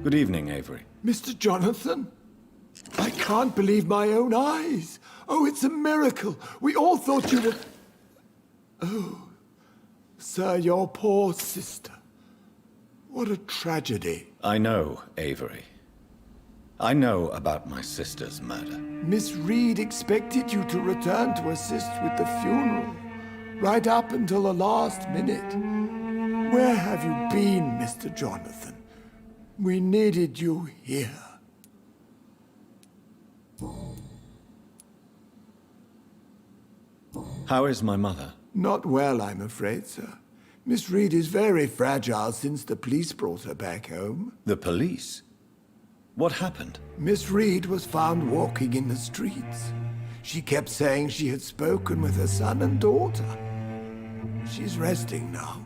Good evening, Avery. Mr. Jonathan? I can't believe my own eyes. Oh, it's a miracle. We all thought you were... Oh, sir, your poor sister. What a tragedy. I know, Avery. I know about my sister's murder. Miss Reed expected you to return to assist with the funeral, right up until the last minute. Where have you been, Mr. Jonathan? We needed you here. How is my mother? Not well, I'm afraid, sir. Miss Reed is very fragile since the police brought her back home. The police? What happened? Miss Reed was found walking in the streets. She kept saying she had spoken with her son and daughter. She's resting now.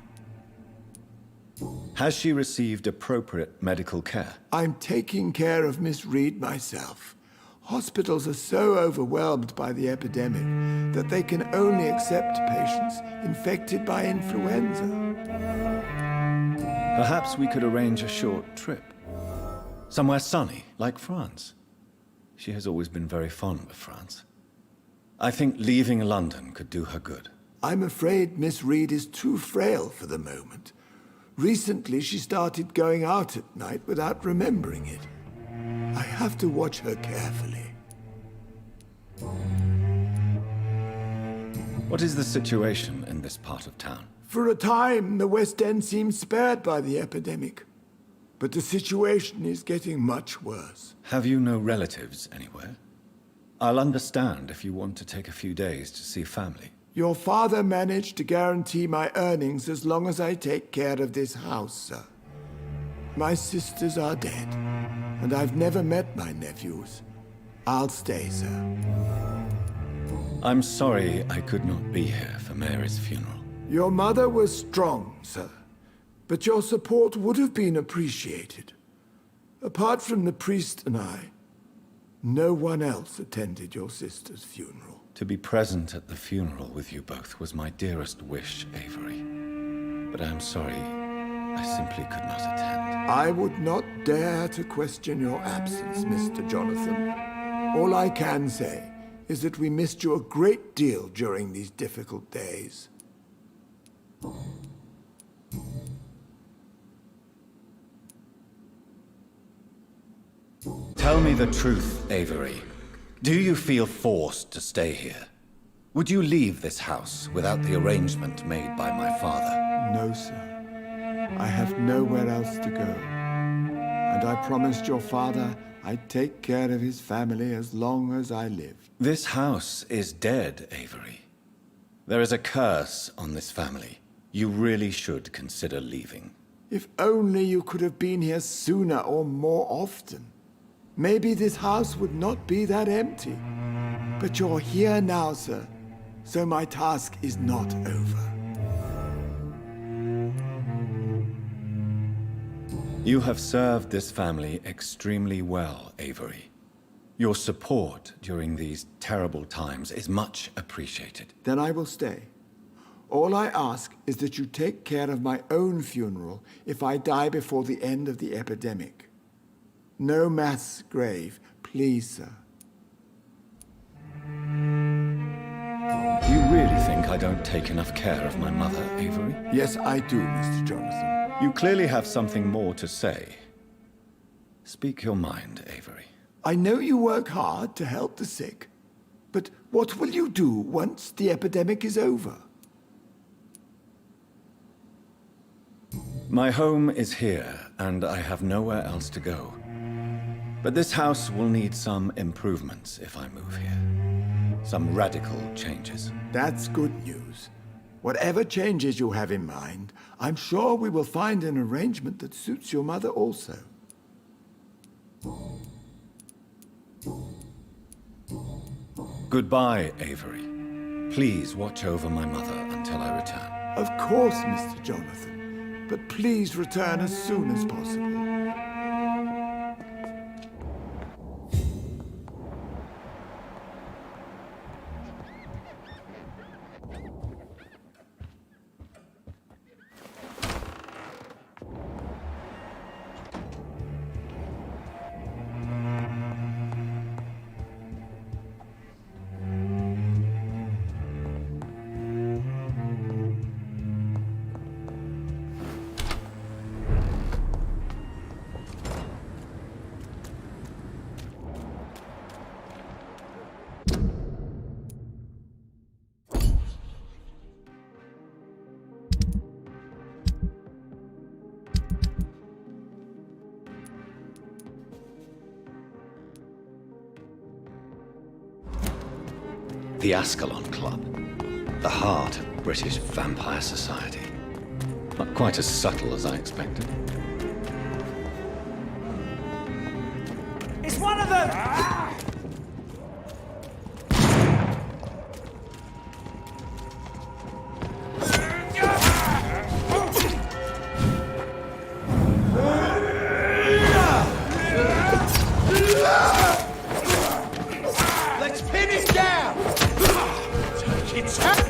Has she received appropriate medical care? I'm taking care of Miss Reed myself. Hospitals are so overwhelmed by the epidemic that they can only accept patients infected by influenza. Perhaps we could arrange a short trip. Somewhere sunny, like France. She has always been very fond of France. I think leaving London could do her good. I'm afraid Miss Reed is too frail for the moment. Recently, she started going out at night without remembering it. I have to watch her carefully. What is the situation in this part of town? For a time, the West End seemed spared by the epidemic. But the situation is getting much worse. Have you no relatives anywhere? I'll understand if you want to take a few days to see family. Your father managed to guarantee my earnings as long as I take care of this house, sir. My sisters are dead, and I've never met my nephews. I'll stay, sir. I'm sorry I could not be here for Mary's funeral. Your mother was strong, sir, but your support would have been appreciated. Apart from the priest and I, no one else attended your sister's funeral. To be present at the funeral with you both was my dearest wish, Avery. But I am sorry, I simply could not attend. I would not dare to question your absence, Mr. Jonathan. All I can say is that we missed you a great deal during these difficult days. Tell me the truth, Avery. Do you feel forced to stay here? Would you leave this house without the arrangement made by my father? No, sir. I have nowhere else to go. And I promised your father I'd take care of his family as long as I lived. This house is dead, Avery. There is a curse on this family. You really should consider leaving. If only you could have been here sooner or more often. Maybe this house would not be that empty. But you're here now, sir, so my task is not over. You have served this family extremely well, Avery. Your support during these terrible times is much appreciated. Then I will stay. All I ask is that you take care of my own funeral if I die before the end of the epidemic. No mass grave, please, sir. You really think I don't take enough care of my mother, Avery? Yes, I do, Mr. Jonathan. You clearly have something more to say. Speak your mind, Avery. I know you work hard to help the sick, but what will you do once the epidemic is over? My home is here, and I have nowhere else to go. But this house will need some improvements if I move here. Some radical changes. That's good news. Whatever changes you have in mind, I'm sure we will find an arrangement that suits your mother also. Goodbye, Avery. Please watch over my mother until I return. Of course, Mr. Jonathan. But please return as soon as possible. The Ascalon Club. The heart of British vampire society. Not quite as subtle as I expected. It's one of them! Let's pin him down! Take its head!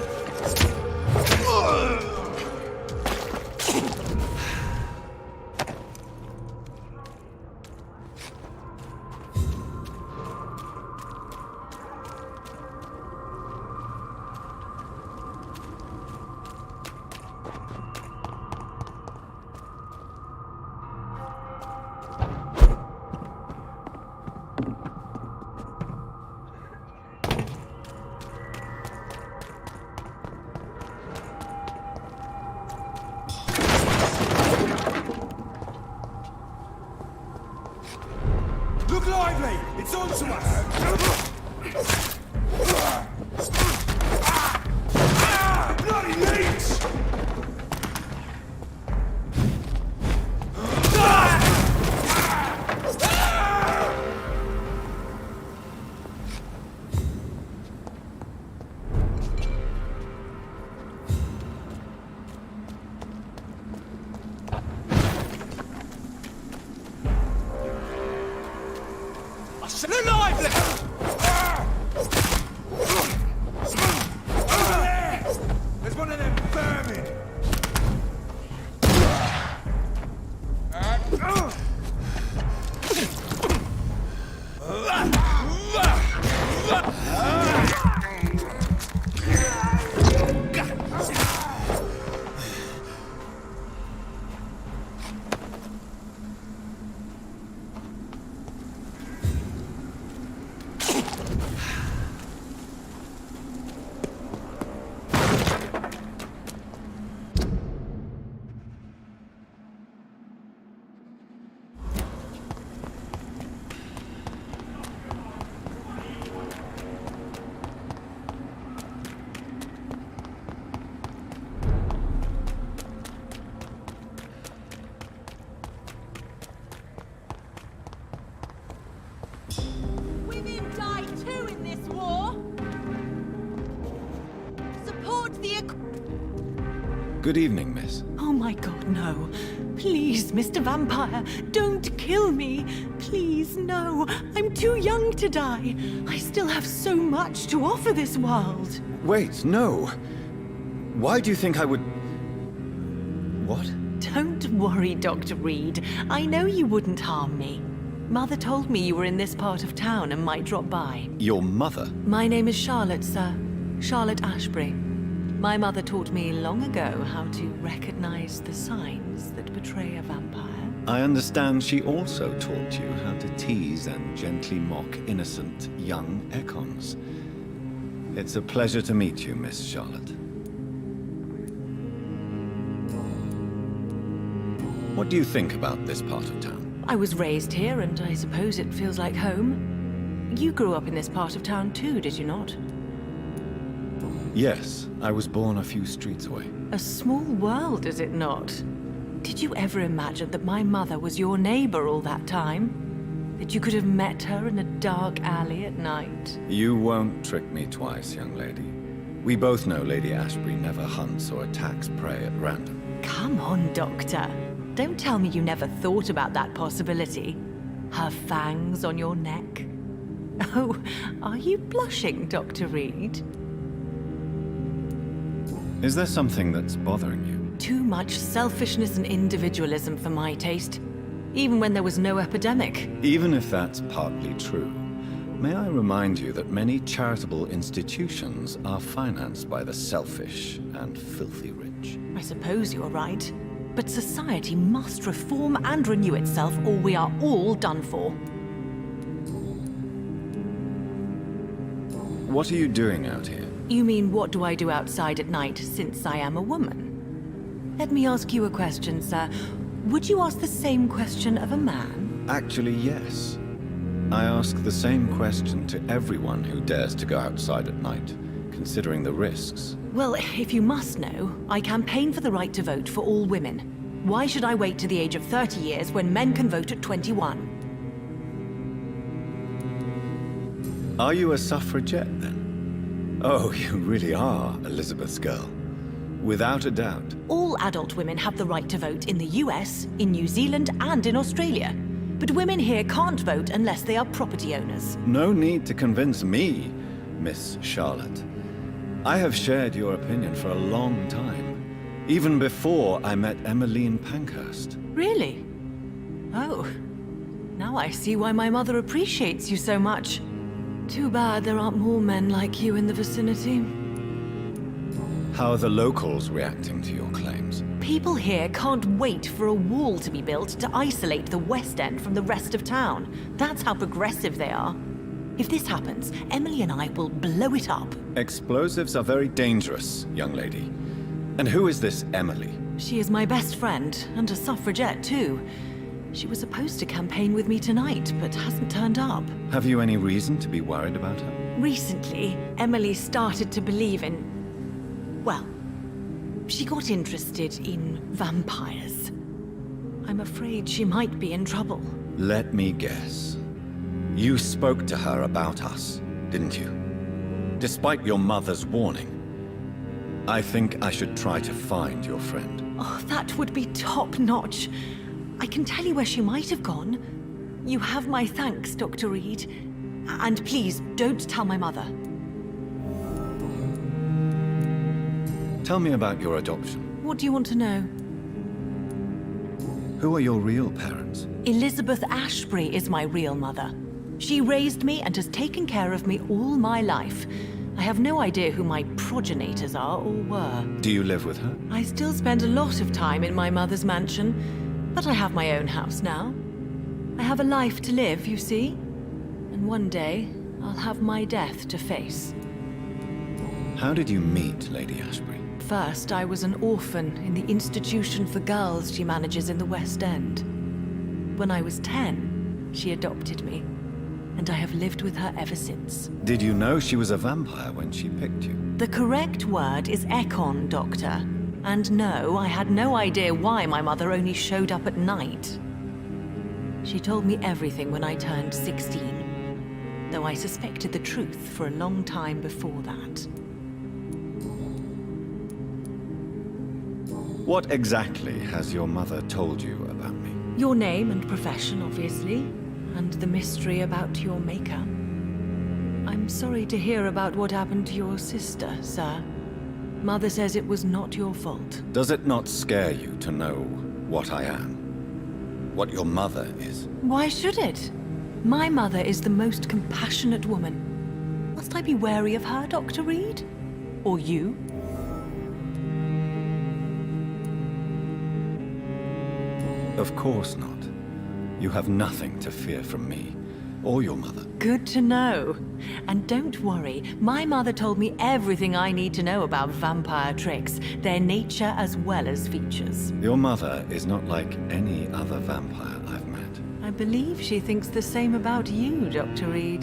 Look lively! It's on to us! Bloody leech! Look lively! Over there! There's one of them vermin! Women die too in this war. Support the. Good evening, miss. Oh my god, no. Please, Mr. Vampire, don't kill me. Please, no. I'm too young to die. I still have so much to offer this world. Wait, no. Why do you think I would... What? Don't worry, Dr. Reed. I know you wouldn't harm me. Mother told me you were in this part of town and might drop by. Your mother? My name is Charlotte, sir. Charlotte Ashbury. My mother taught me long ago how to recognize the signs that betray a vampire. I understand she also taught you how to tease and gently mock innocent young Econs. It's a pleasure to meet you, Miss Charlotte. What do you think about this part of town? I was raised here, and I suppose it feels like home. You grew up in this part of town too, did you not? Yes, I was born a few streets away. A small world, is it not? Did you ever imagine that my mother was your neighbor all that time? That you could have met her in a dark alley at night? You won't trick me twice, young lady. We both know Lady Ashbury never hunts or attacks prey at random. Come on, Doctor. Don't tell me you never thought about that possibility. Her fangs on your neck. Oh, are you blushing, Dr. Reed? Is there something that's bothering you? Too much selfishness and individualism for my taste. Even when there was no epidemic. Even if that's partly true, may I remind you that many charitable institutions are financed by the selfish and filthy rich. I suppose you're right. But society must reform and renew itself, or we are all done for. What are you doing out here? You mean, what do I do outside at night since I am a woman? Let me ask you a question, sir. Would you ask the same question of a man? Actually, yes. I ask the same question to everyone who dares to go outside at night, considering the risks. Well, if you must know, I campaign for the right to vote for all women. Why should I wait to the age of 30 years when men can vote at 21? Are you a suffragette, then? Oh, you really are Elizabeth's girl. Without a doubt. All adult women have the right to vote in the US, in New Zealand, and in Australia. But women here can't vote unless they are property owners. No need to convince me, Miss Charlotte. I have shared your opinion for a long time. Even before I met Emmeline Pankhurst. Really? Oh. Now I see why my mother appreciates you so much. Too bad there aren't more men like you in the vicinity. How are the locals reacting to your claims? People here can't wait for a wall to be built to isolate the West End from the rest of town. That's how progressive they are. If this happens, Emily and I will blow it up. Explosives are very dangerous, young lady. And who is this Emily? She is my best friend, and a suffragette too. She was supposed to campaign with me tonight, but hasn't turned up. Have you any reason to be worried about her? Recently, Emily started to believe in... well, she got interested in vampires. I'm afraid she might be in trouble. Let me guess. You spoke to her about us, didn't you? Despite your mother's warning. I think I should try to find your friend. Oh, that would be top-notch. I can tell you where she might have gone. You have my thanks, Dr. Reed. And please, don't tell my mother. Tell me about your adoption. What do you want to know? Who are your real parents? Elizabeth Ashbury is my real mother. She raised me and has taken care of me all my life. I have no idea who my progenitors are or were. Do you live with her? I still spend a lot of time in my mother's mansion, but I have my own house now. I have a life to live, you see. And one day, I'll have my death to face. How did you meet Lady Ashbury? First, I was an orphan in the institution for girls she manages in the West End. When I was 10, she adopted me, and I have lived with her ever since. Did you know she was a vampire when she picked you? The correct word is Ekon, Doctor. And no, I had no idea why my mother only showed up at night. She told me everything when I turned 16, though I suspected the truth for a long time before that. What exactly has your mother told you about me? Your name and profession, obviously, and the mystery about your maker. I'm sorry to hear about what happened to your sister, sir. Mother says it was not your fault. Does it not scare you to know what I am? What your mother is? Why should it? My mother is the most compassionate woman. Must I be wary of her, Dr. Reed? Or you? Of course not. You have nothing to fear from me, or your mother. Good to know. And don't worry, my mother told me everything I need to know about vampire tricks, their nature as well as features. Your mother is not like any other vampire I've met. I believe she thinks the same about you, Dr. Reed.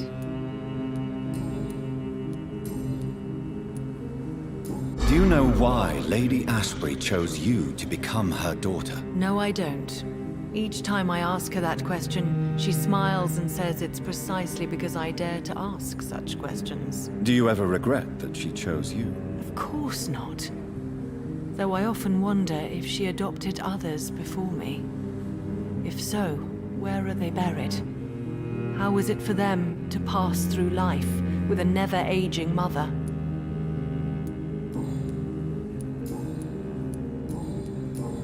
Do you know why Lady Ashbury chose you to become her daughter? No, I don't. Each time I ask her that question, she smiles and says it's precisely because I dare to ask such questions. Do you ever regret that she chose you? Of course not. Though I often wonder if she adopted others before me. If so, where are they buried? How was it for them to pass through life with a never-aging mother?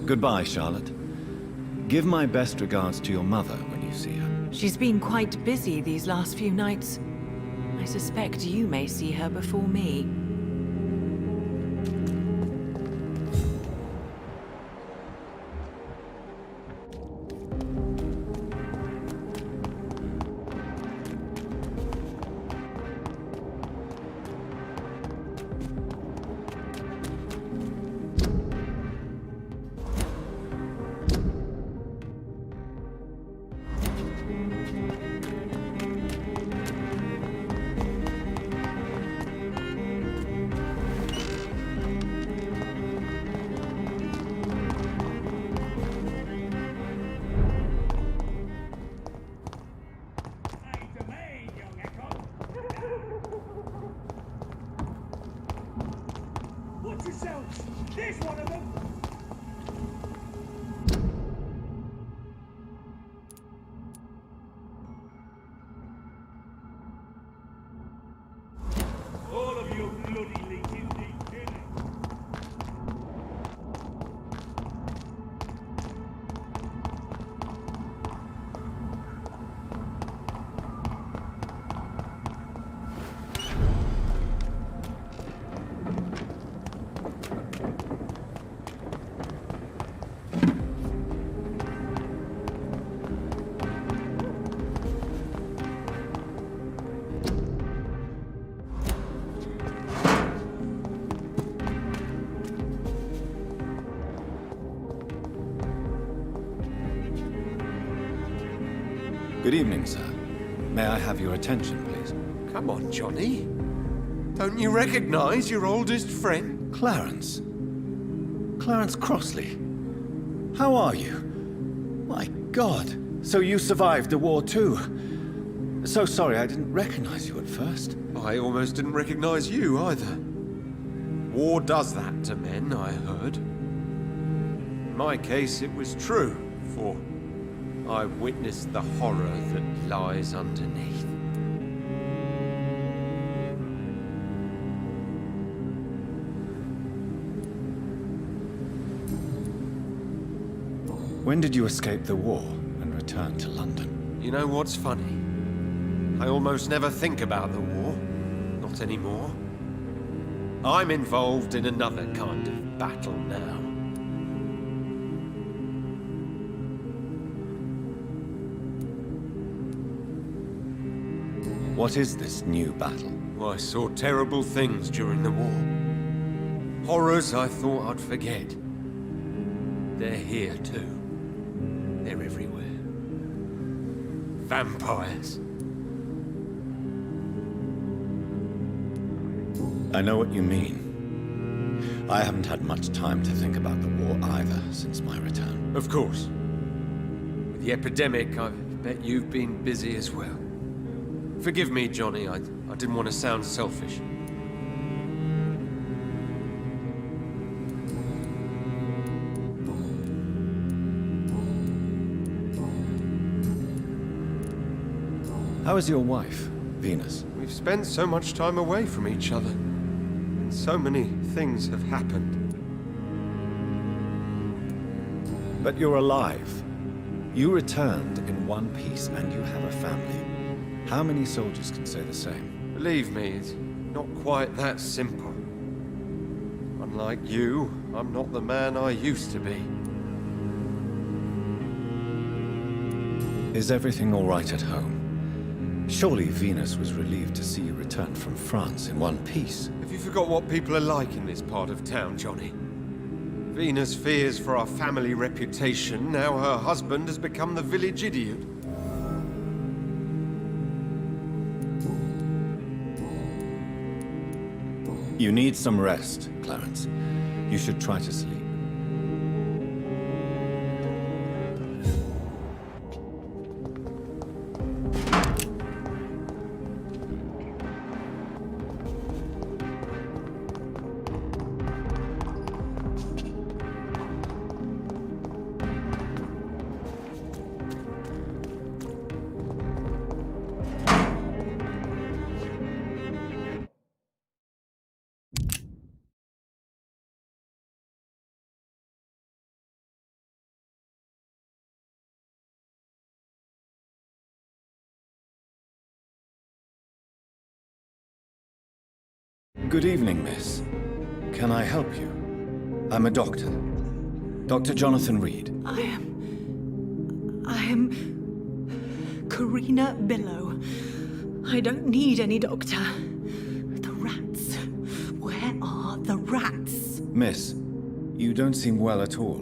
Goodbye, Charlotte. Give my best regards to your mother when you see her. She's been quite busy these last few nights. I suspect you may see her before me. There's one of them! All of you bloody leeches need killing. Good evening, sir. May I have your attention, please? Come on, Johnny. Don't you recognize your oldest friend? Clarence. Clarence Crossley. How are you? My God. So you survived the war too. So sorry I didn't recognize you at first. I almost didn't recognize you either. War does that to men, I heard. In my case, it was true, for I witnessed the horror that lies underneath. When did you escape the war and return to London? You know what's funny? I almost never think about the war. Not anymore. I'm involved in another kind of battle now. What is this new battle? I saw terrible things during the war. Horrors I thought I'd forget. They're here too. They're everywhere. Vampires. I know what you mean. I haven't had much time to think about the war either since my return. Of course. With the epidemic, I bet you've been busy as well. Forgive me, Johnny. I didn't want to sound selfish. How is your wife, Venus? We've spent so much time away from each other. And so many things have happened. But you're alive. You returned in one piece and you have a family. How many soldiers can say the same? Believe me, it's not quite that simple. Unlike you, I'm not the man I used to be. Is everything all right at home? Surely Venus was relieved to see you return from France in one piece. Have you forgot what people are like in this part of town, Johnny? Venus fears for our family reputation. Now her husband has become the village idiot. You need some rest, Clarence. You should try to sleep. Good evening, miss. Can I help you? I'm a doctor. Dr. Jonathan Reed. I am Karina Billow. I don't need any doctor. The rats. Where are the rats? Miss, you don't seem well at all.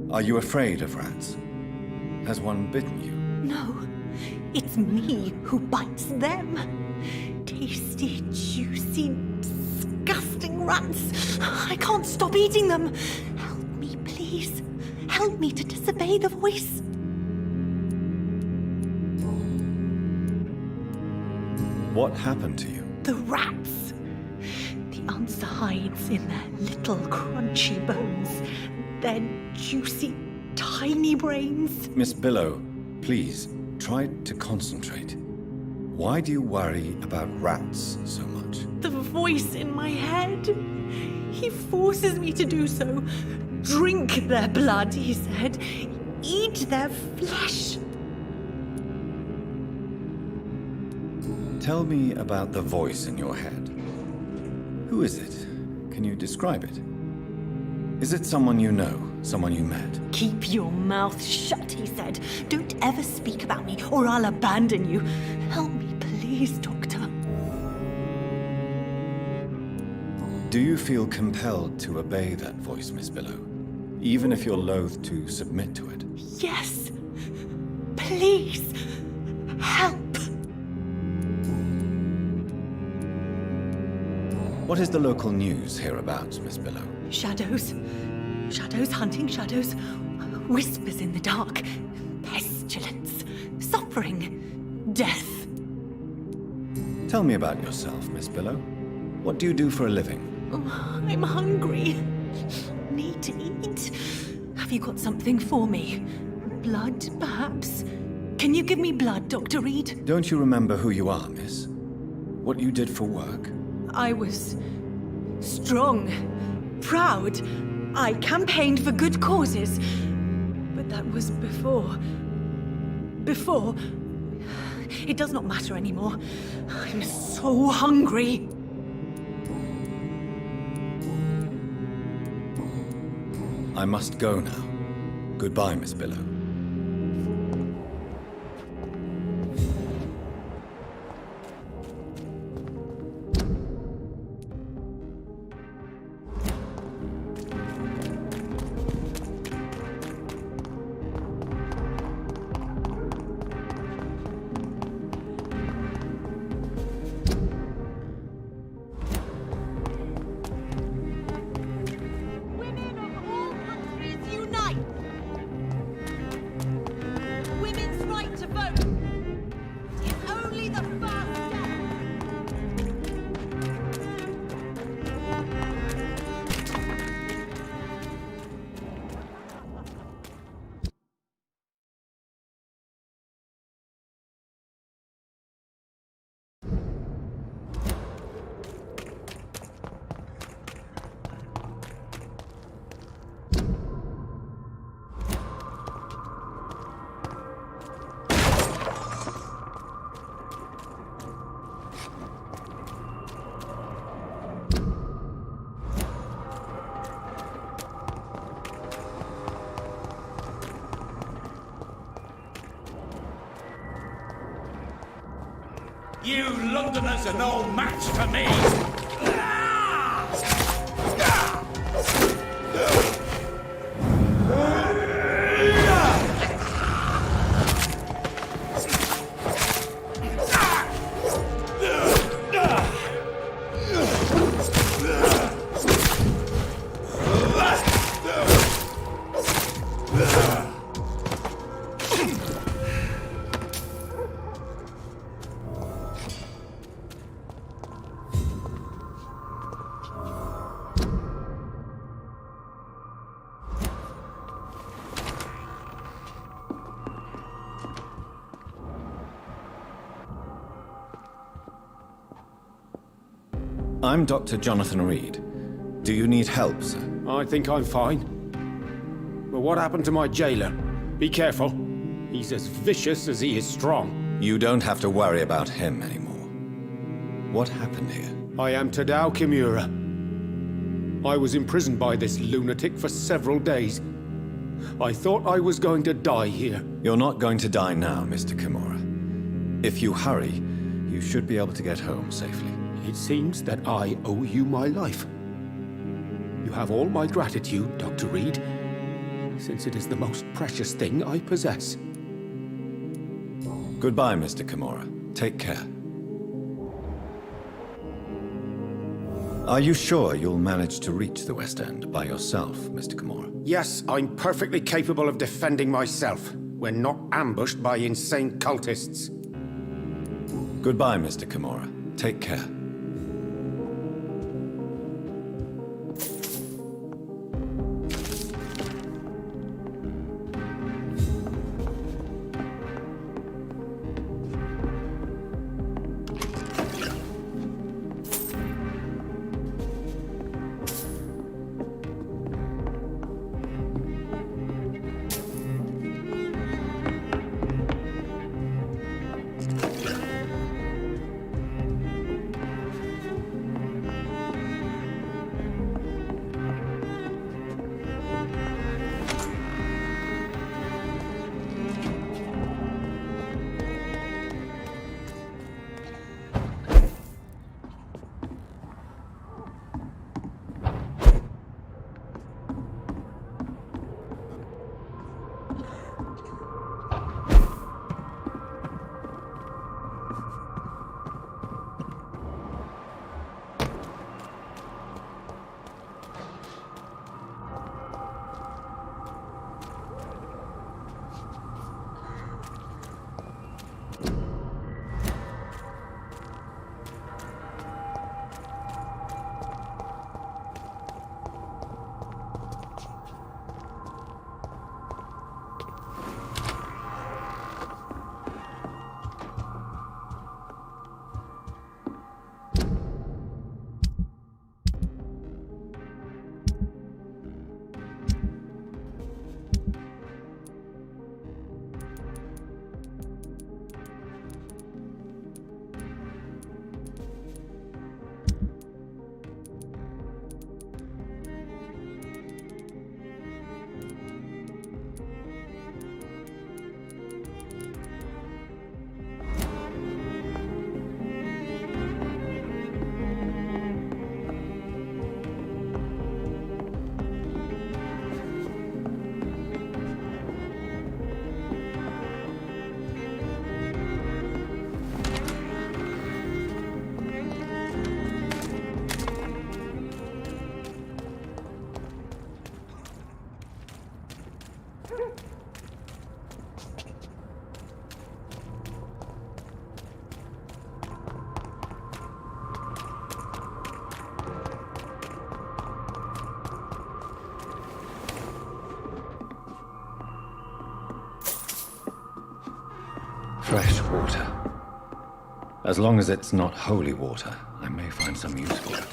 Are you afraid of rats? Has one bitten you? No, it's me who bites them. Tasty, juicy, disgusting rats. I can't stop eating them. Help me, please. Help me to disobey the voice. What happened to you? The rats. The answer hides in their little crunchy bones, their juicy, tiny brains. Miss Billow, please, try to concentrate. Why do you worry about rats so much? The voice in my head. He forces me to do so. Drink their blood, he said. Eat their flesh. Tell me about the voice in your head. Who is it? Can you describe it? Is it someone you know, someone you met? Keep your mouth shut, he said. Don't ever speak about me, or I'll abandon you. Help me, please, Doctor. Do you feel compelled to obey that voice, Miss Billow? Even if you're loath to submit to it? Yes. Please. Help. What is the local news hereabouts, Miss Billow? Shadows. Shadows hunting shadows. Whispers in the dark. Pestilence. Suffering. Death. Tell me about yourself, Miss Billow. What do you do for a living? Oh, I'm hungry. Need to eat. Have you got something for me? Blood, perhaps? Can you give me blood, Dr. Reed? Don't you remember who you are, miss? What you did for work? I was strong, proud. I campaigned for good causes. But that was before. Before. It does not matter anymore. I'm so hungry. I must go now. Goodbye, Miss Billow. Women of all countries unite! Women's right to vote is only the first step. You Londoners are no match for me! I'm Dr. Jonathan Reed. Do you need help, sir? I think I'm fine. But what happened to my jailer? Be careful. He's as vicious as he is strong. You don't have to worry about him anymore. What happened here? I am Tadao Kimura. I was imprisoned by this lunatic for several days. I thought I was going to die here. You're not going to die now, Mr. Kimura. If you hurry, you should be able to get home safely. It seems that I owe you my life. You have all my gratitude, Dr. Reed, since it is the most precious thing I possess. Goodbye, Mr. Kimura. Take care. Are you sure you'll manage to reach the West End by yourself, Mr. Kimura? Yes, I'm perfectly capable of defending myself when not ambushed by insane cultists. Goodbye, Mr. Kimura. Take care. fresh water. As long as it's not holy water, I may find some use for it.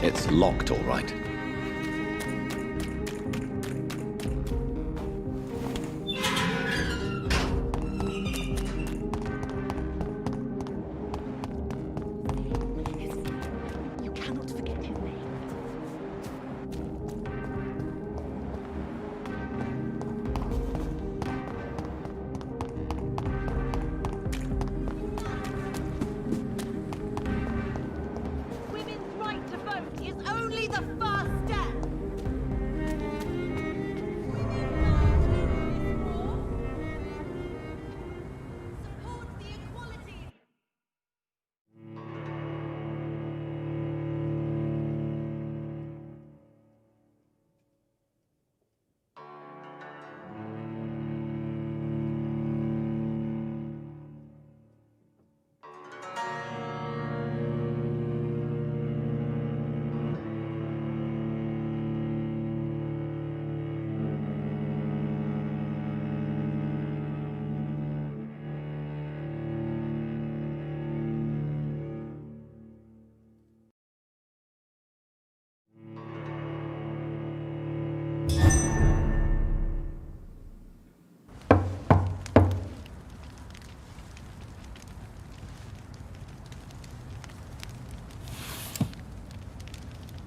It's locked, all right. You cannot forget his name. Women's right to vote is only the first step. Support the equality.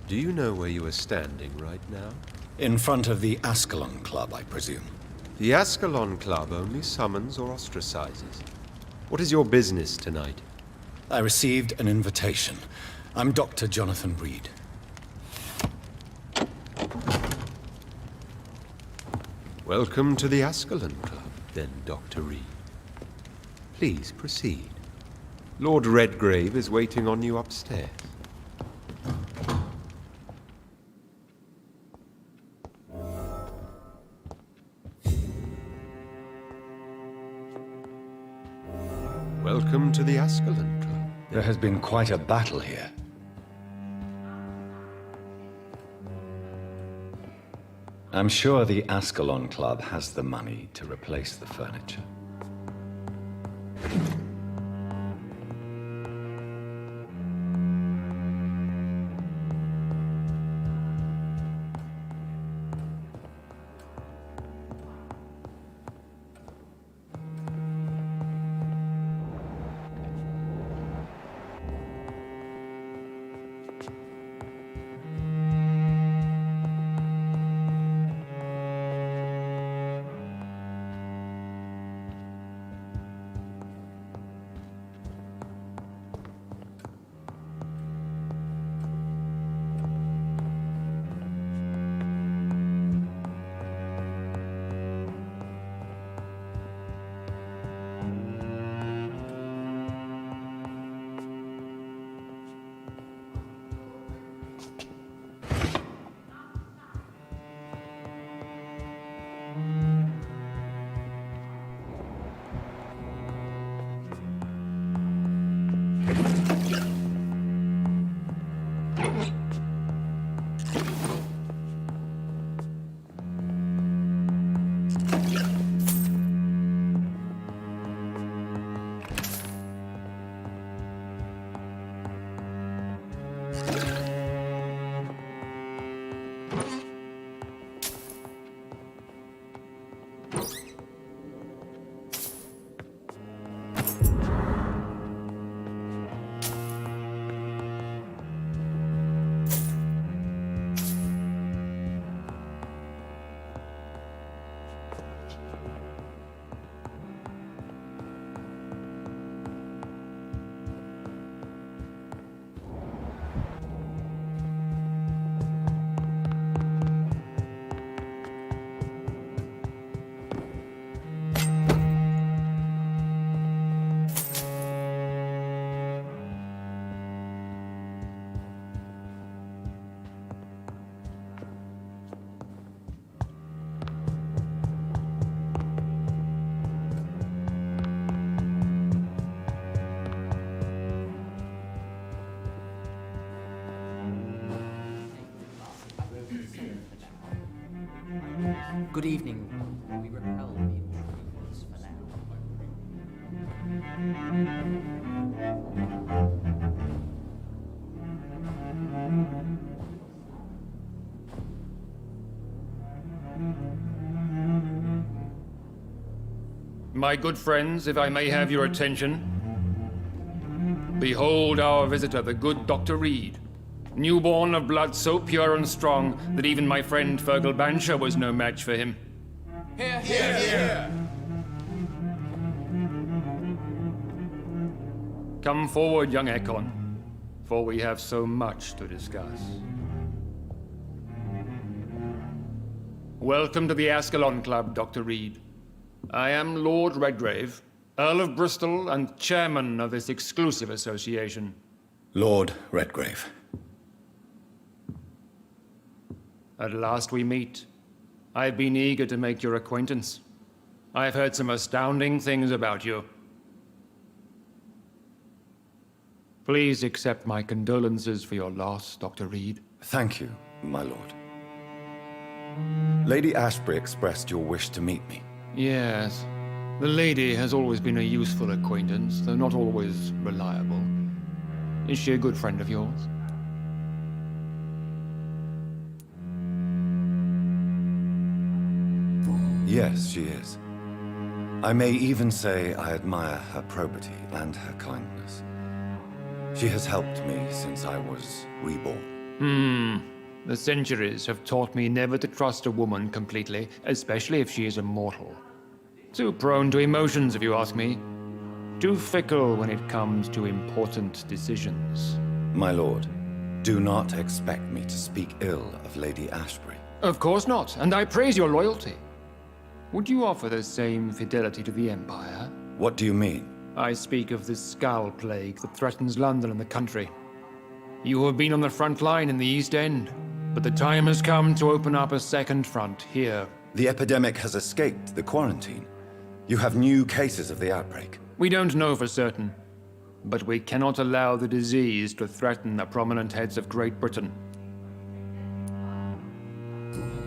Do you know where you are standing right now? In front of the Ascalon Club, I presume. The Ascalon Club only summons or ostracizes. What is your business tonight? I received an invitation. I'm Dr. Jonathan Reed. Welcome to the Ascalon Club, then, Dr. Reed. Please proceed. Lord Redgrave is waiting on you upstairs. Welcome to the Ascalon Club. There has been quite a battle here. I'm sure the Ascalon Club has the money to replace the furniture. Good evening. We repel the intruders for now. My good friends, if I may have your attention. Behold our visitor, the good Dr. Reed. Newborn of blood so pure and strong that even my friend Fergal Bancher was no match for him. Come forward, young Ekon, for we have so much to discuss. Welcome to the Ascalon Club, Dr. Reed. I am Lord Redgrave, Earl of Bristol and chairman of this exclusive association. Lord Redgrave. At last we meet. I've been eager to make your acquaintance. I've heard some astounding things about you. Please accept my condolences for your loss, Dr. Reed. Thank you, my lord. Lady Ashbury expressed your wish to meet me. Yes. The lady has always been a useful acquaintance, though not always reliable. Is she a good friend of yours? Yes, she is. I may even say I admire her probity and her kindness. She has helped me since I was reborn. The centuries have taught me never to trust a woman completely, especially if she is a mortal. Too prone to emotions, if you ask me. Too fickle when it comes to important decisions. My lord, do not expect me to speak ill of Lady Ashbury. Of course not, and I praise your loyalty. Would you offer the same fidelity to the Empire? What do you mean? I speak of the Skull Plague that threatens London and the country. You have been on the front line in the East End, but the time has come to open up a second front here. The epidemic has escaped the quarantine. You have new cases of the outbreak. We don't know for certain, but we cannot allow the disease to threaten the prominent heads of Great Britain.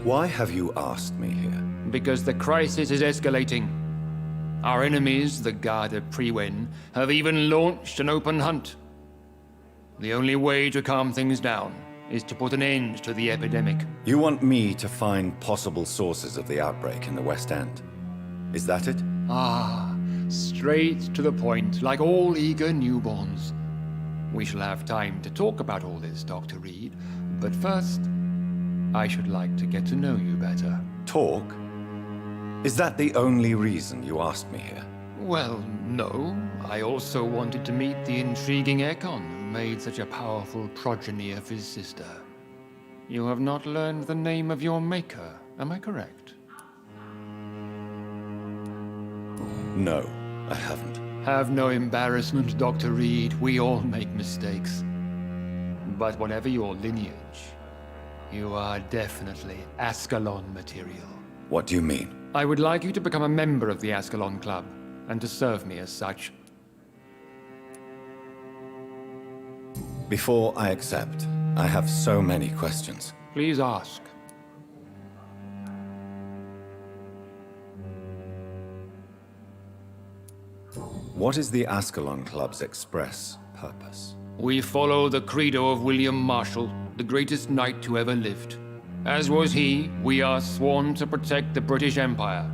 Why have you asked me here? Because the crisis is escalating. Our enemies, the Guard of Priwen, have even launched an open hunt. The only way to calm things down is to put an end to the epidemic. You want me to find possible sources of the outbreak in the West End. Is that it? Ah, straight to the point, like all eager newborns. We shall have time to talk about all this, Dr. Reed, but first, I should like to get to know you better. Talk? Is that the only reason you asked me here? Well, no. I also wanted to meet the intriguing Ekon, who made such a powerful progeny of his sister. You have not learned the name of your maker, am I correct? No, I haven't. Have no embarrassment, Dr. Reed. We all make mistakes. But whatever your lineage, you are definitely Ascalon material. What do you mean? I would like you to become a member of the Ascalon Club, and to serve me as such. Before I accept, I have so many questions. Please ask. What is the Ascalon Club's express purpose? We follow the credo of William Marshall, the greatest knight who ever lived. As was he, we are sworn to protect the British Empire.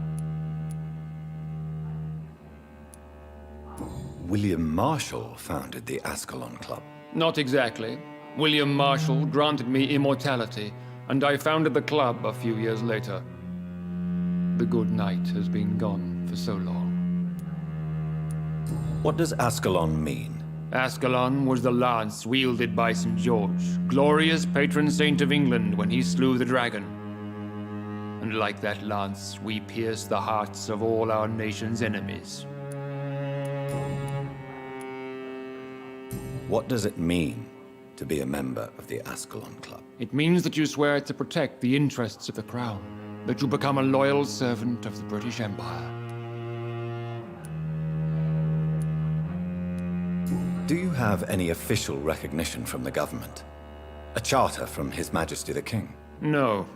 William Marshall founded the Ascalon Club. Not exactly. William Marshall granted me immortality, and I founded the club a few years later. The good knight has been gone for so long. What does Ascalon mean? Ascalon was the lance wielded by St. George, glorious patron saint of England when he slew the dragon. And like that lance, we pierce the hearts of all our nation's enemies. What does it mean to be a member of the Ascalon Club? It means that you swear to protect the interests of the crown, that you become a loyal servant of the British Empire. Do you have any official recognition from the government? A charter from His Majesty the King? No.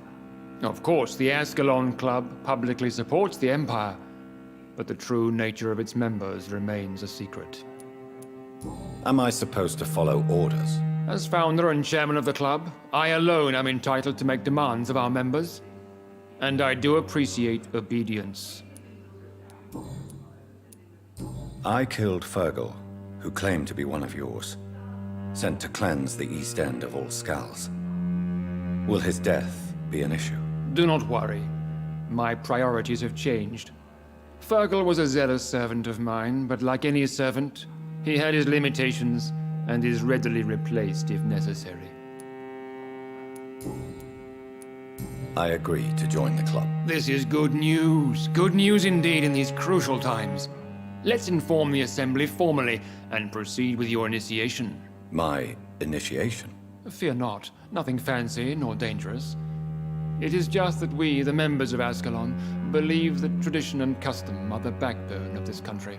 Of course, the Ascalon Club publicly supports the Empire, but the true nature of its members remains a secret. Am I supposed to follow orders? As founder and chairman of the club, I alone am entitled to make demands of our members, and I do appreciate obedience. I killed Fergal, who claimed to be one of yours, sent to cleanse the East End of all Skulls. Will his death be an issue? Do not worry. My priorities have changed. Fergal was a zealous servant of mine, but like any servant, he had his limitations and is readily replaced if necessary. I agree to join the club. This is good news. Good news indeed in these crucial times. Let's inform the Assembly formally and proceed with your initiation. My initiation? Fear not. Nothing fancy nor dangerous. It is just that we, the members of Ascalon, believe that tradition and custom are the backbone of this country.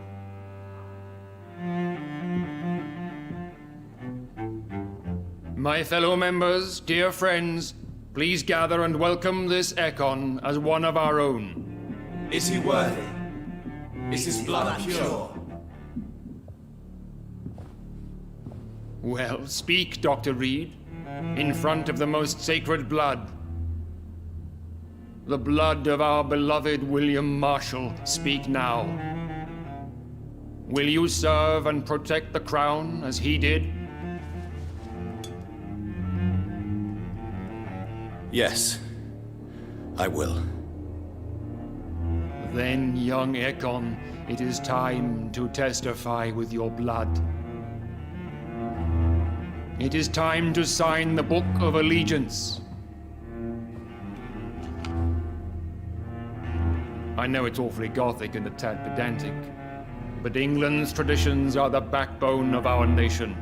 My fellow members, dear friends, please gather and welcome this Ekon as one of our own. Is he worthy? Is his blood pure? Well, speak, Dr. Reed, in front of the most sacred blood. The blood of our beloved William Marshall, speak now. Will you serve and protect the crown as he did? Yes, I will. Then, young Ekon, it is time to testify with your blood. It is time to sign the Book of Allegiance. I know it's awfully gothic and a tad pedantic, but England's traditions are the backbone of our nation.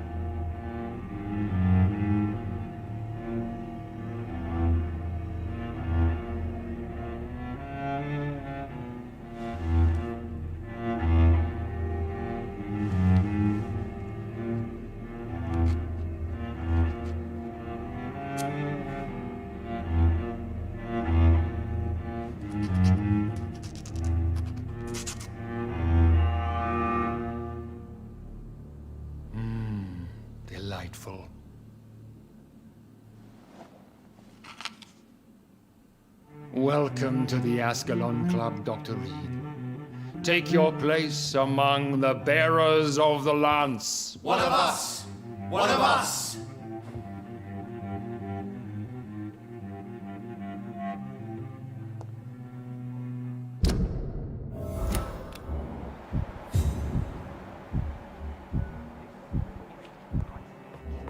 Delightful. Welcome to the Ascalon Club, Dr. Reed. Take your place among the bearers of the lance. One of us! One of us!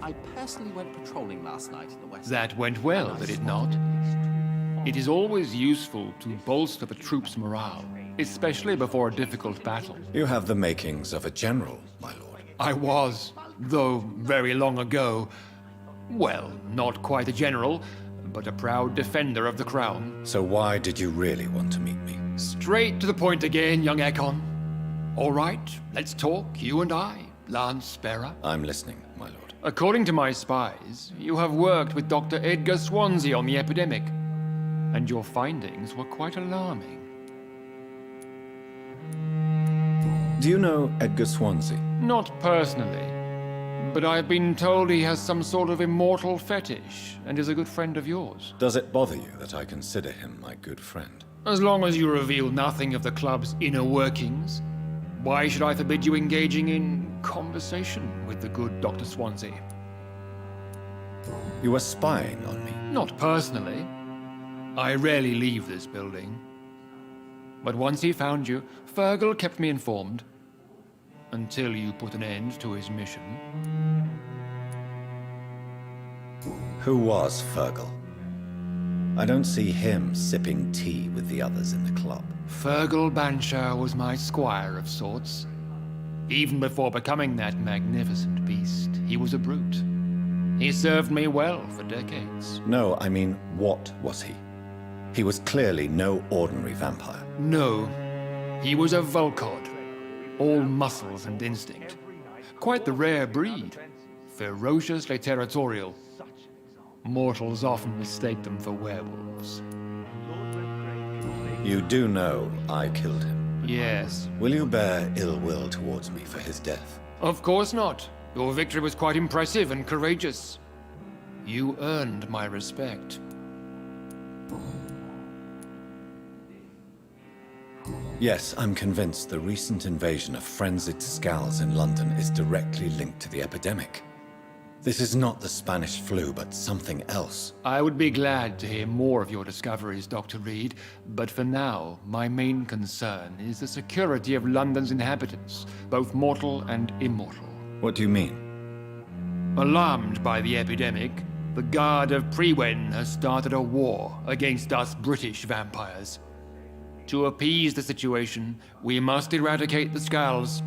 I personally went patrolling last night in the West. That went well, did it not? It is always useful to bolster the troops' morale, especially before a difficult battle. You have the makings of a general, my lord. I was, though very long ago, well, not quite a general, but a proud defender of the crown. So why did you really want to meet me? Straight to the point again, young Ekon. All right, let's talk, you and I, Lance Bearer. I'm listening, my lord. According to my spies, you have worked with Dr. Edgar Swansea on the epidemic, and your findings were quite alarming. Do you know Edgar Swansea? Not personally, but I've been told he has some sort of immortal fetish and is a good friend of yours. Does it bother you that I consider him my good friend? As long as you reveal nothing of the club's inner workings, why should I forbid you engaging in conversation with the good Dr. Swansea? You were spying on me? Not personally. I rarely leave this building. But once he found you, Fergal kept me informed. Until you put an end to his mission. Who was Fergal? I don't see him sipping tea with the others in the club. Fergal Banshire was my squire of sorts. Even before becoming that magnificent beast, he was a brute. He served me well for decades. No, I mean, what was he? He was clearly no ordinary vampire. No, he was a Volcod, all muscles and instinct. Quite the rare breed, ferociously territorial. Mortals often mistake them for werewolves. You do know I killed him. Yes. Will you bear ill will towards me for his death? Of course not. Your victory was quite impressive and courageous. You earned my respect. Yes, I'm convinced the recent invasion of frenzied Scals in London is directly linked to the epidemic. This is not the Spanish flu, but something else. I would be glad to hear more of your discoveries, Dr. Reed, but for now, my main concern is the security of London's inhabitants, both mortal and immortal. What do you mean? Alarmed by the epidemic, the Guard of Prewen has started a war against us British vampires. To appease the situation, we must eradicate the Scals.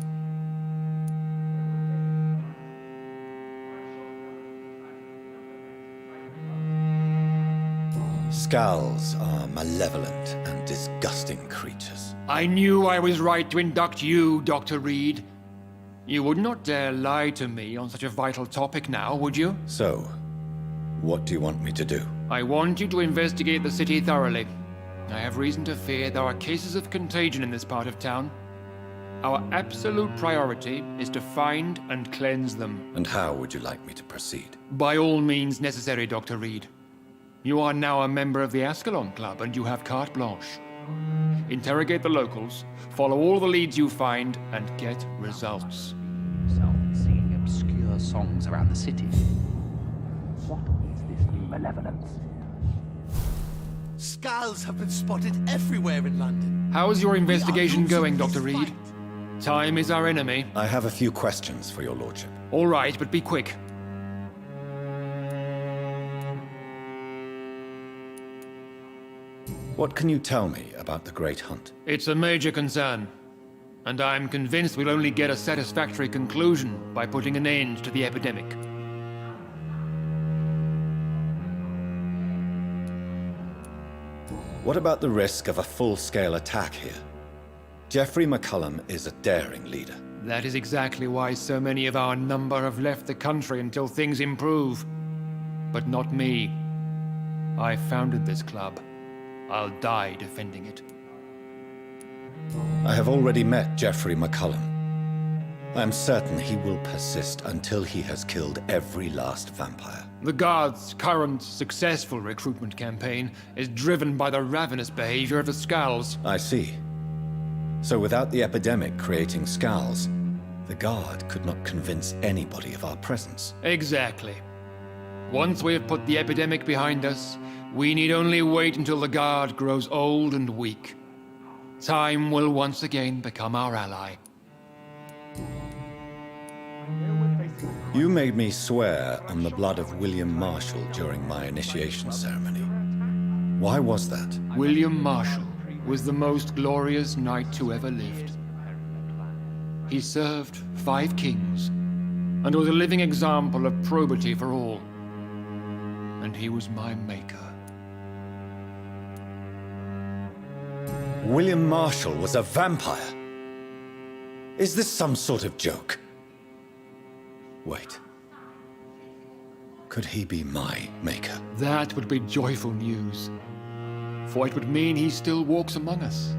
Scals are malevolent and disgusting creatures. I knew I was right to induct you, Dr. Reed. You would not dare lie to me on such a vital topic now, would you? So, what do you want me to do? I want you to investigate the city thoroughly. I have reason to fear there are cases of contagion in this part of town. Our absolute priority is to find and cleanse them. And how would you like me to proceed? By all means necessary, Dr. Reed. You are now a member of the Ascalon Club, and you have carte blanche. Interrogate the locals, follow all the leads you find, and get results. Singing obscure songs around the city. What is this new malevolence? Scals have been spotted everywhere in London. How's your investigation going, this Dr. Reed? fight. Time is our enemy. I have a few questions for your lordship. All right, but be quick. What can you tell me about the Great Hunt? It's a major concern, and I'm convinced we'll only get a satisfactory conclusion by putting an end to the epidemic. What about the risk of a full-scale attack here? Geoffrey McCullum is a daring leader. That is exactly why so many of our number have left the country until things improve. But not me. I founded this club. I'll die defending it. I have already met Geoffrey McCullum. I am certain he will persist until he has killed every last vampire. The Guard's current successful recruitment campaign is driven by the ravenous behavior of the Scowls. I see. So without the epidemic creating Scowls, the Guard could not convince anybody of our presence. Exactly. Once we have put the epidemic behind us, we need only wait until the Guard grows old and weak. Time will once again become our ally. You made me swear on the blood of William Marshall during my initiation ceremony. Why was that? William Marshall was the most glorious knight who ever lived. He served 5 kings, and was a living example of probity for all. And he was my maker. William Marshall was a vampire? Is this some sort of joke? Wait. Could he be my maker? That would be joyful news, for it would mean he still walks among us.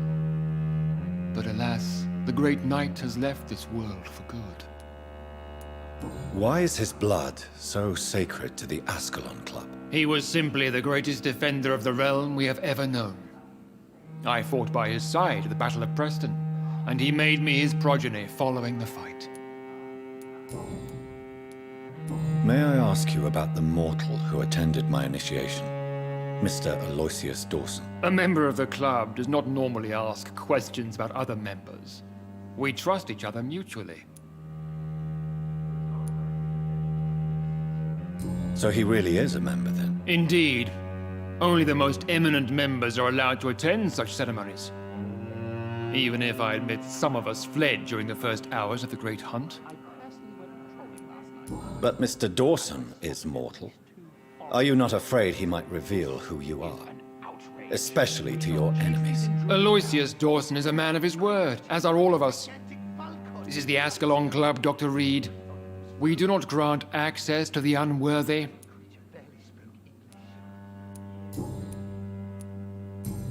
But alas, the great knight has left this world for good. Why is his blood so sacred to the Ascalon Club? He was simply the greatest defender of the realm we have ever known. I fought by his side at the Battle of Preston, and he made me his progeny following the fight. May I ask you about the mortal who attended my initiation? Mr. Aloysius Dawson. A member of the club does not normally ask questions about other members. We trust each other mutually. So he really is a member, then? Indeed. Only the most eminent members are allowed to attend such ceremonies. Even if I admit some of us fled during the first hours of the Great Hunt. But Mr. Dawson is mortal. Are you not afraid he might reveal who you are? Especially to your enemies. Aloysius Dawson is a man of his word, as are all of us. This is the Ascalon Club, Dr. Reed. We do not grant access to the unworthy.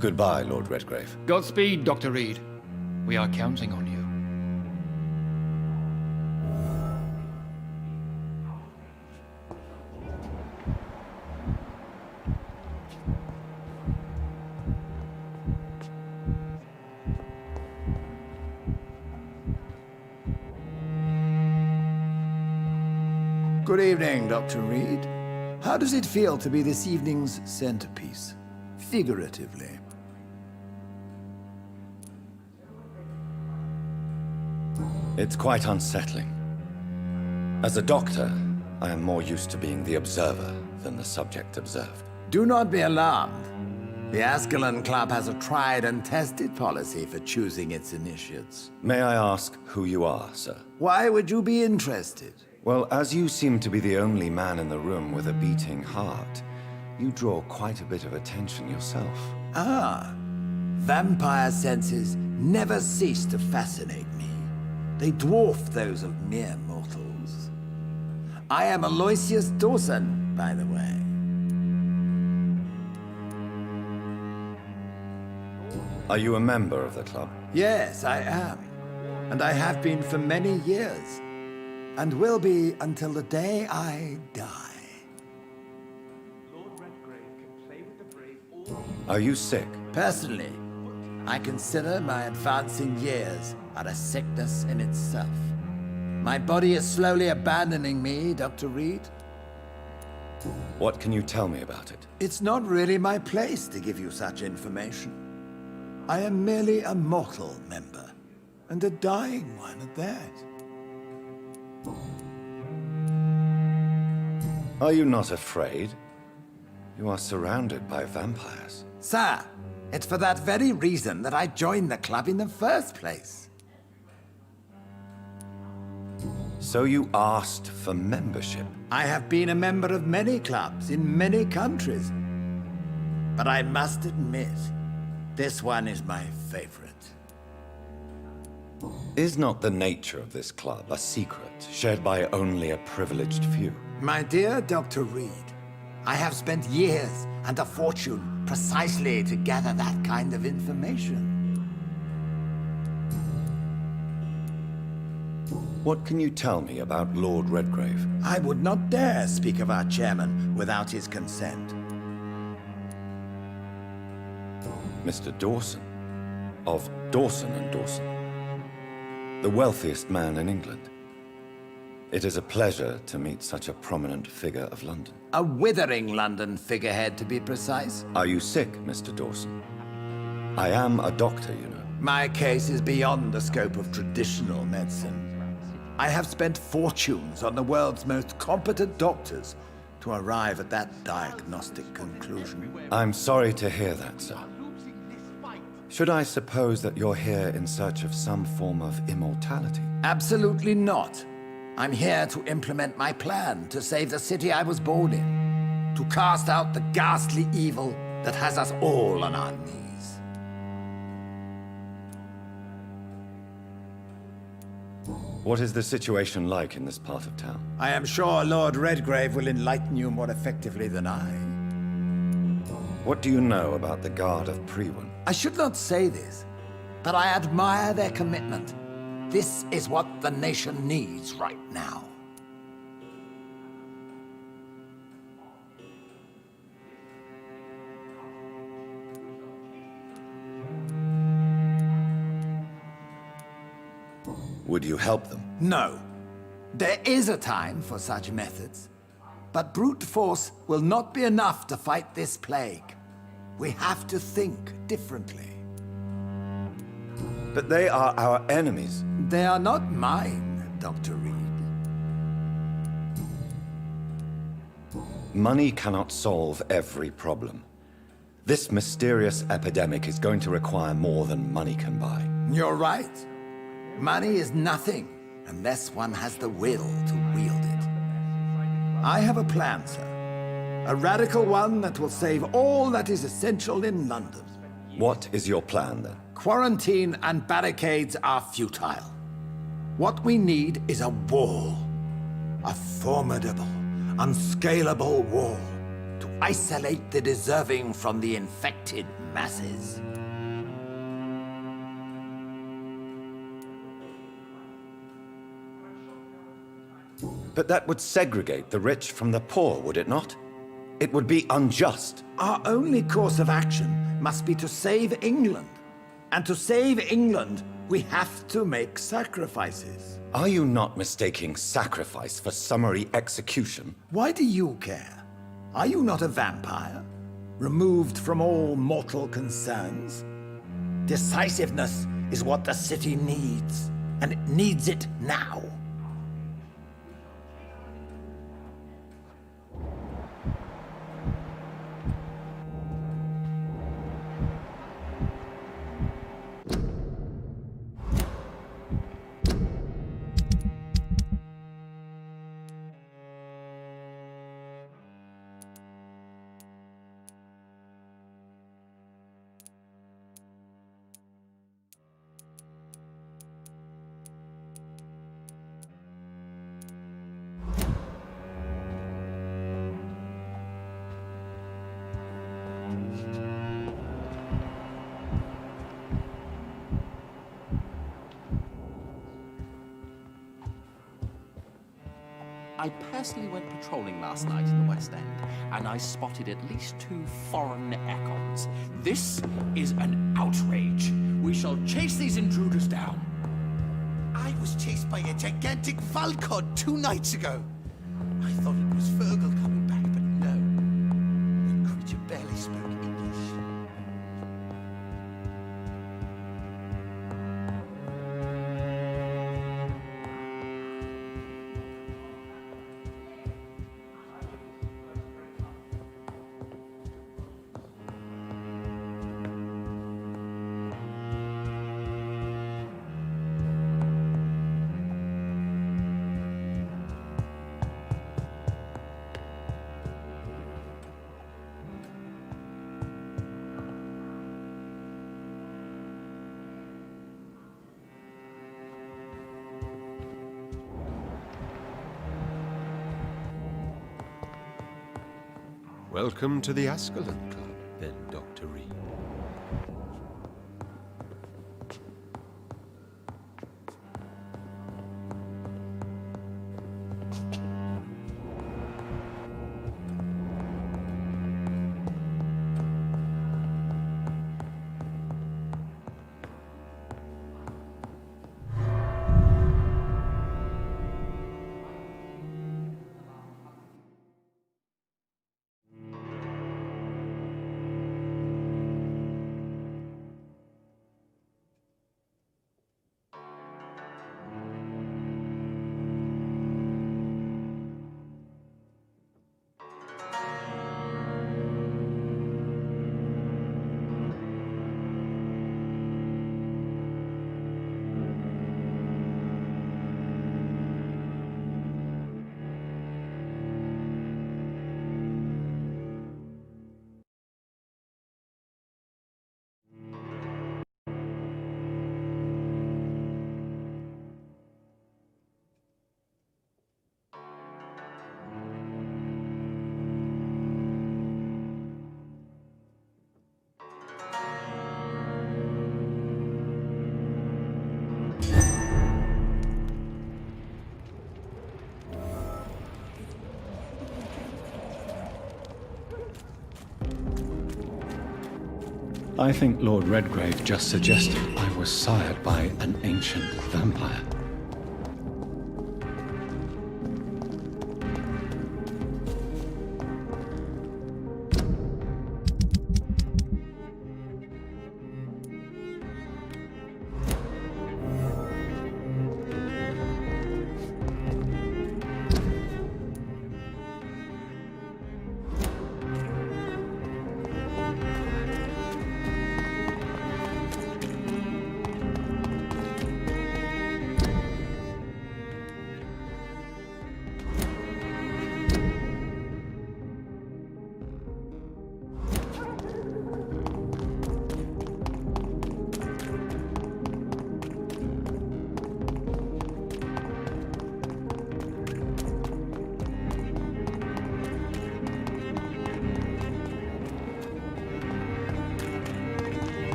Goodbye, Lord Redgrave. Godspeed, Dr. Reed. We are counting on you. Good evening, Dr. Reed. How does it feel to be this evening's centerpiece? Figuratively. It's quite unsettling. As a doctor, I am more used to being the observer than the subject observed. Do not be alarmed. The Ascalon Club has a tried and tested policy for choosing its initiates. May I ask who you are, sir? Why would you be interested? Well, as you seem to be the only man in the room with a beating heart, you draw quite a bit of attention yourself. Ah, vampire senses never cease to fascinate me. They dwarf those of mere mortals. I am Aloysius Dawson, by the way. Are you a member of the club? Yes, I am. And I have been for many years. And will be until the day I die. Are you sick? Personally, I consider my advancing years are a sickness in itself. My body is slowly abandoning me, Dr. Reed. What can you tell me about it? It's not really my place to give you such information. I am merely a mortal member, and a dying one at that. Are you not afraid? You are surrounded by vampires. Sir, it's for that very reason that I joined the club in the first place. So you asked for membership? I have been a member of many clubs in many countries. But I must admit, this one is my favorite. Is not the nature of this club a secret shared by only a privileged few? My dear Dr. Reed, I have spent years and a fortune precisely to gather that kind of information. What can you tell me about Lord Redgrave? I would not dare speak of our chairman without his consent. Mr. Dawson, of Dawson and Dawson, the wealthiest man in England. It is a pleasure to meet such a prominent figure of London. A withering London figurehead, to be precise. Are you sick, Mr. Dawson? I am a doctor, you know. My case is beyond the scope of traditional medicine. I have spent fortunes on the world's most competent doctors to arrive at that diagnostic conclusion. I'm sorry to hear that, sir. Should I suppose that you're here in search of some form of immortality? Absolutely not. I'm here to implement my plan to save the city I was born in. To cast out the ghastly evil that has us all on our knees. What is the situation like in this part of town? I am sure Lord Redgrave will enlighten you more effectively than I. What do you know about the Guard of Prewin? I should not say this, but I admire their commitment. This is what the nation needs right now. Would you help them? No. There is a time for such methods. But brute force will not be enough to fight this plague. We have to think differently. But they are our enemies. They are not mine, Dr. Reed. Money cannot solve every problem. This mysterious epidemic is going to require more than money can buy. You're right. Money is nothing unless one has the will to wield it. I have a plan, sir. A radical one that will save all that is essential in London. What is your plan, then? Quarantine and barricades are futile. What we need is a wall. A formidable, unscalable wall to isolate the deserving from the infected masses. But that would segregate the rich from the poor, would it not? It would be unjust. Our only course of action must be to save England. And to save England, we have to make sacrifices. Are you not mistaking sacrifice for summary execution? Why do you care? Are you not a vampire? Removed from all mortal concerns? Decisiveness is what the city needs, and it needs it now. I personally went patrolling last night in the West End, and I spotted at least 2 foreign econs. This is an outrage. We shall chase these intruders down. I was chased by a gigantic Valcod 2 nights ago. I thought it was Fergal coming back, but no. The creature barely spoke English. Welcome to the Ascalon Club, then, Dr. Reed. I think Lord Redgrave just suggested I was sired by an ancient vampire.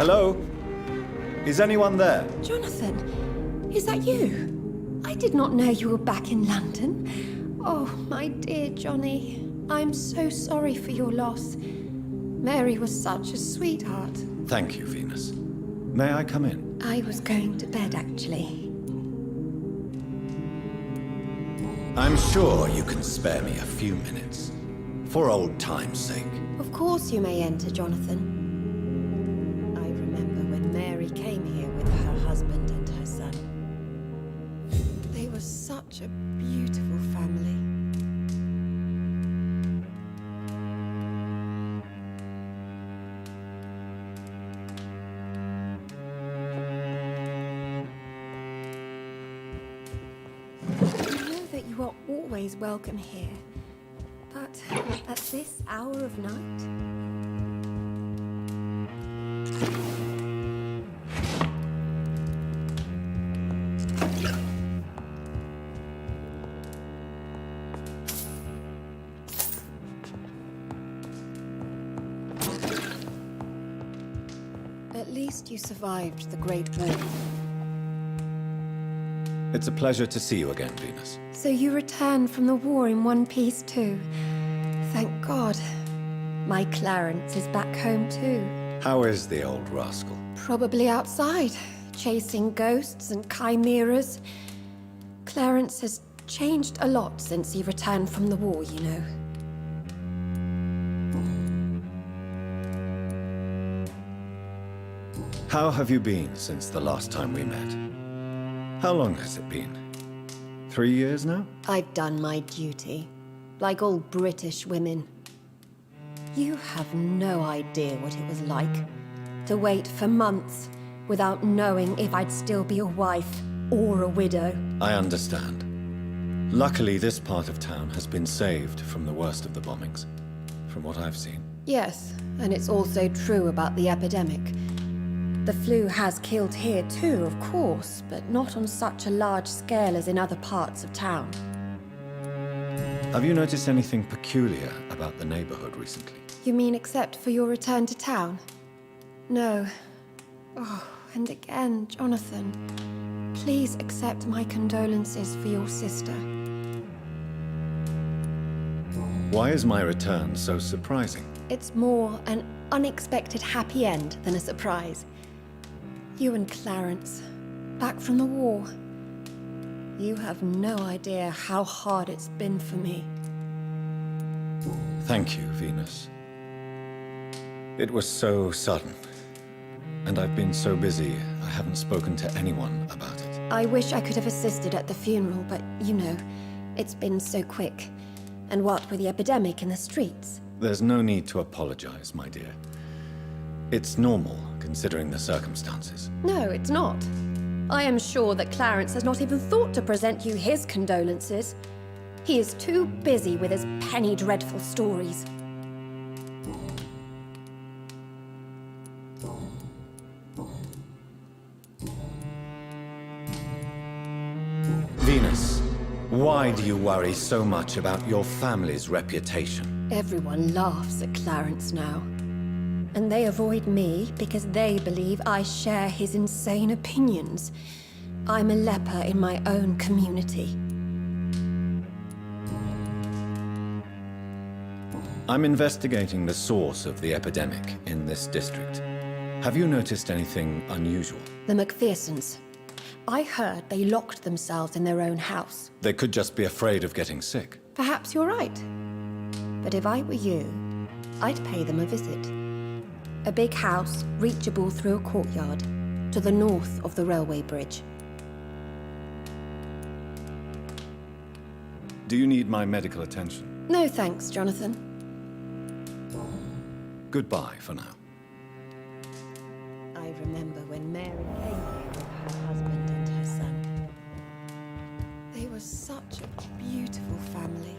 Hello? Is anyone there? Jonathan, is that you? I did not know you were back in London. Oh, my dear Johnny, I'm so sorry for your loss. Mary was such a sweetheart. Thank you, Venus. May I come in? I was going to bed, actually. I'm sure you can spare me a few minutes. For old time's sake. Of course you may enter, Jonathan. I remember when Mary came here with her husband and her son. They were such a beautiful family. You are always welcome here, but at this hour of night? At least you survived the Great War. It's a pleasure to see you again, Venus. So you returned from the war in one piece too. Thank God. My Clarence is back home too. How is the old rascal? Probably outside, chasing ghosts and chimeras. Clarence has changed a lot since he returned from the war, you know. How have you been since the last time we met? How long has it been? 3 years now? I've done my duty, like all British women. You have no idea what it was like to wait for months without knowing if I'd still be a wife or a widow. I understand. Luckily, this part of town has been saved from the worst of the bombings, from what I've seen. Yes, and it's also true about the epidemic. The flu has killed here too, of course, but not on such a large scale as in other parts of town. Have you noticed anything peculiar about the neighborhood recently? You mean except for your return to town? No. Oh, and again, Jonathan, please accept my condolences for your sister. Why is my return so surprising? It's more an unexpected happy end than a surprise. You and Clarence, back from the war. You have no idea how hard it's been for me. Thank you, Venus. It was so sudden. And I've been so busy, I haven't spoken to anyone about it. I wish I could have assisted at the funeral, but you know, it's been so quick. And what with the epidemic in the streets? There's no need to apologize, my dear. It's normal, considering the circumstances. No, it's not. I am sure that Clarence has not even thought to present you his condolences. He is too busy with his penny dreadful stories. Venus, why do you worry so much about your family's reputation? Everyone laughs at Clarence now. And they avoid me because they believe I share his insane opinions. I'm a leper in my own community. I'm investigating the source of the epidemic in this district. Have you noticed anything unusual? The McPhersons. I heard they locked themselves in their own house. They could just be afraid of getting sick. Perhaps you're right. But if I were you, I'd pay them a visit. A big house, reachable through a courtyard, to the north of the railway bridge. Do you need my medical attention? No thanks, Jonathan. Goodbye for now. I remember when Mary came here with her husband and her son. They were such a beautiful family.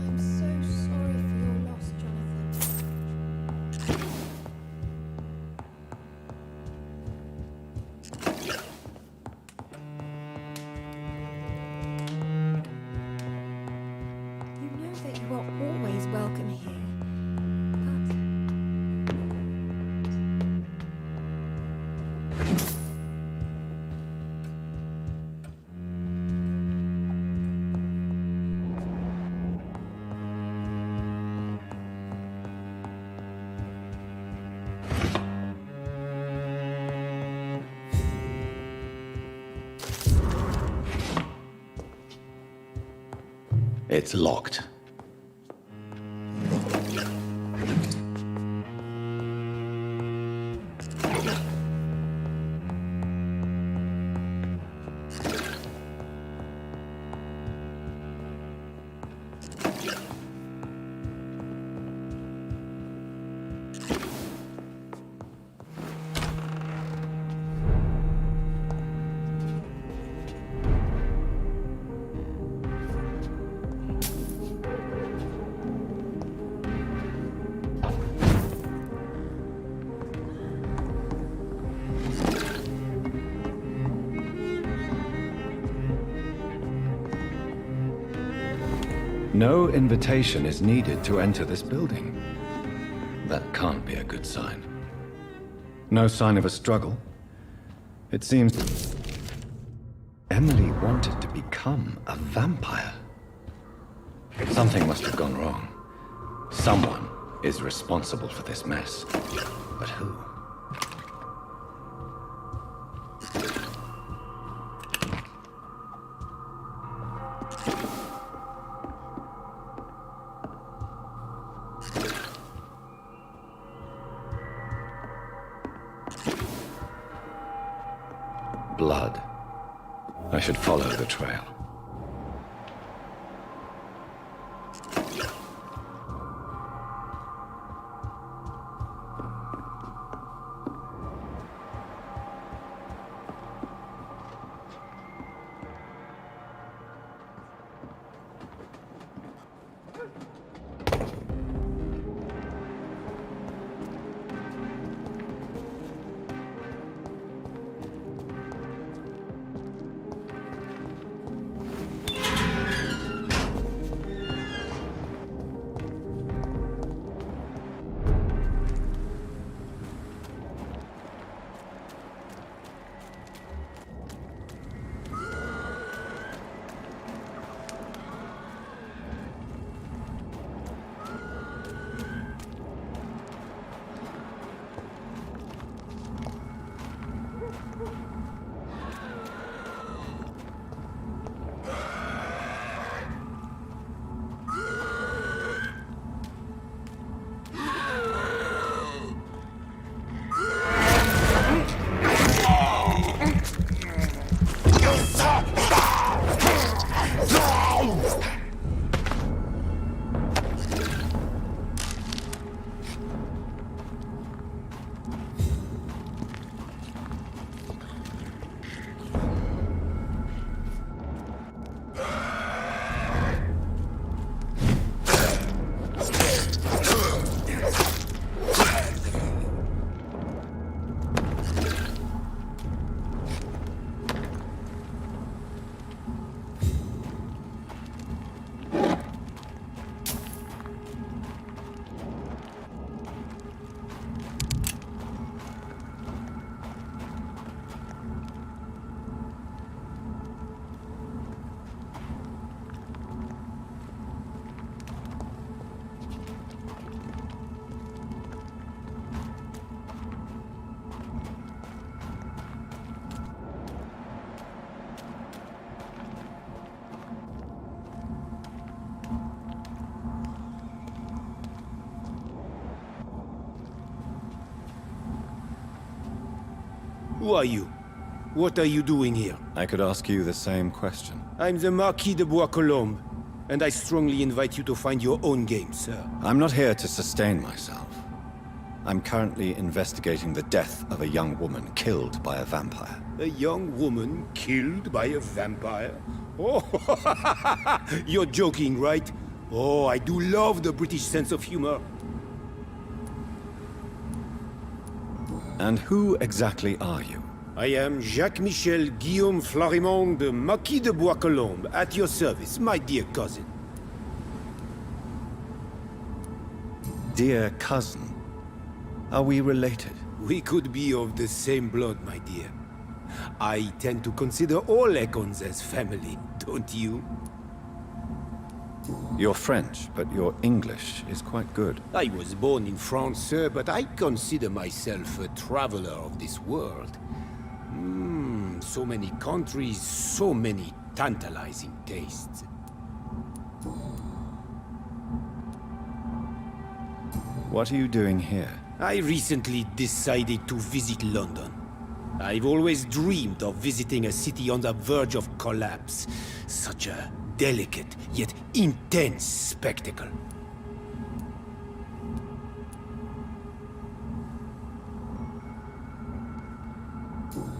I'm so sorry for your loss, Jonathan. It's locked. No invitation is needed to enter this building. That can't be a good sign. No sign of a struggle. It seems Emily wanted to become a vampire. Something must have gone wrong. Someone is responsible for this mess. But who? Blood. I should follow the trail. Who are you? What are you doing here? I could ask you the same question. I'm the Marquis de Bois-Colombes, and I strongly invite you to find your own game, sir. I'm not here to sustain myself. I'm currently investigating the death of a young woman killed by a vampire. A young woman killed by a vampire? Oh, you're joking, right? Oh, I do love the British sense of humor. And who exactly are you? I am Jacques-Michel Guillaume Florimond de Marquis de Bois-Colombes, at your service, my dear cousin. Dear cousin, are we related? We could be of the same blood, my dear. I tend to consider all Econs as family, don't you? You're French, but your English is quite good. I was born in France, sir, but I consider myself a traveler of this world. So many countries, so many tantalizing tastes. What are you doing here? I recently decided to visit London. I've always dreamed of visiting a city on the verge of collapse. Such a delicate, yet intense spectacle.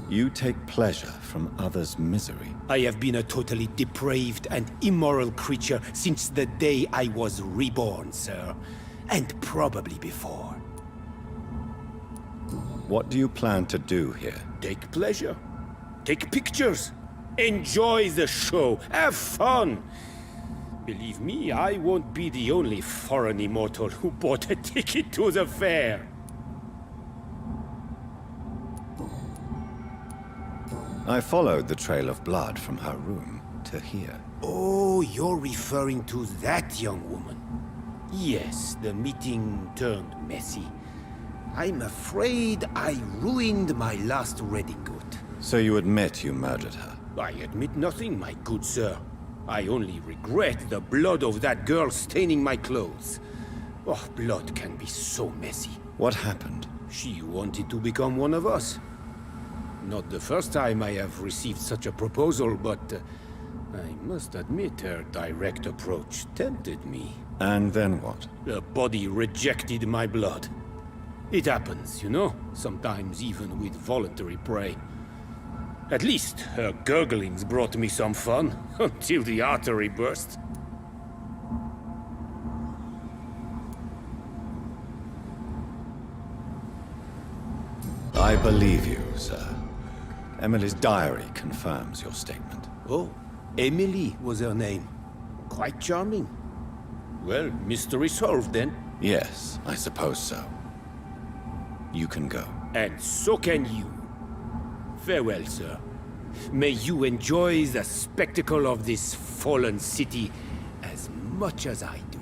You take pleasure from others' misery. I have been a totally depraved and immoral creature since the day I was reborn, sir. And probably before. What do you plan to do here? Take pleasure. Take pictures. Enjoy the show. Have fun. Believe me, I won't be the only foreign immortal who bought a ticket to the fair. I followed the trail of blood from her room to here. Oh, you're referring to that young woman. Yes, the meeting turned messy. I'm afraid I ruined my last wedding good. So you admit you murdered her? I admit nothing, my good sir. I only regret the blood of that girl staining my clothes. Oh, blood can be so messy. What happened? She wanted to become one of us. Not the first time I have received such a proposal, but I must admit her direct approach tempted me. And then what? The body rejected my blood. It happens, you know, sometimes even with voluntary prey. At least her gurglings brought me some fun, until the artery burst. I believe you, sir. Emily's diary confirms your statement. Oh, Emily was her name. Quite charming. Well, mystery solved then. Yes, I suppose so. You can go. And so can you. Farewell, sir. May you enjoy the spectacle of this fallen city as much as I do.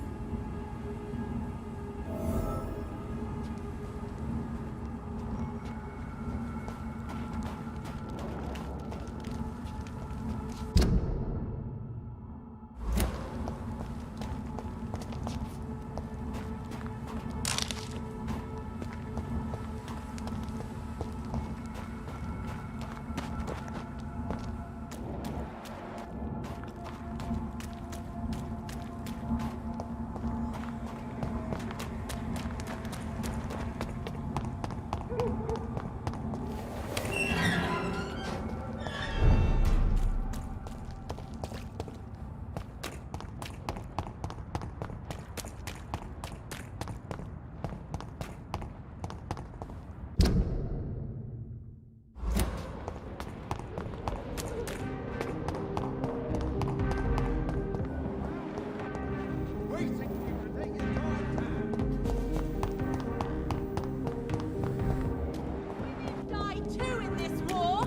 Die too in this war.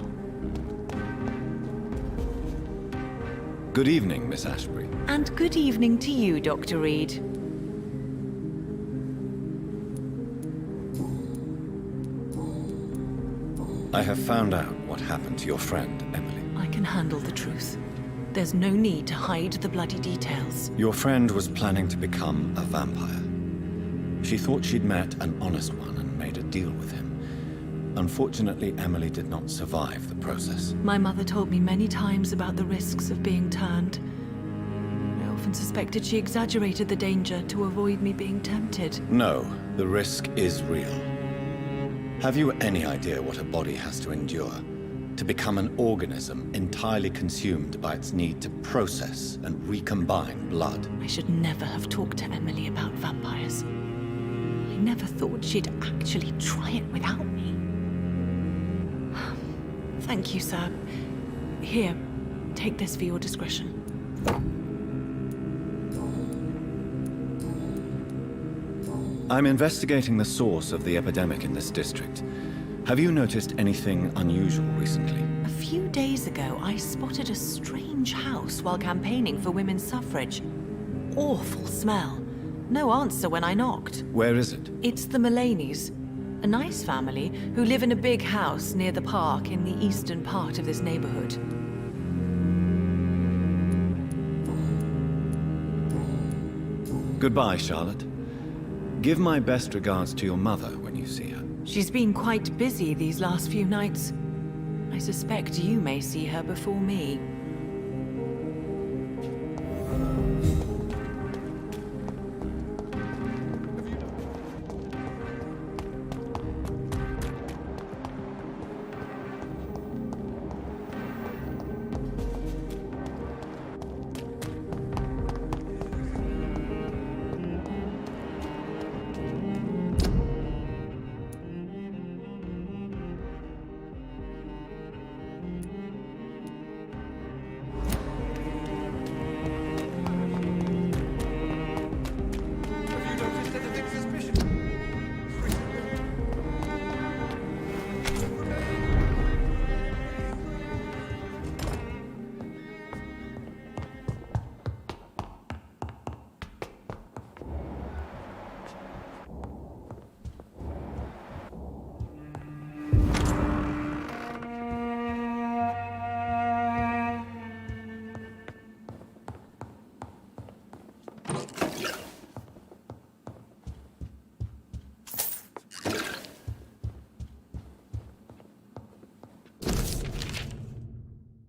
Good evening, Miss Ashbury. And good evening to you, Dr. Reed. I have found out what happened to your friend, Emily. I can handle the truth. There's no need to hide the bloody details. Your friend was planning to become a vampire. She thought she'd met an honest one and made a deal with him. Unfortunately, Emily did not survive the process. My mother told me many times about the risks of being turned. I often suspected she exaggerated the danger to avoid me being tempted. No, the risk is real. Have you any idea what a body has to endure to become an organism entirely consumed by its need to process and recombine blood? I should never have talked to Emily about vampires. I never thought she'd actually try it without me. Thank you, sir. Here, take this for your discretion. I'm investigating the source of the epidemic in this district. Have you noticed anything unusual recently? A few days ago, I spotted a strange house while campaigning for women's suffrage. Awful smell. No answer when I knocked. Where is it? It's the Mullaneys, a nice family who live in a big house near the park in the eastern part of this neighborhood. Goodbye, Charlotte. Give my best regards to your mother when you see her. She's been quite busy these last few nights. I suspect you may see her before me.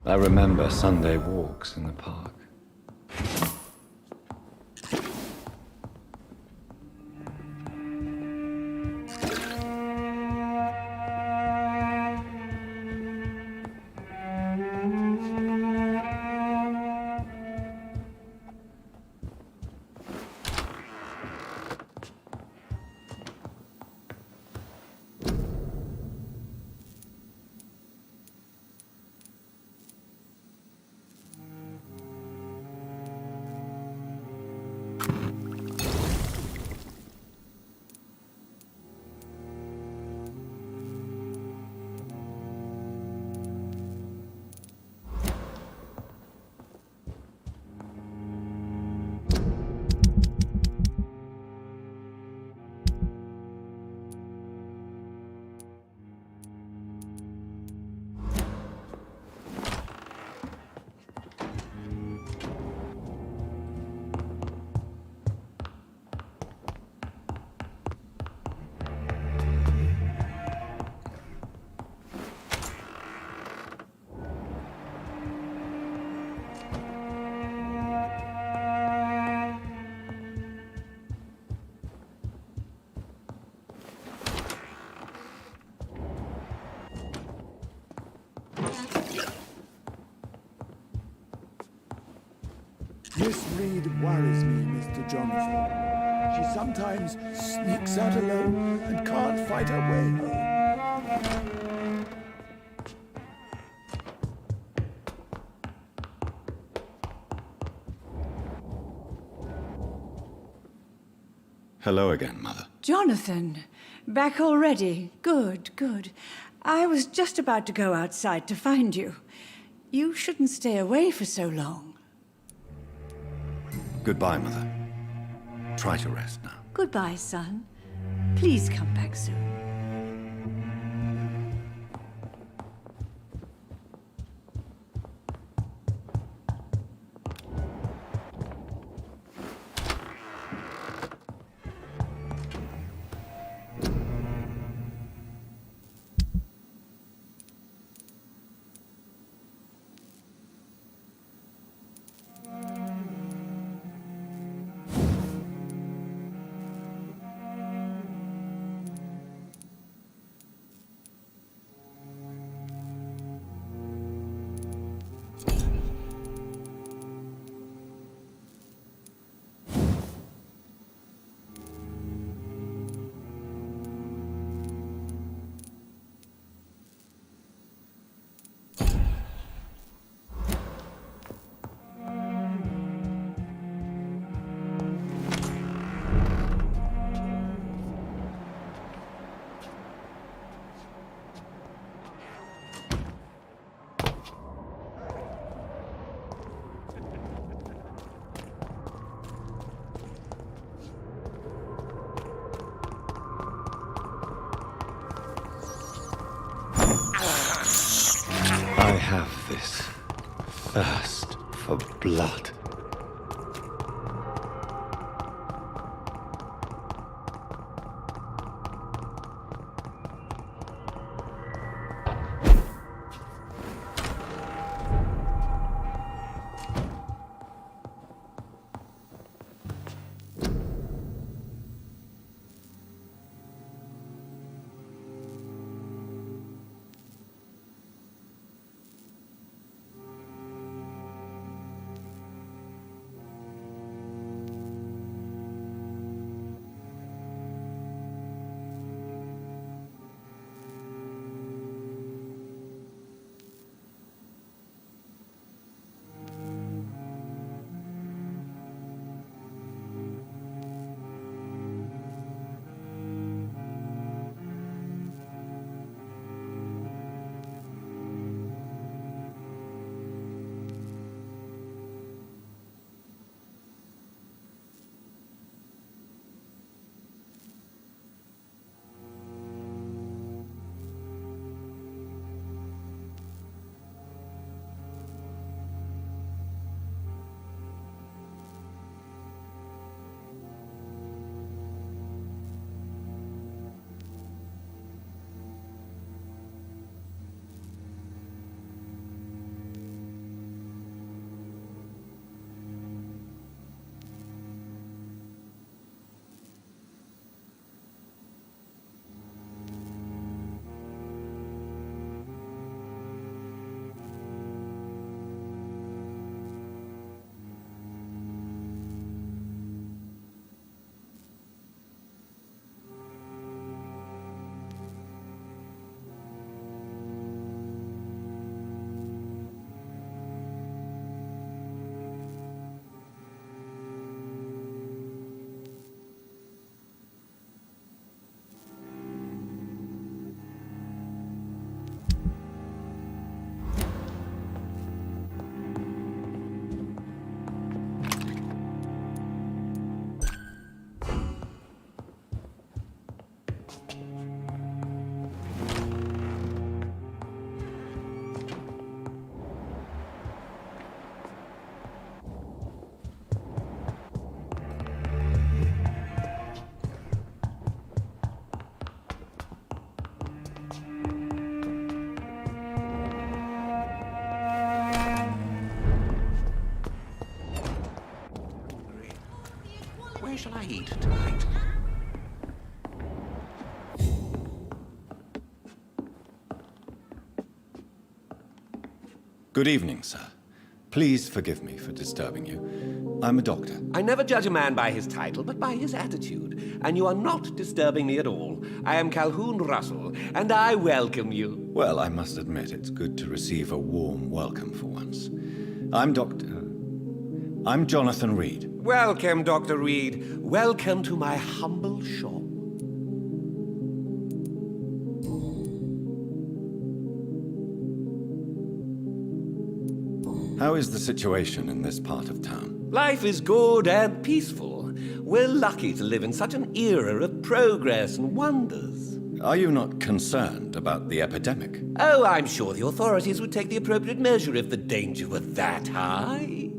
I remember Sunday walks in the park. Miss Reed worries me, Mr. Jonathan. She sometimes sneaks out alone and can't fight her way home. Hello again, Mother. Jonathan, back already? Good, good. I was just about to go outside to find you. You shouldn't stay away for so long. Goodbye, Mother. Try to rest now. Goodbye, son. Please come back soon. I have this thirst for blood. pie shall I eat tonight? Good evening, sir. Please forgive me for disturbing you. I'm a doctor. I never judge a man by his title, but by his attitude. And you are not disturbing me at all. I am Calhoun Russell, and I welcome you. Well, I must admit it's good to receive a warm welcome for once. I'm Jonathan Reed. Welcome, Dr. Reed. Welcome to my humble shop. How is the situation in this part of town? Life is good and peaceful. We're lucky to live in such an era of progress and wonders. Are you not concerned about the epidemic? Oh, I'm sure the authorities would take the appropriate measure if the danger were that high.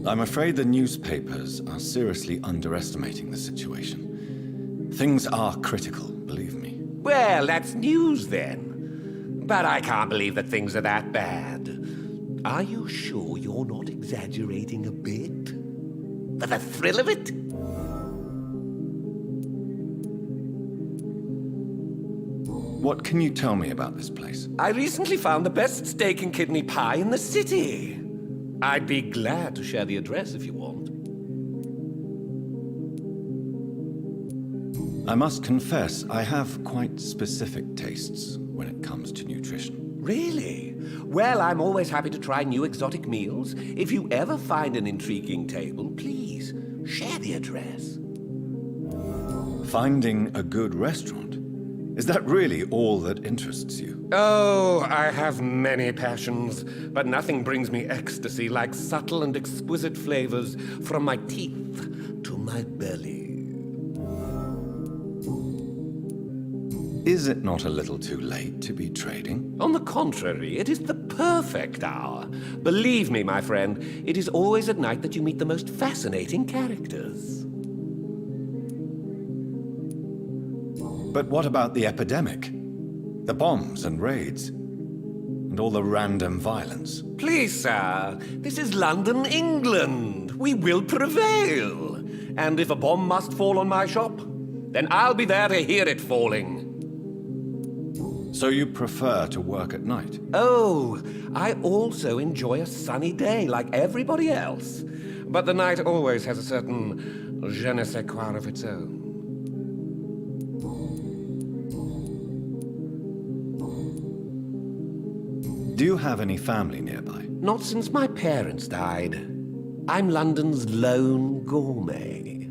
I'm afraid the newspapers are seriously underestimating the situation. Things are critical, believe me. Well, that's news then. But I can't believe that things are that bad. Are you sure you're not exaggerating a bit? For the thrill of it? What can you tell me about this place? I recently found the best steak and kidney pie in the city. I'd be glad to share the address if you want. I must confess, I have quite specific tastes when it comes to nutrition. Really? Well, I'm always happy to try new exotic meals. If you ever find an intriguing table, please share the address. Finding a good restaurant? Is that really all that interests you? Oh, I have many passions, but nothing brings me ecstasy like subtle and exquisite flavors from my teeth to my belly. Is it not a little too late to be trading? On the contrary, it is the perfect hour. Believe me, my friend, it is always at night that you meet the most fascinating characters. But what about the epidemic? The bombs and raids? And all the random violence? Please, sir, this is London, England. We will prevail. And if a bomb must fall on my shop, then I'll be there to hear it falling. So you prefer to work at night? Oh, I also enjoy a sunny day like everybody else. But the night always has a certain je ne sais quoi of its own. Do you have any family nearby? Not since my parents died. I'm London's lone gourmet.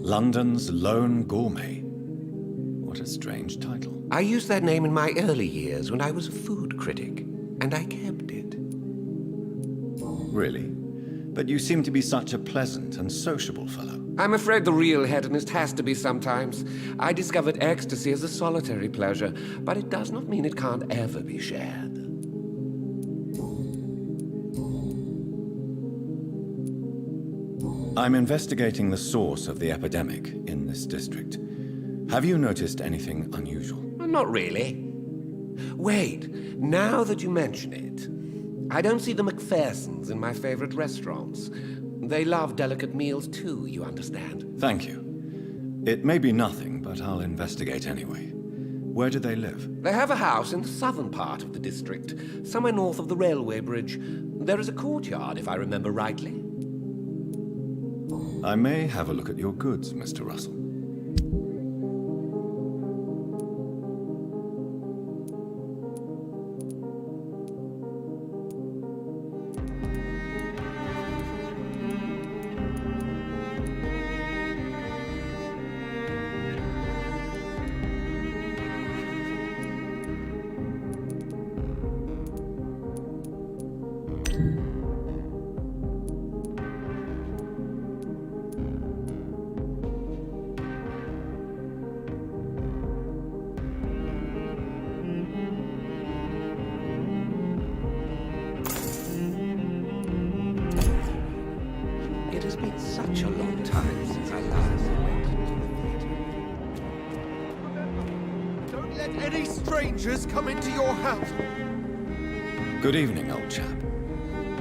London's Lone Gourmet? What a strange title. I used that name in my early years when I was a food critic, and I kept it. Really? But you seem to be such a pleasant and sociable fellow. I'm afraid the real hedonist has to be sometimes. I discovered ecstasy as a solitary pleasure, but it does not mean it can't ever be shared. I'm investigating the source of the epidemic in this district. Have you noticed anything unusual? Not really. Wait, now that you mention it, I don't see the McPhersons in my favorite restaurants. They love delicate meals too, you understand. Thank you. It may be nothing, but I'll investigate anyway. Where do they live? They have a house in the southern part of the district, somewhere north of the railway bridge. There is a courtyard, if I remember rightly. I may have a look at your goods, Mr. Russell. It has been such a long time since I last went to the theater. Don't let any strangers come into your house. Good evening, old chap.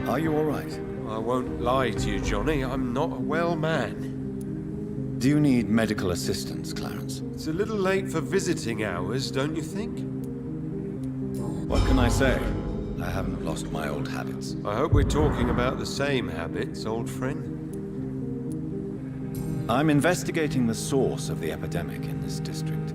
Are you all right? I won't lie to you, Johnny. I'm not a well man. Do you need medical assistance, Clarence? It's a little late for visiting hours, don't you think? What can I say? I haven't lost my old habits. I hope we're talking about the same habits, old friend. I'm investigating the source of the epidemic in this district.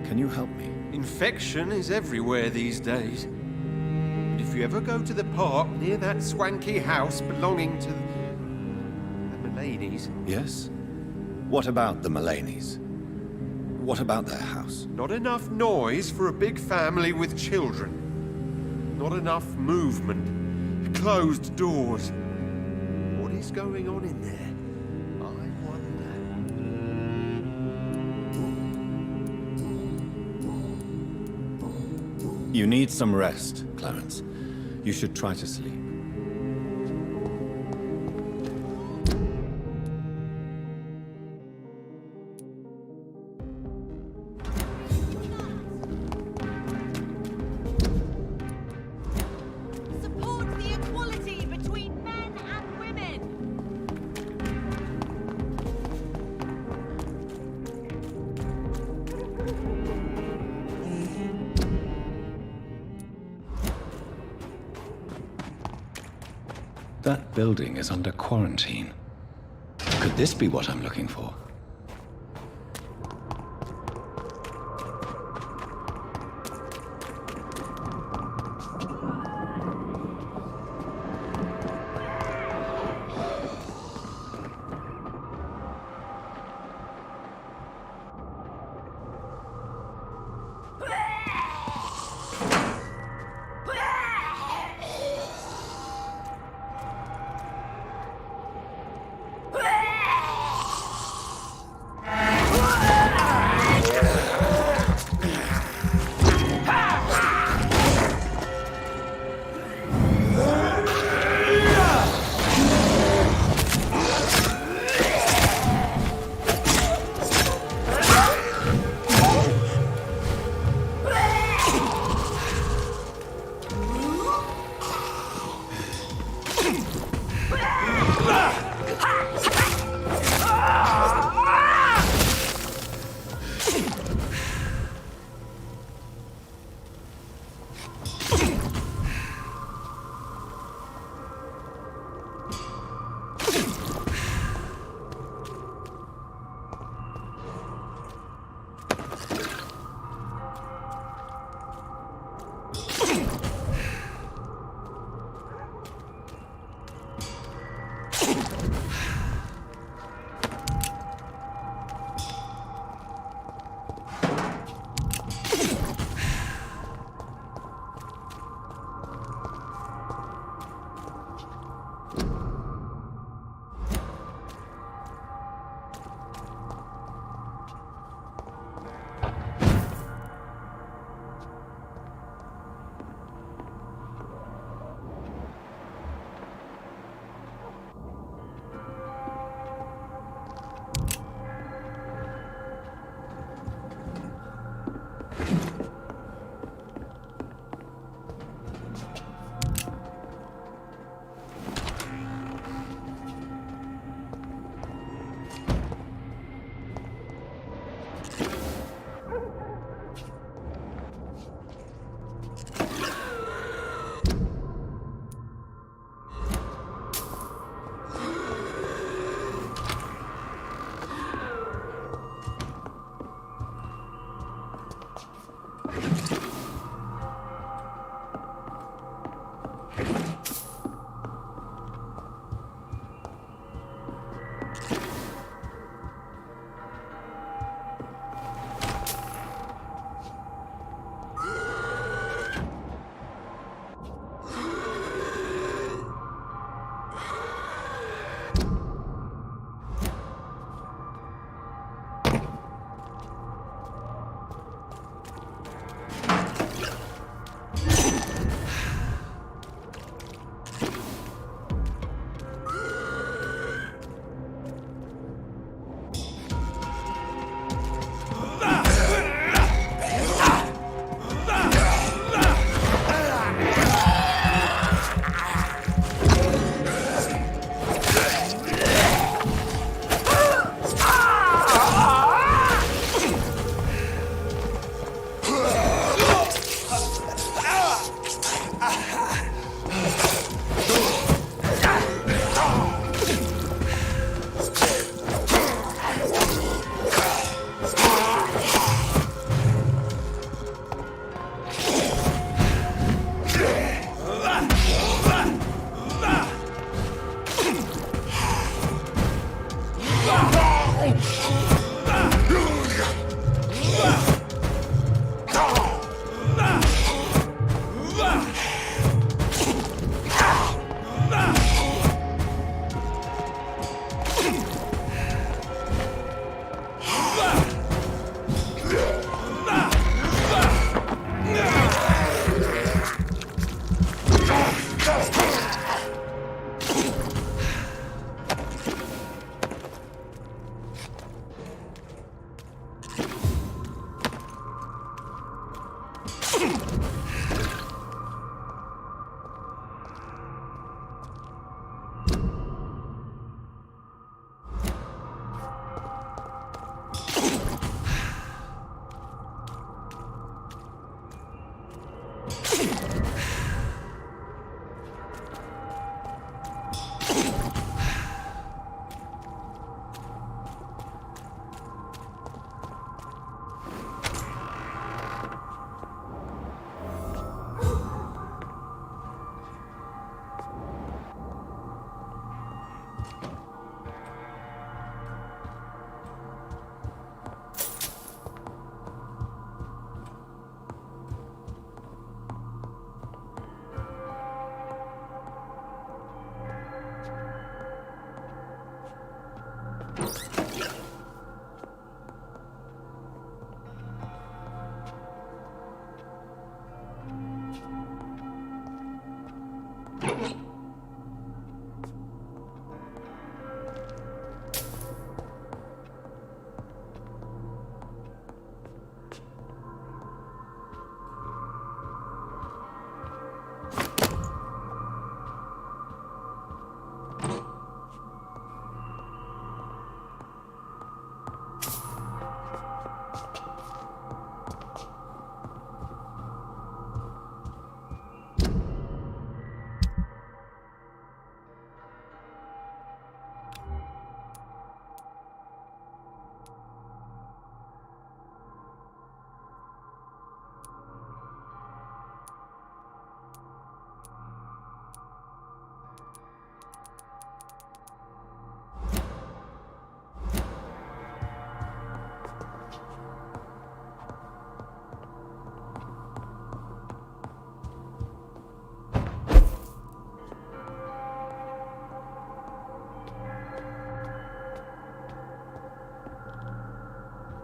Can you help me? Infection is everywhere these days. But if you ever go to the park near that swanky house belonging to the Mullaneys... Yes? What about the Mullaneys? What about their house? Not enough noise for a big family with children. Not enough movement. Closed doors. What is going on in there? I wonder. You need some rest, Clarence. You should try to sleep. Support the equality between men and women. That building is under quarantine. Could this be what I'm looking for?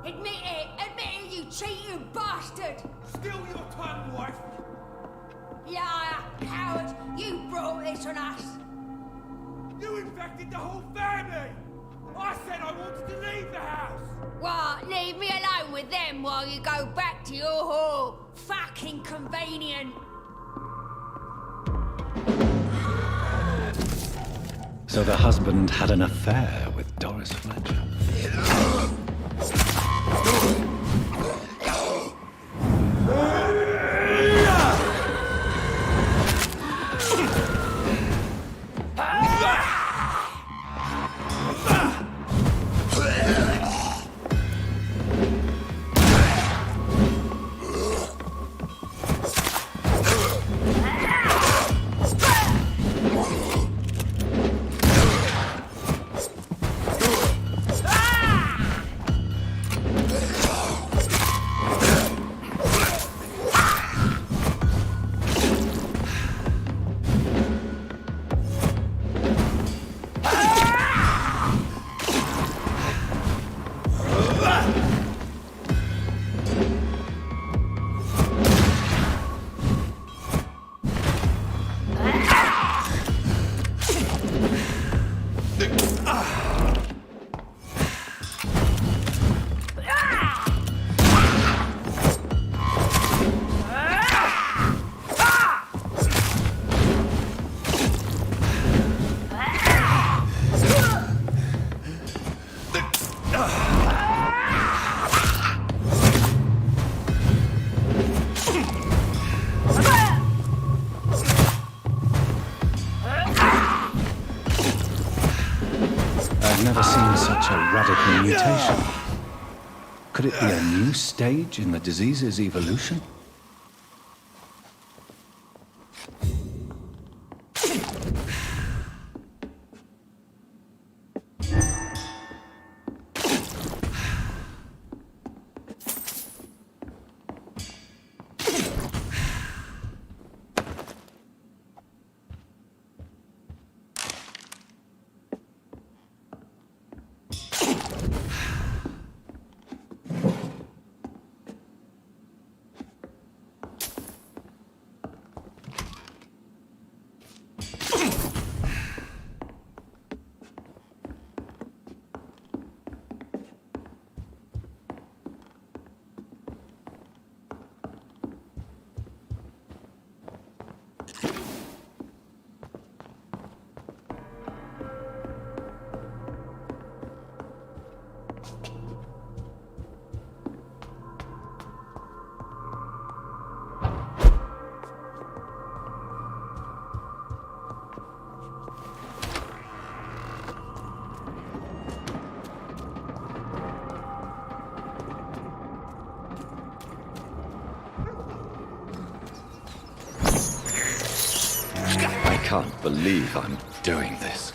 Admit it, you cheating bastard! Still your tongue, wife! Liar, coward, you brought this on us! You infected the whole family! I said I wanted to leave the house! What, leave me alone with them while you go back to your whore? Fucking convenient! So the husband had an affair with Doris Fletcher. I've never seen such a radical mutation. Could it be a new stage in the disease's evolution? I can't believe I'm doing this.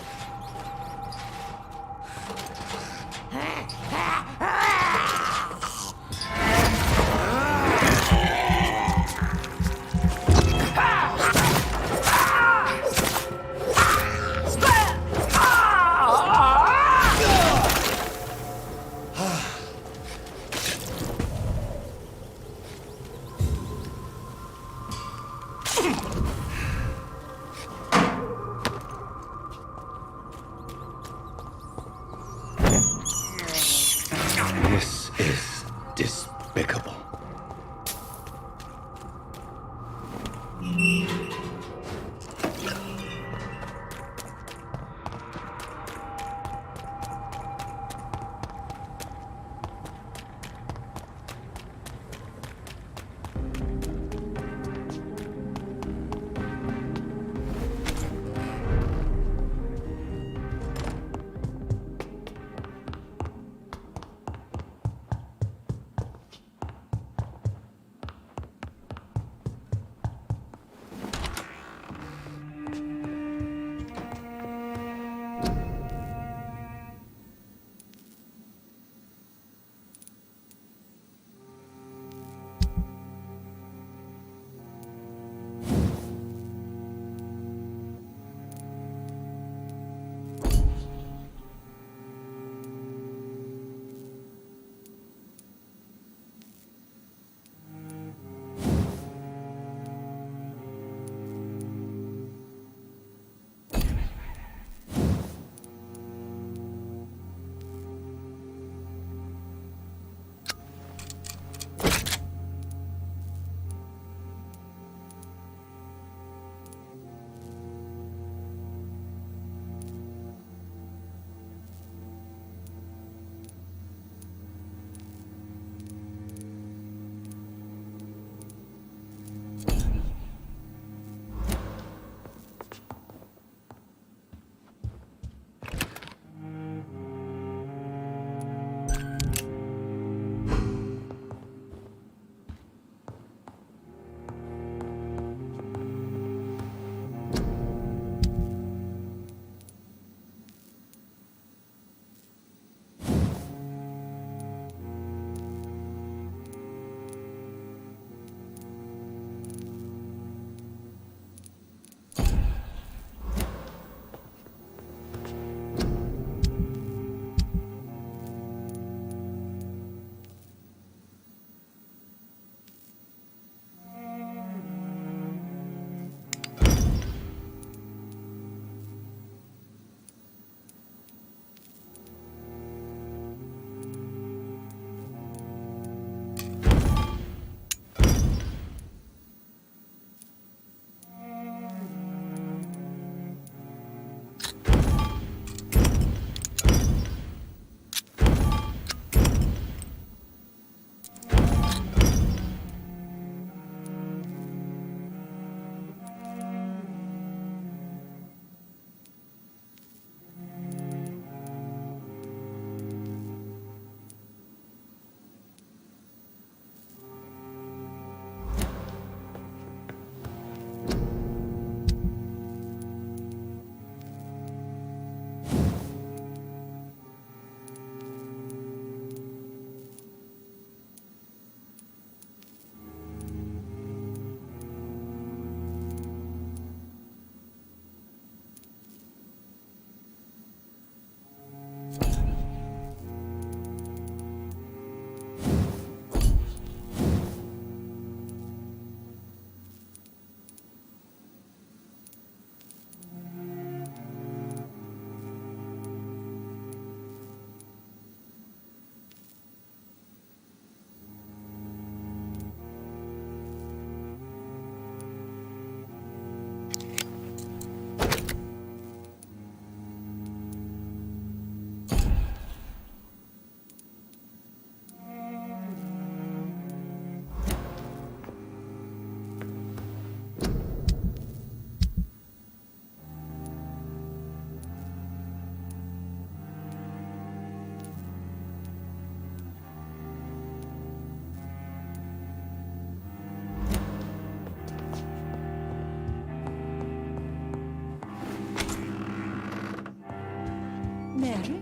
Mary?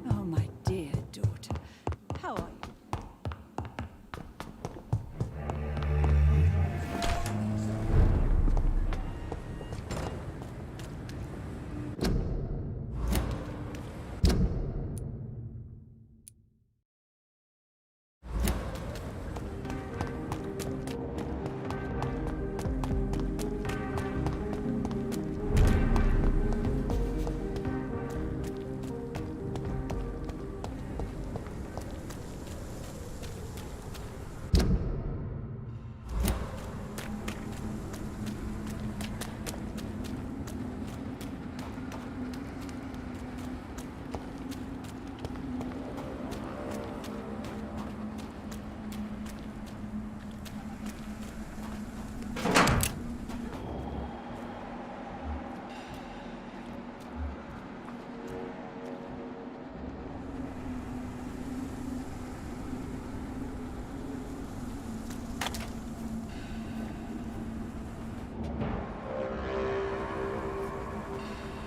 Oh, my dear daughter. How are you?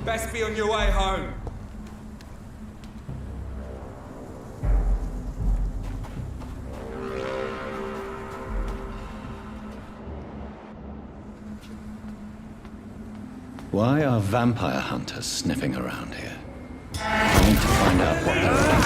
Best be on your way home. Why are vampire hunters sniffing around here? I need to find out what they're looking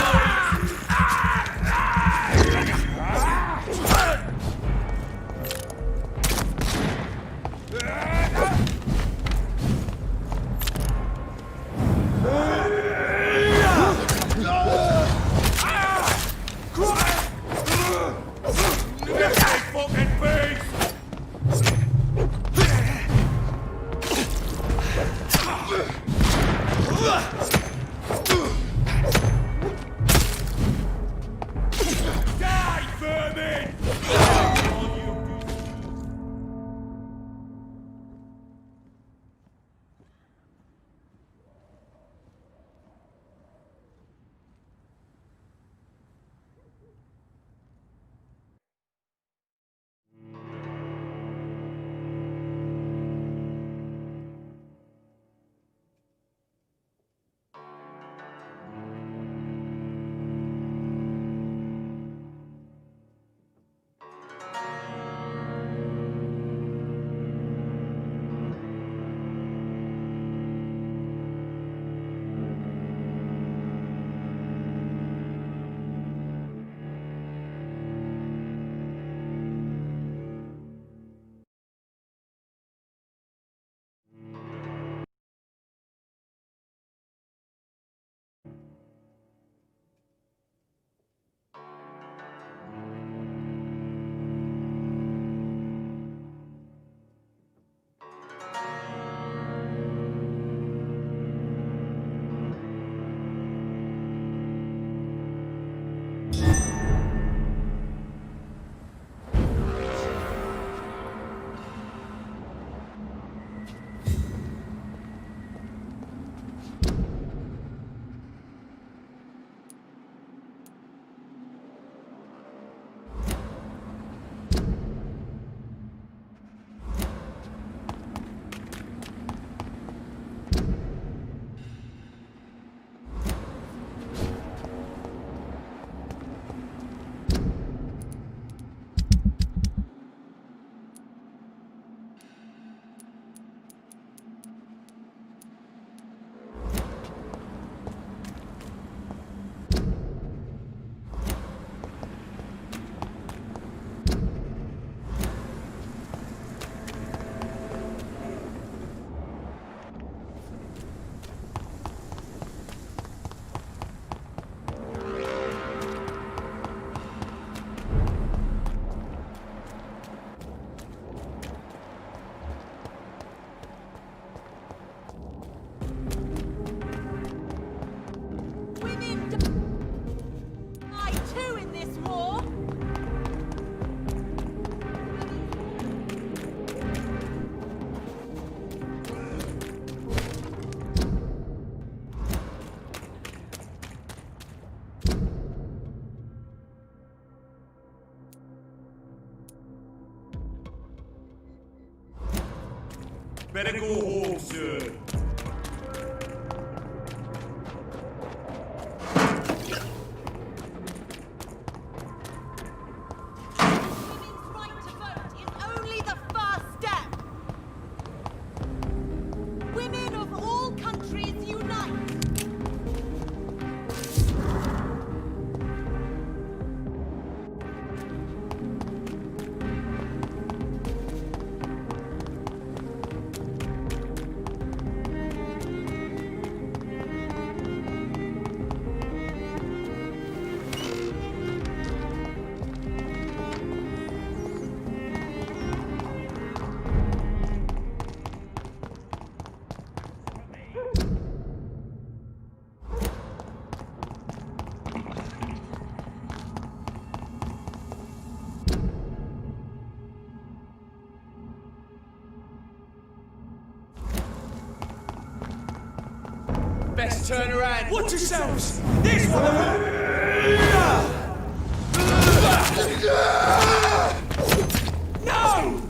Better go home, sir. Best turn around. Watch yourselves. This one. No!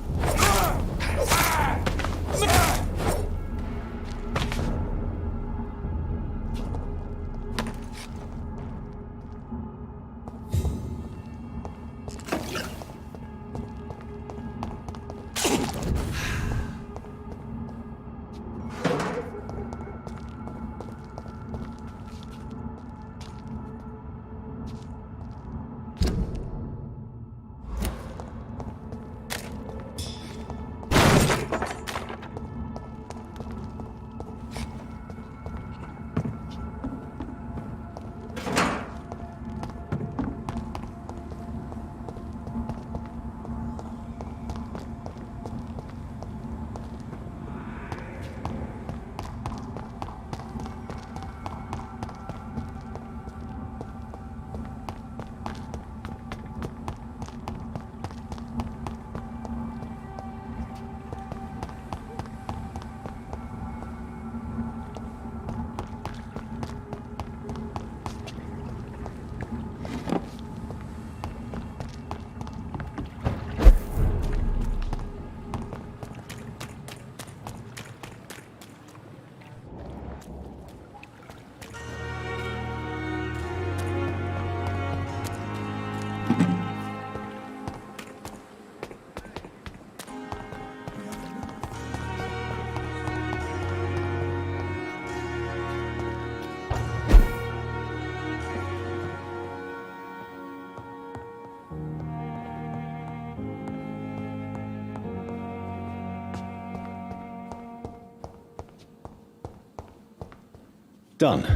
Done.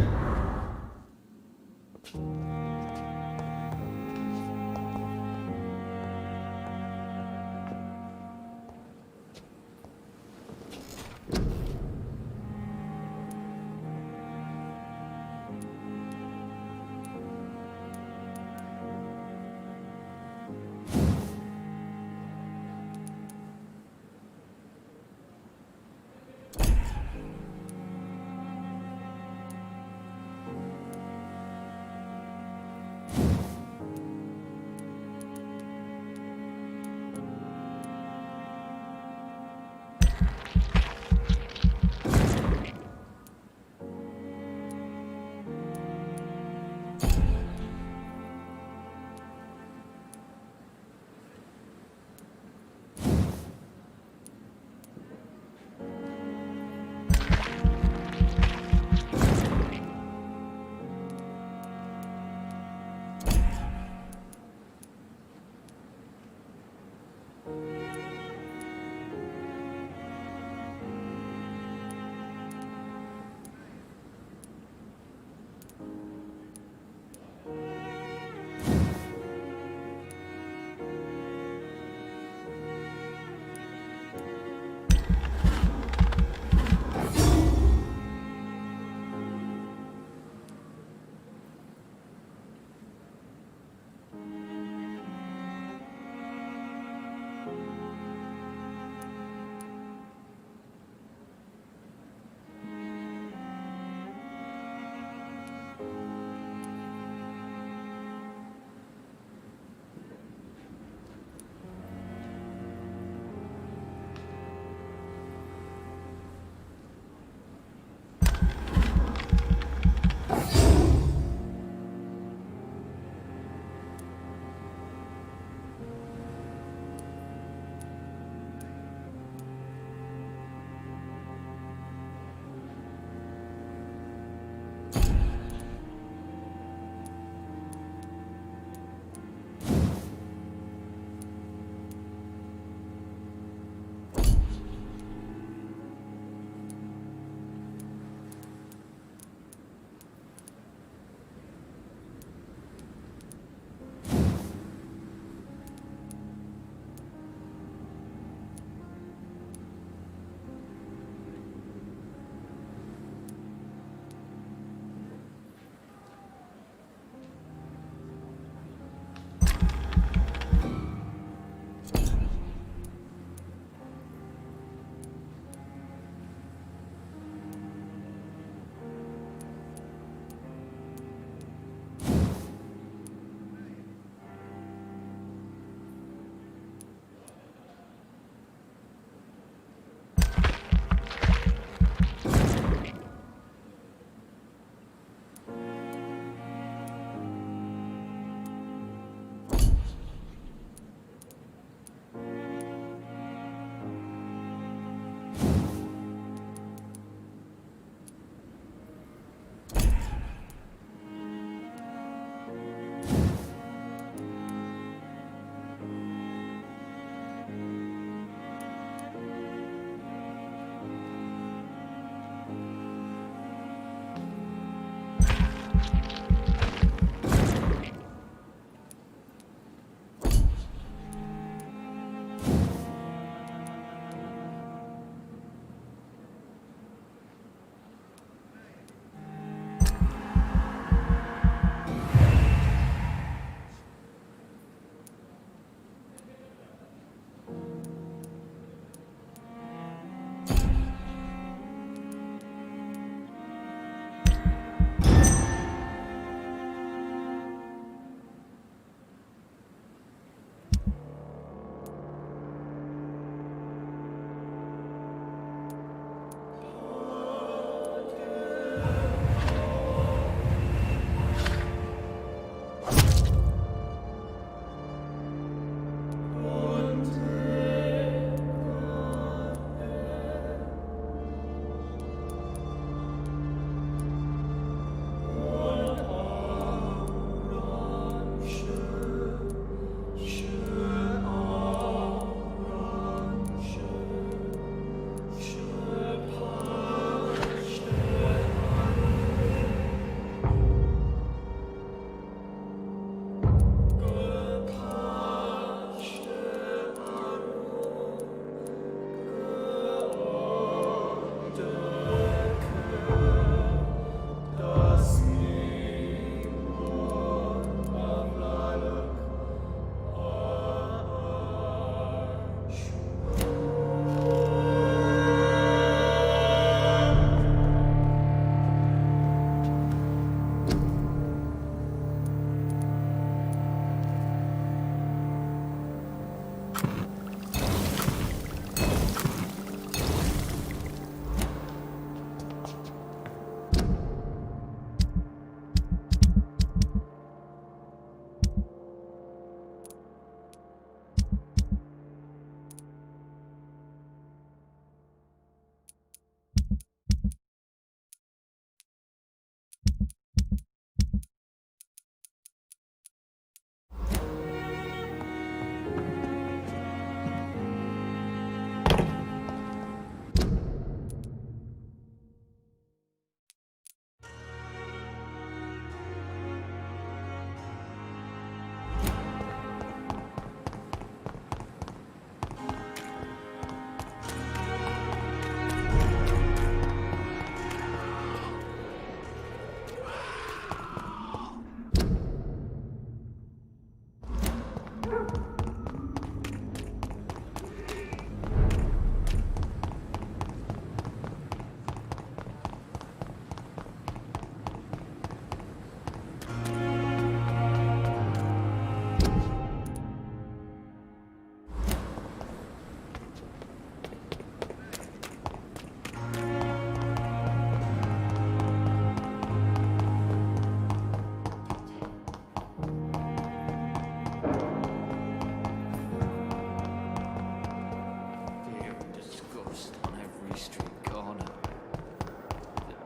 every street corner.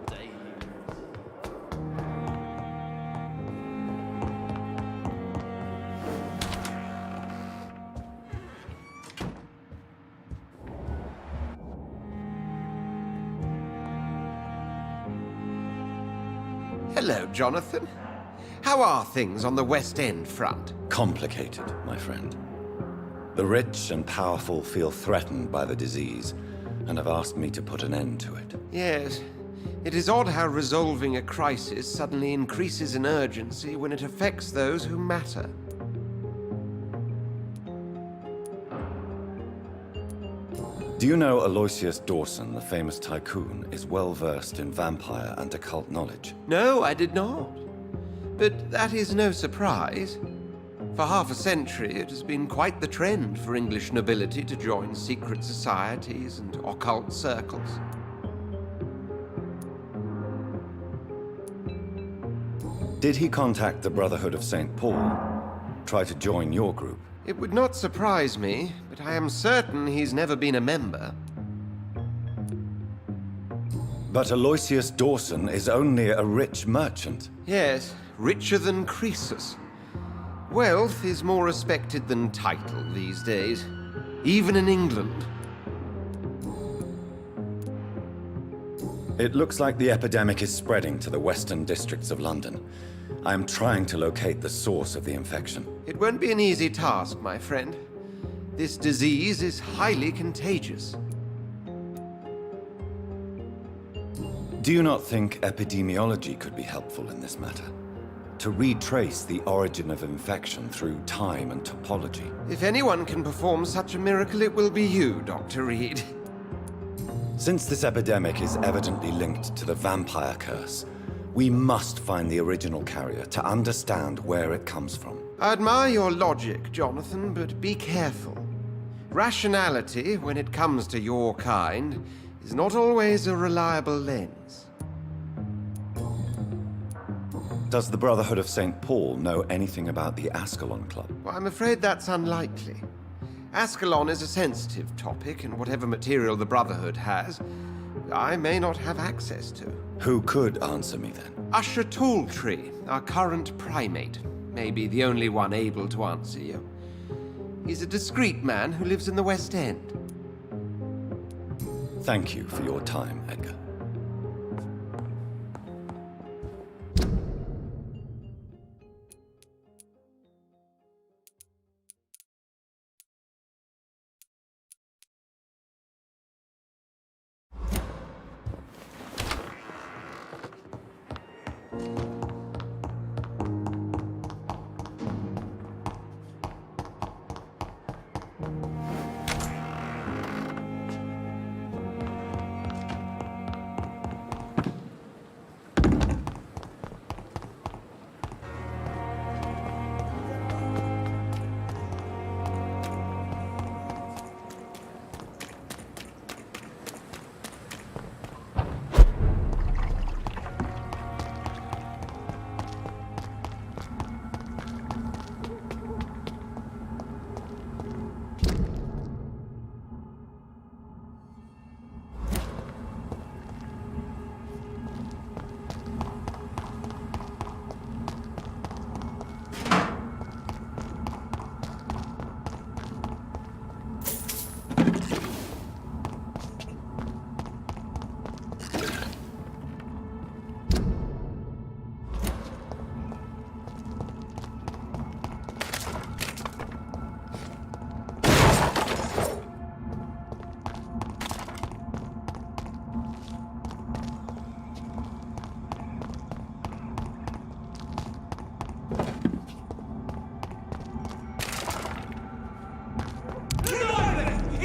The day Hello, Jonathan. How are things on the West End front? Complicated, my friend. The rich and powerful feel threatened by the disease, and have asked me to put an end to it. Yes. It is odd how resolving a crisis suddenly increases in urgency when it affects those who matter. Do you know Aloysius Dawson, the famous tycoon, is well versed in vampire and occult knowledge? No, I did not. But that is no surprise. For half a century, it has been quite the trend for English nobility to join secret societies and occult circles. Did he contact the Brotherhood of St. Paul? Try to join your group? It would not surprise me, but I am certain he's never been a member. But Aloysius Dawson is only a rich merchant. Yes, richer than Croesus. Wealth is more respected than title these days, even in England. It looks like the epidemic is spreading to the western districts of London. I am trying to locate the source of the infection. It won't be an easy task, my friend. This disease is highly contagious. Do you not think epidemiology could be helpful in this matter? To retrace the origin of infection through time and topology? If anyone can perform such a miracle, it will be you, Dr. Reed. Since this epidemic is evidently linked to the vampire curse, we must find the original carrier to understand where it comes from. I admire your logic, Jonathan, but be careful. Rationality, when it comes to your kind, is not always a reliable lens. Does the Brotherhood of St. Paul know anything about the Ascalon Club? Well, I'm afraid that's unlikely. Ascalon is a sensitive topic, and whatever material the Brotherhood has, I may not have access to. Who could answer me then? Usher Talltree, our current primate, may be the only one able to answer you. He's a discreet man who lives in the West End. Thank you for your time, Edgar.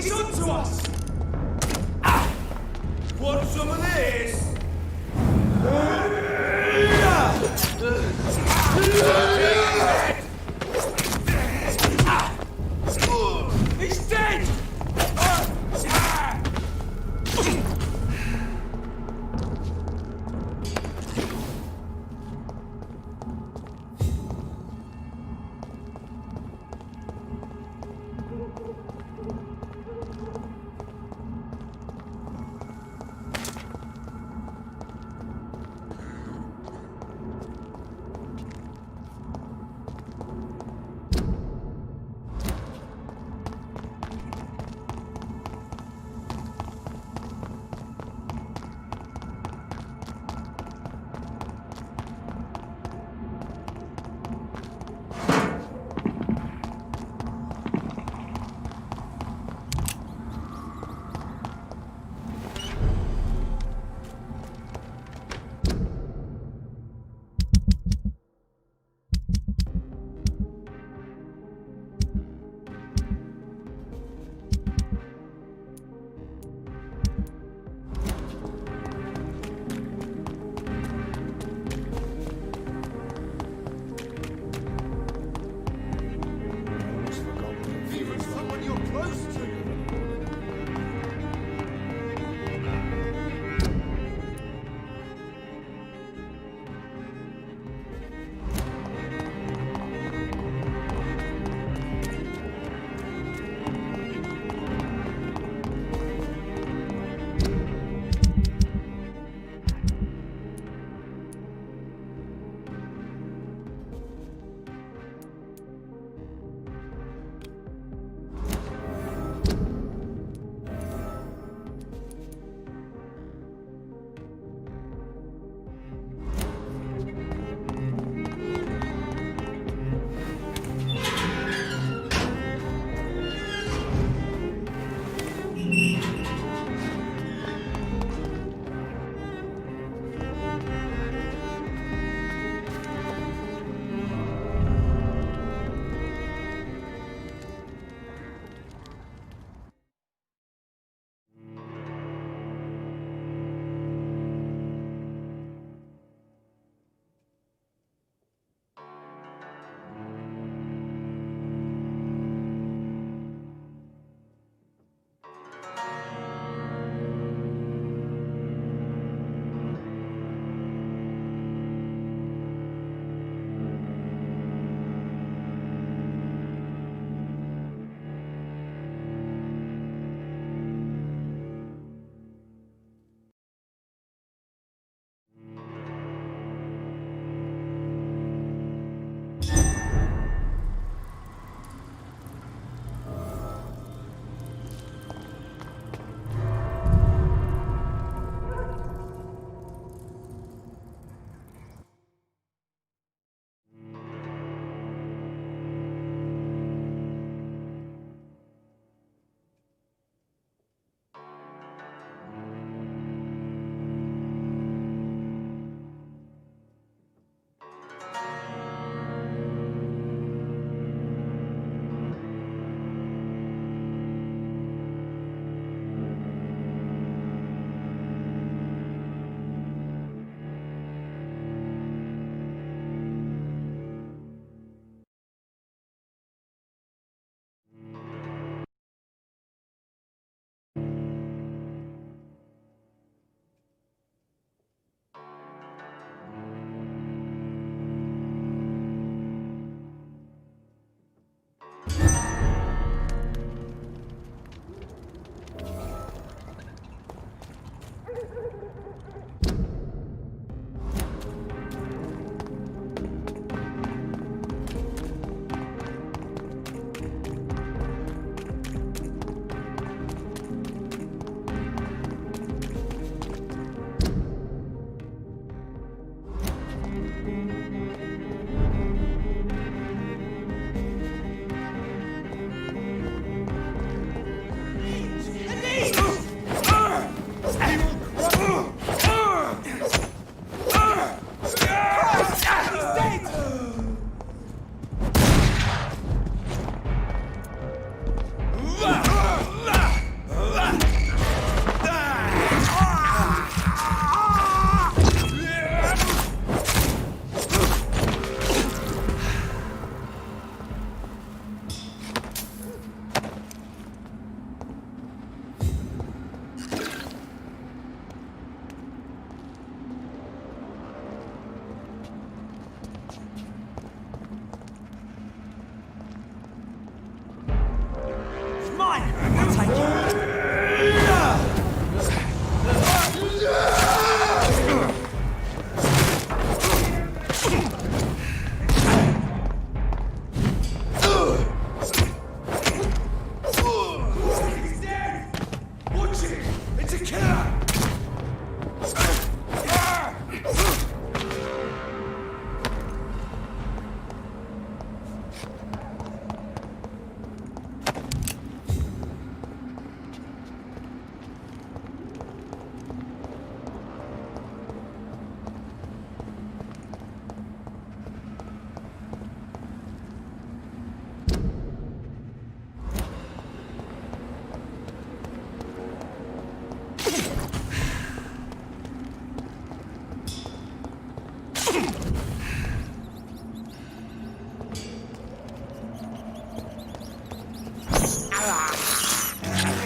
It's on to us! Want some of this? He's dead!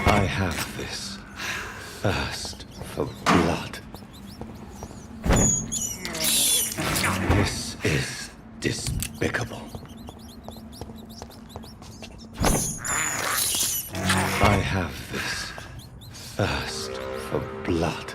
I have this thirst for blood. This is despicable. I have this thirst for blood.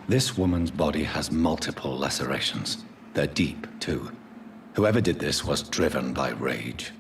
This woman's body has multiple lacerations. They're deep, too. Whoever did this was driven by rage.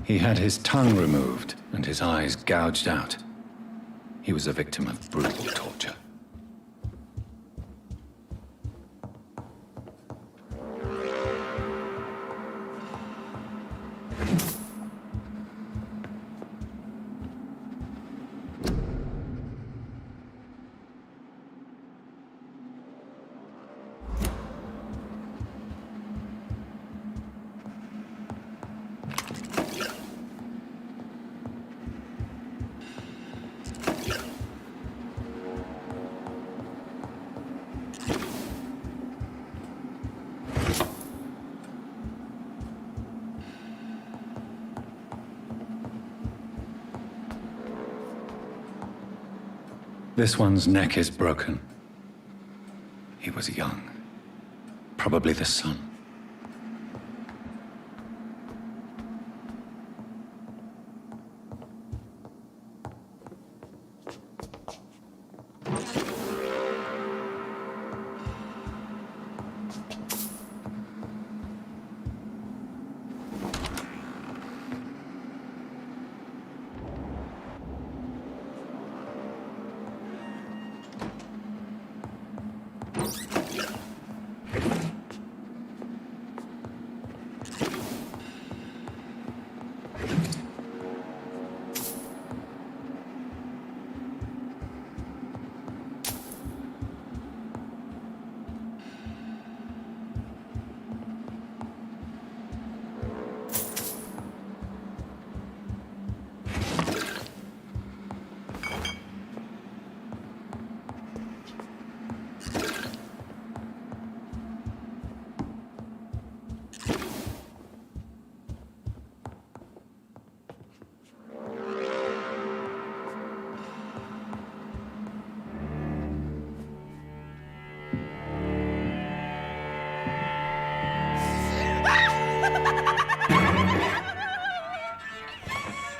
He had his tongue removed and his eyes gouged out. He was a victim of brutal torture. This one's neck is broken. He was young. Probably the son.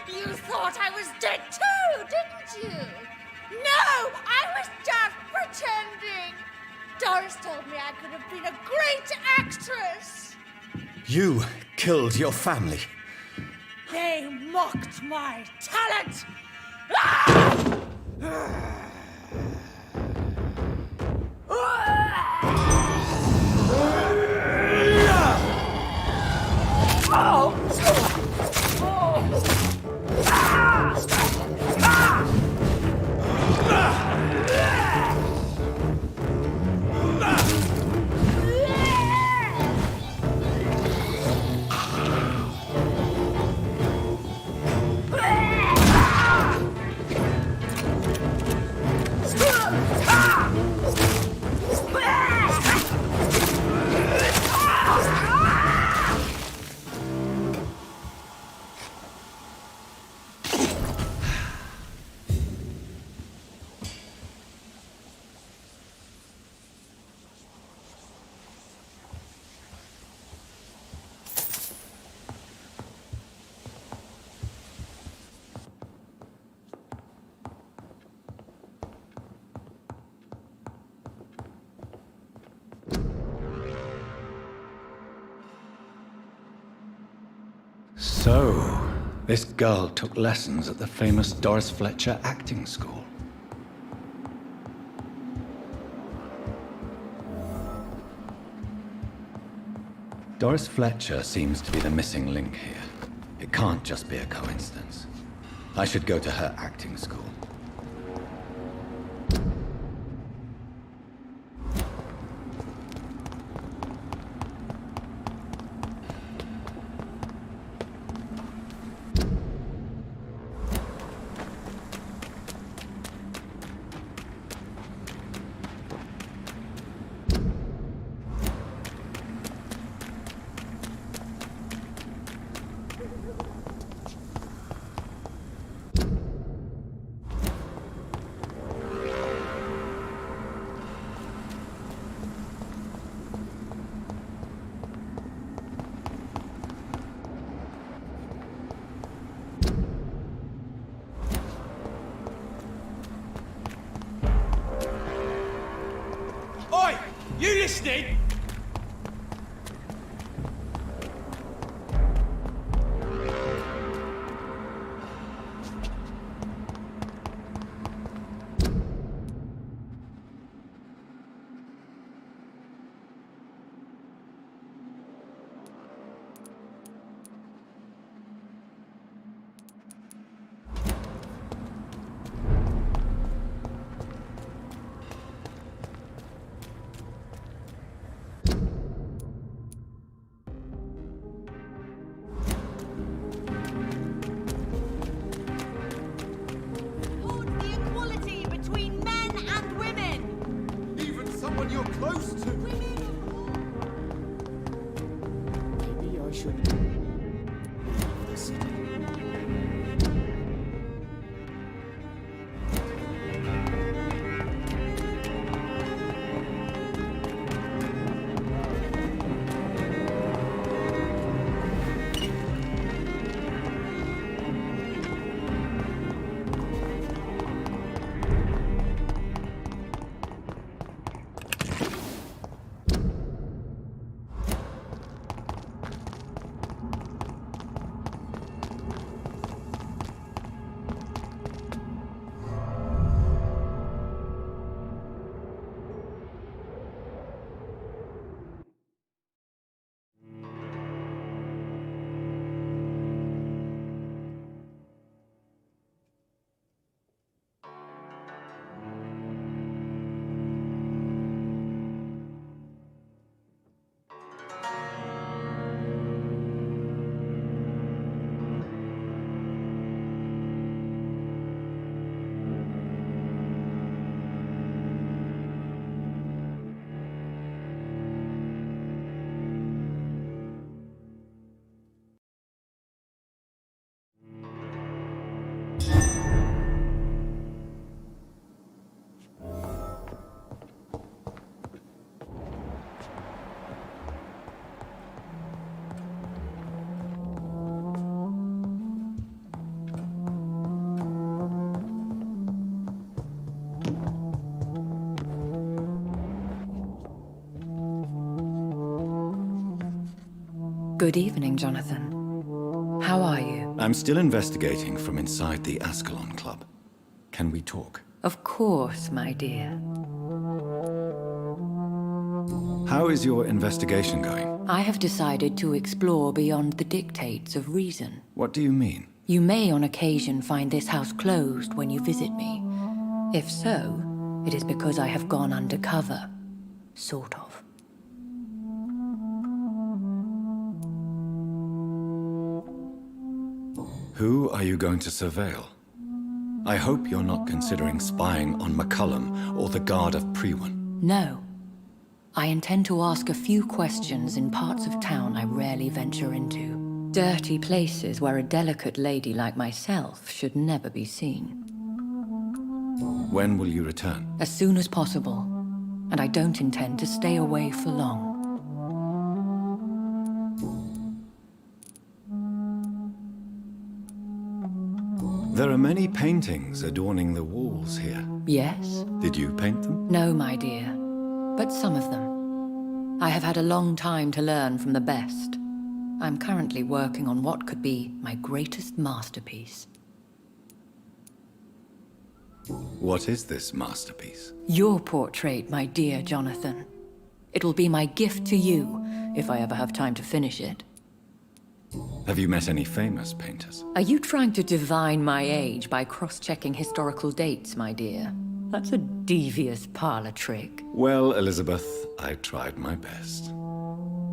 You thought I was dead too, didn't you? No, I was just pretending. Doris told me I could have been a great actress. You killed your family. They mocked my talent. Ah! So, this girl took lessons at the famous Doris Fletcher acting school. Doris Fletcher seems to be the missing link here. It can't just be a coincidence. I should go to her acting school. Oi! You listening? You're close to. Maybe I should leave the city. Good evening, Jonathan. How are you? I'm still investigating from inside the Ascalon Club. Can we talk? Of course, my dear. How is your investigation going? I have decided to explore beyond the dictates of reason. What do you mean? You may on occasion find this house closed when you visit me. If so, it is because I have gone undercover. Sort of. Who are you going to surveil? I hope you're not considering spying on McCullum or the Guard of Priwen. No. I intend to ask a few questions in parts of town I rarely venture into. Dirty places where a delicate lady like myself should never be seen. When will you return? As soon as possible. And I don't intend to stay away for long. There are many paintings adorning the walls here. Yes? Did you paint them? No, my dear. But some of them. I have had a long time to learn from the best. I'm currently working on what could be my greatest masterpiece. What is this masterpiece? Your portrait, my dear Jonathan. It will be my gift to you, if I ever have time to finish it. Have you met any famous painters? Are you trying to divine my age by cross-checking historical dates, my dear? That's a devious parlor trick. Well, Elizabeth, I tried my best.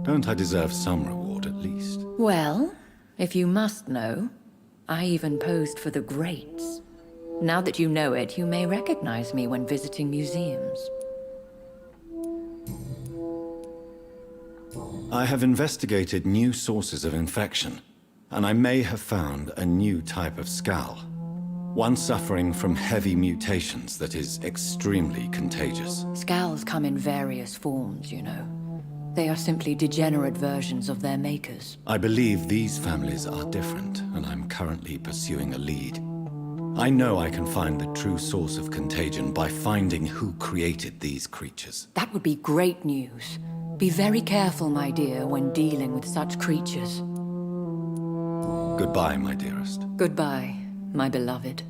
Don't I deserve some reward at least? Well, if you must know, I even posed for the greats. Now that you know it, you may recognize me when visiting museums. I have investigated new sources of infection, and I may have found a new type of scowl. One suffering from heavy mutations that is extremely contagious. Scowls come in various forms, you know. They are simply degenerate versions of their makers. I believe these families are different, and I'm currently pursuing a lead. I know I can find the true source of contagion by finding who created these creatures. That would be great news. Be very careful, my dear, when dealing with such creatures. Goodbye, my dearest. Goodbye, my beloved.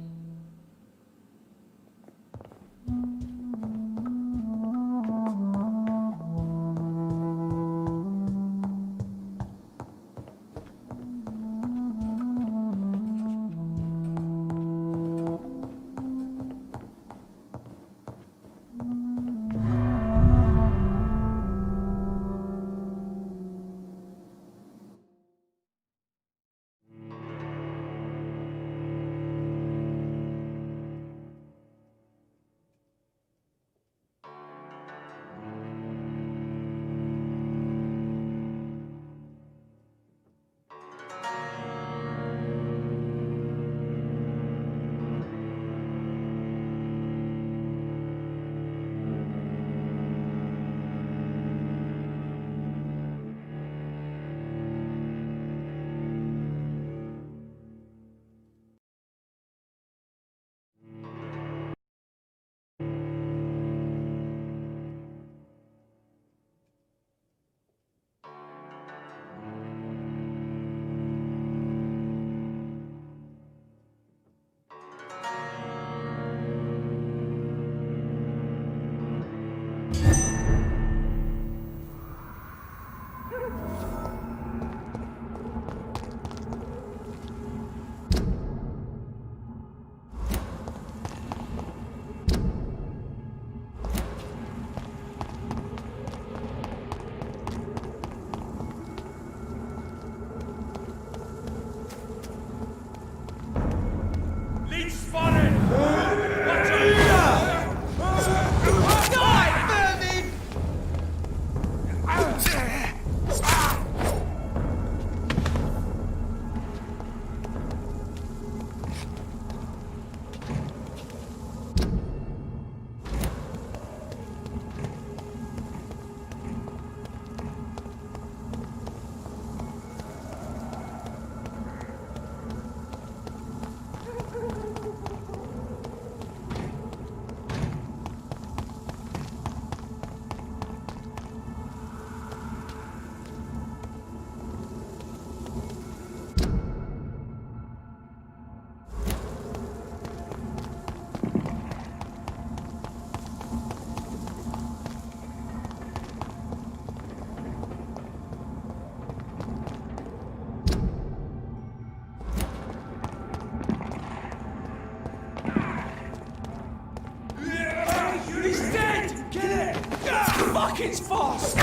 buckets fast!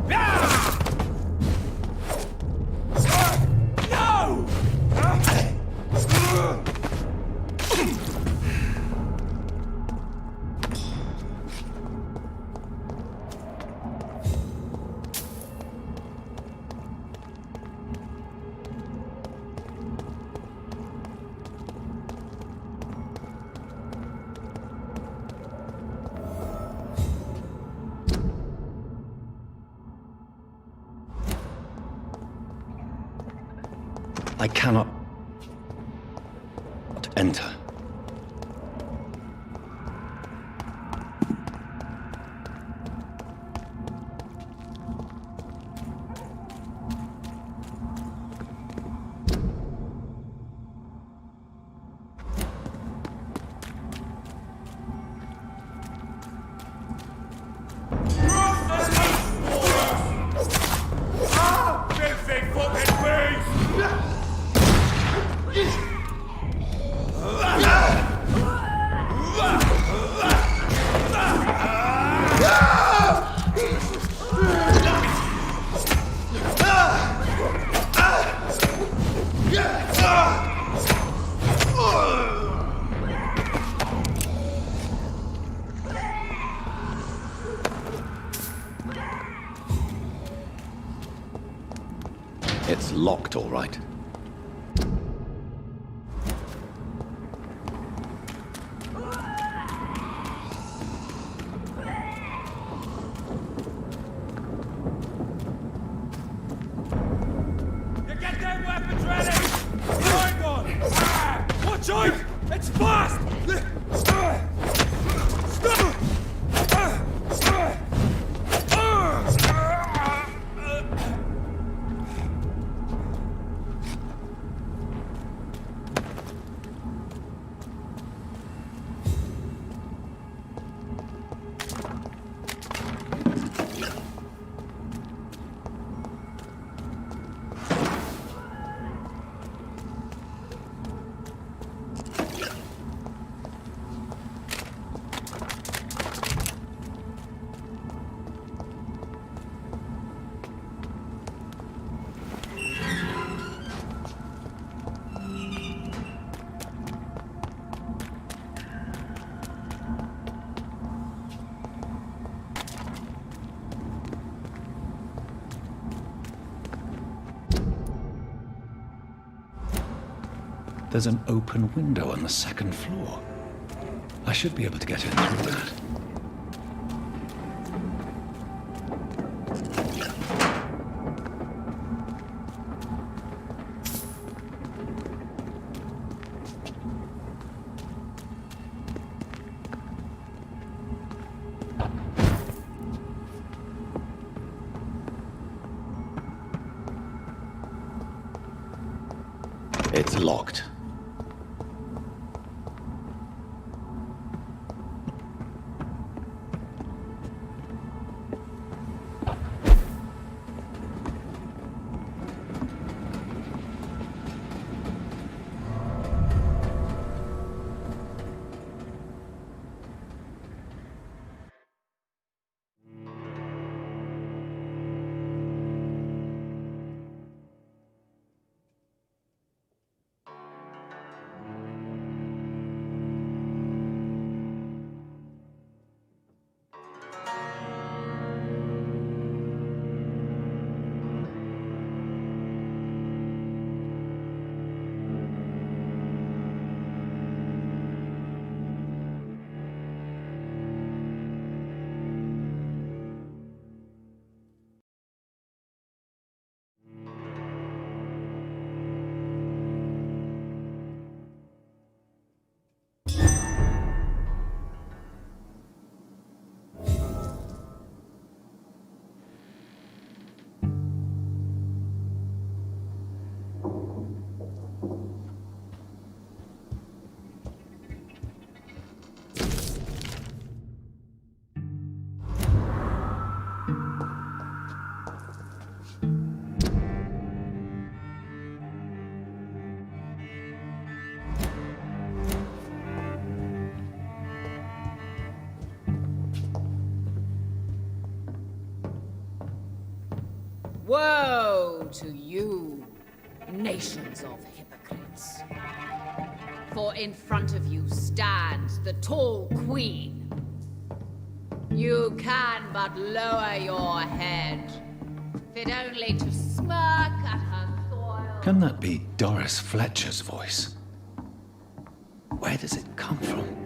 No! I cannot enter. It's locked, all right. You get them weapons ready! Right one! Watch out! It's fast! Stop! There's an open window on the second floor. I should be able to get in through that. It's locked. Woe to you, nations of hypocrites. For in front of you stands the tall queen. You can but lower your head, fit only to smirk at her soil. Can that be Doris Fletcher's voice? Where does it come from?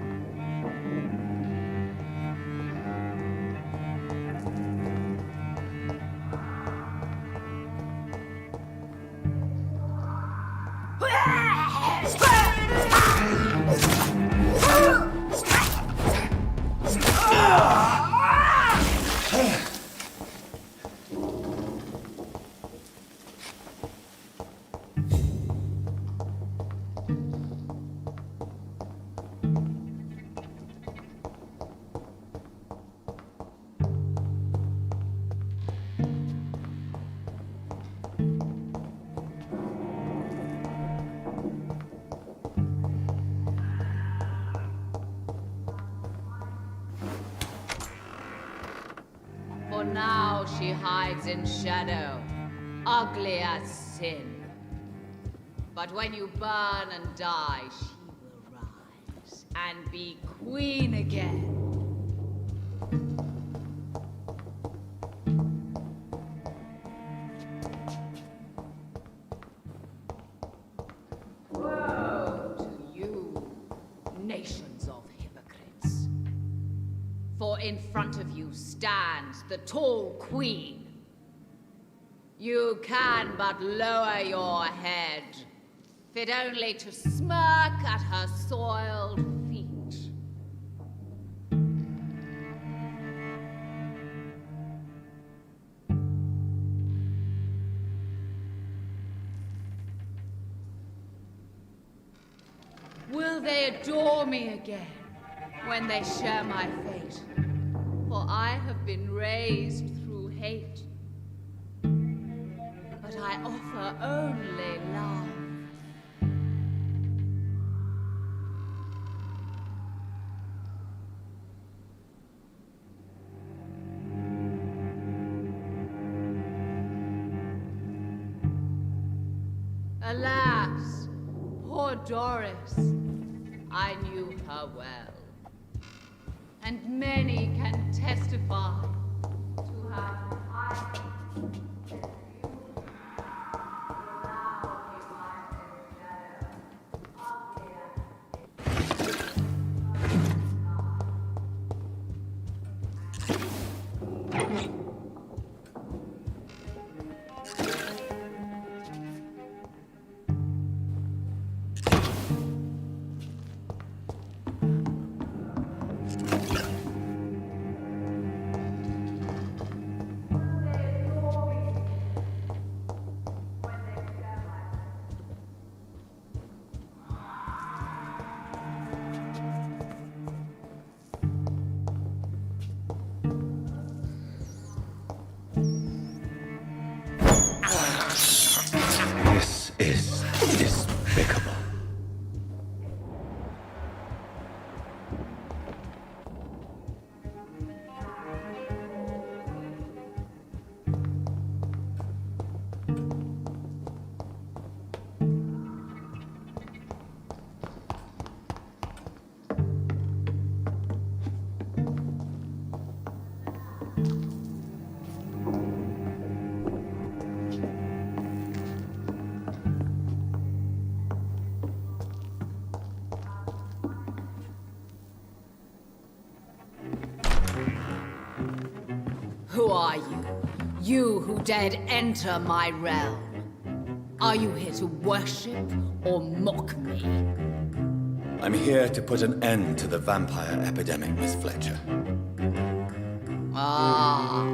For now she hides in shadow, ugly as sin. But when you burn and die, she will rise and be queen again. Woe to you, nations of hypocrites. For in front of you stands the tall queen. You can but lower your head, fit only to smirk at her soiled feet. Will they adore me again when they share my fate? For I have been raised through hate. But I offer only love. Alas, poor Doris, I knew her well. And many can testify to have I This is despicable. Who are you? You who dared enter my realm? Are you here to worship or mock me? I'm here to put an end to the vampire epidemic, Miss Fletcher. Ah.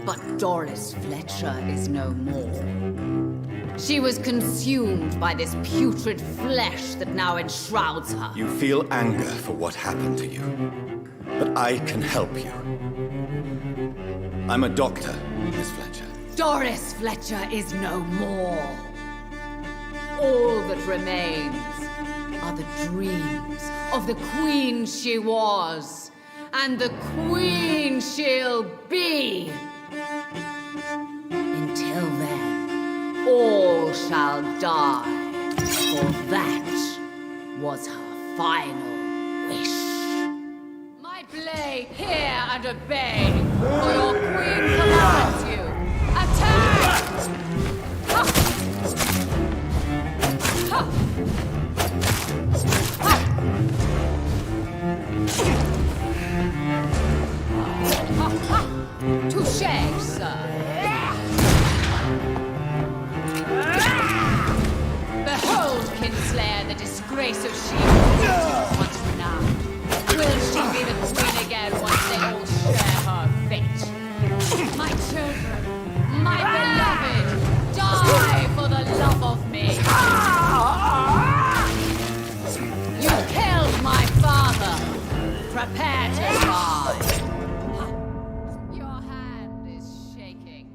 But Doris Fletcher is no more. She was consumed by this putrid flesh that now enshrouds her. You feel anger for what happened to you. But I can help you. I'm a doctor, Miss Fletcher. Doris Fletcher is no more. All that remains are the dreams of the queen she was, and the queen she'll be. all shall die, for that was her final wish. My blade, hear and obey, for your queen commands you. Attack! Ha! Ha! Touché, sir. Behold, Kinslayer, the disgrace of she once renowned. Will she be the queen again once they all share her fate? My children, my beloved, die for the love of me. You killed my father. Prepare to die. Your hand is shaking.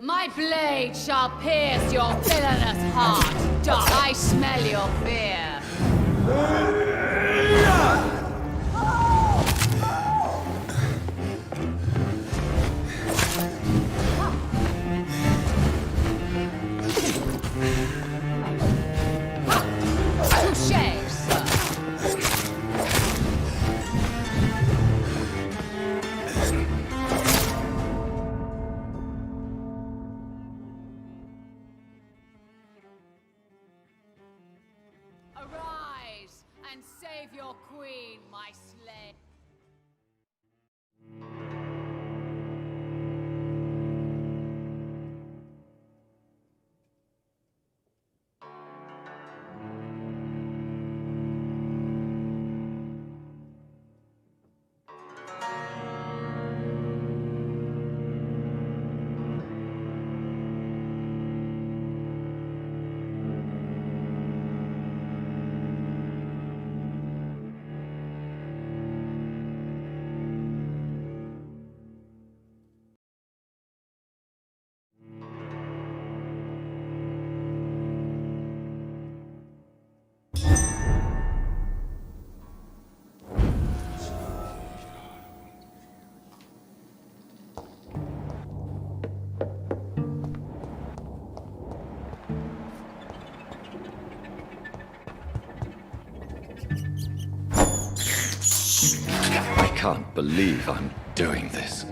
My blade shall pierce your villainous heart. I smell your fear. Touché, sir. Arise and save your queen, my slave. I can't believe I'm doing this.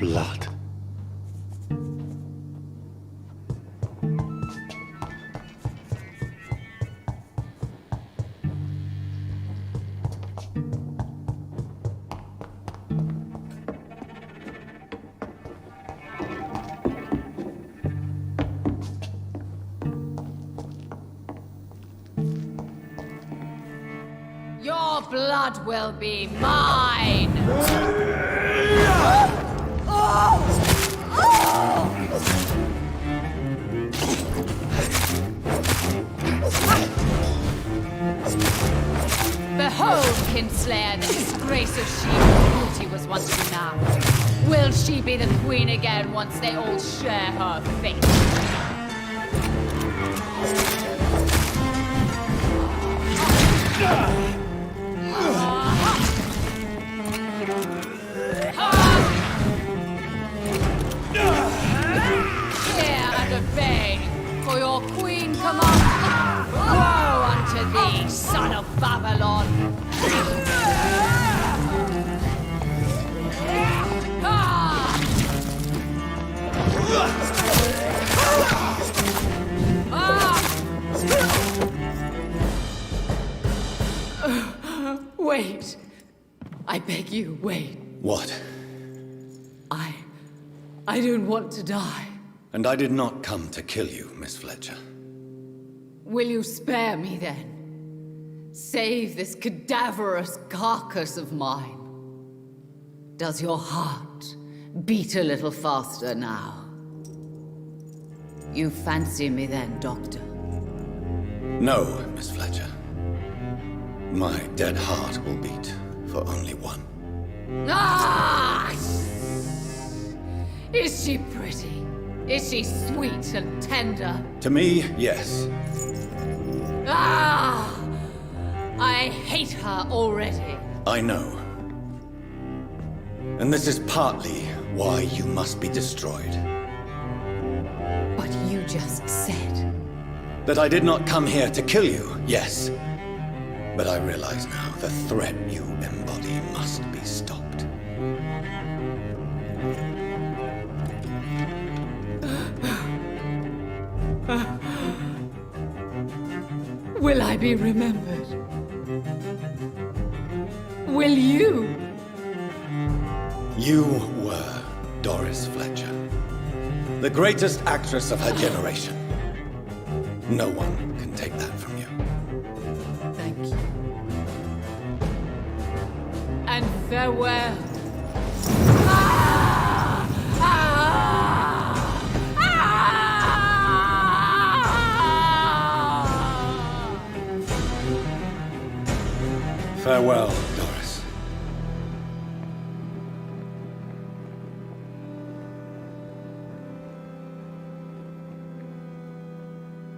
blood. Your blood will be mine! Behold, Kinslayer, the disgrace of she whose beauty was once renowned. Will she be the queen again once they all share her fate? Hear and obey, for your queen commands. Woe unto thee, son of Babylon! Wait. I beg you, wait. What? I don't want to die. And I did not come to kill you, Miss Fletcher. Will you spare me then? Save this cadaverous carcass of mine. Does your heart beat a little faster now? You fancy me then, Doctor? No, Miss Fletcher. My dead heart will beat for only one. Ah! Is she pretty? Is she sweet and tender? To me, yes. Ah! I hate her already. I know. And this is partly why you must be destroyed. But you just said... That I did not come here to kill you, yes. But I realize now the threat you embody must be stopped. Will I be remembered? Will you? You were Doris Fletcher, the greatest actress of her generation. No one can take that from you. Thank you. And farewell. Farewell, Doris.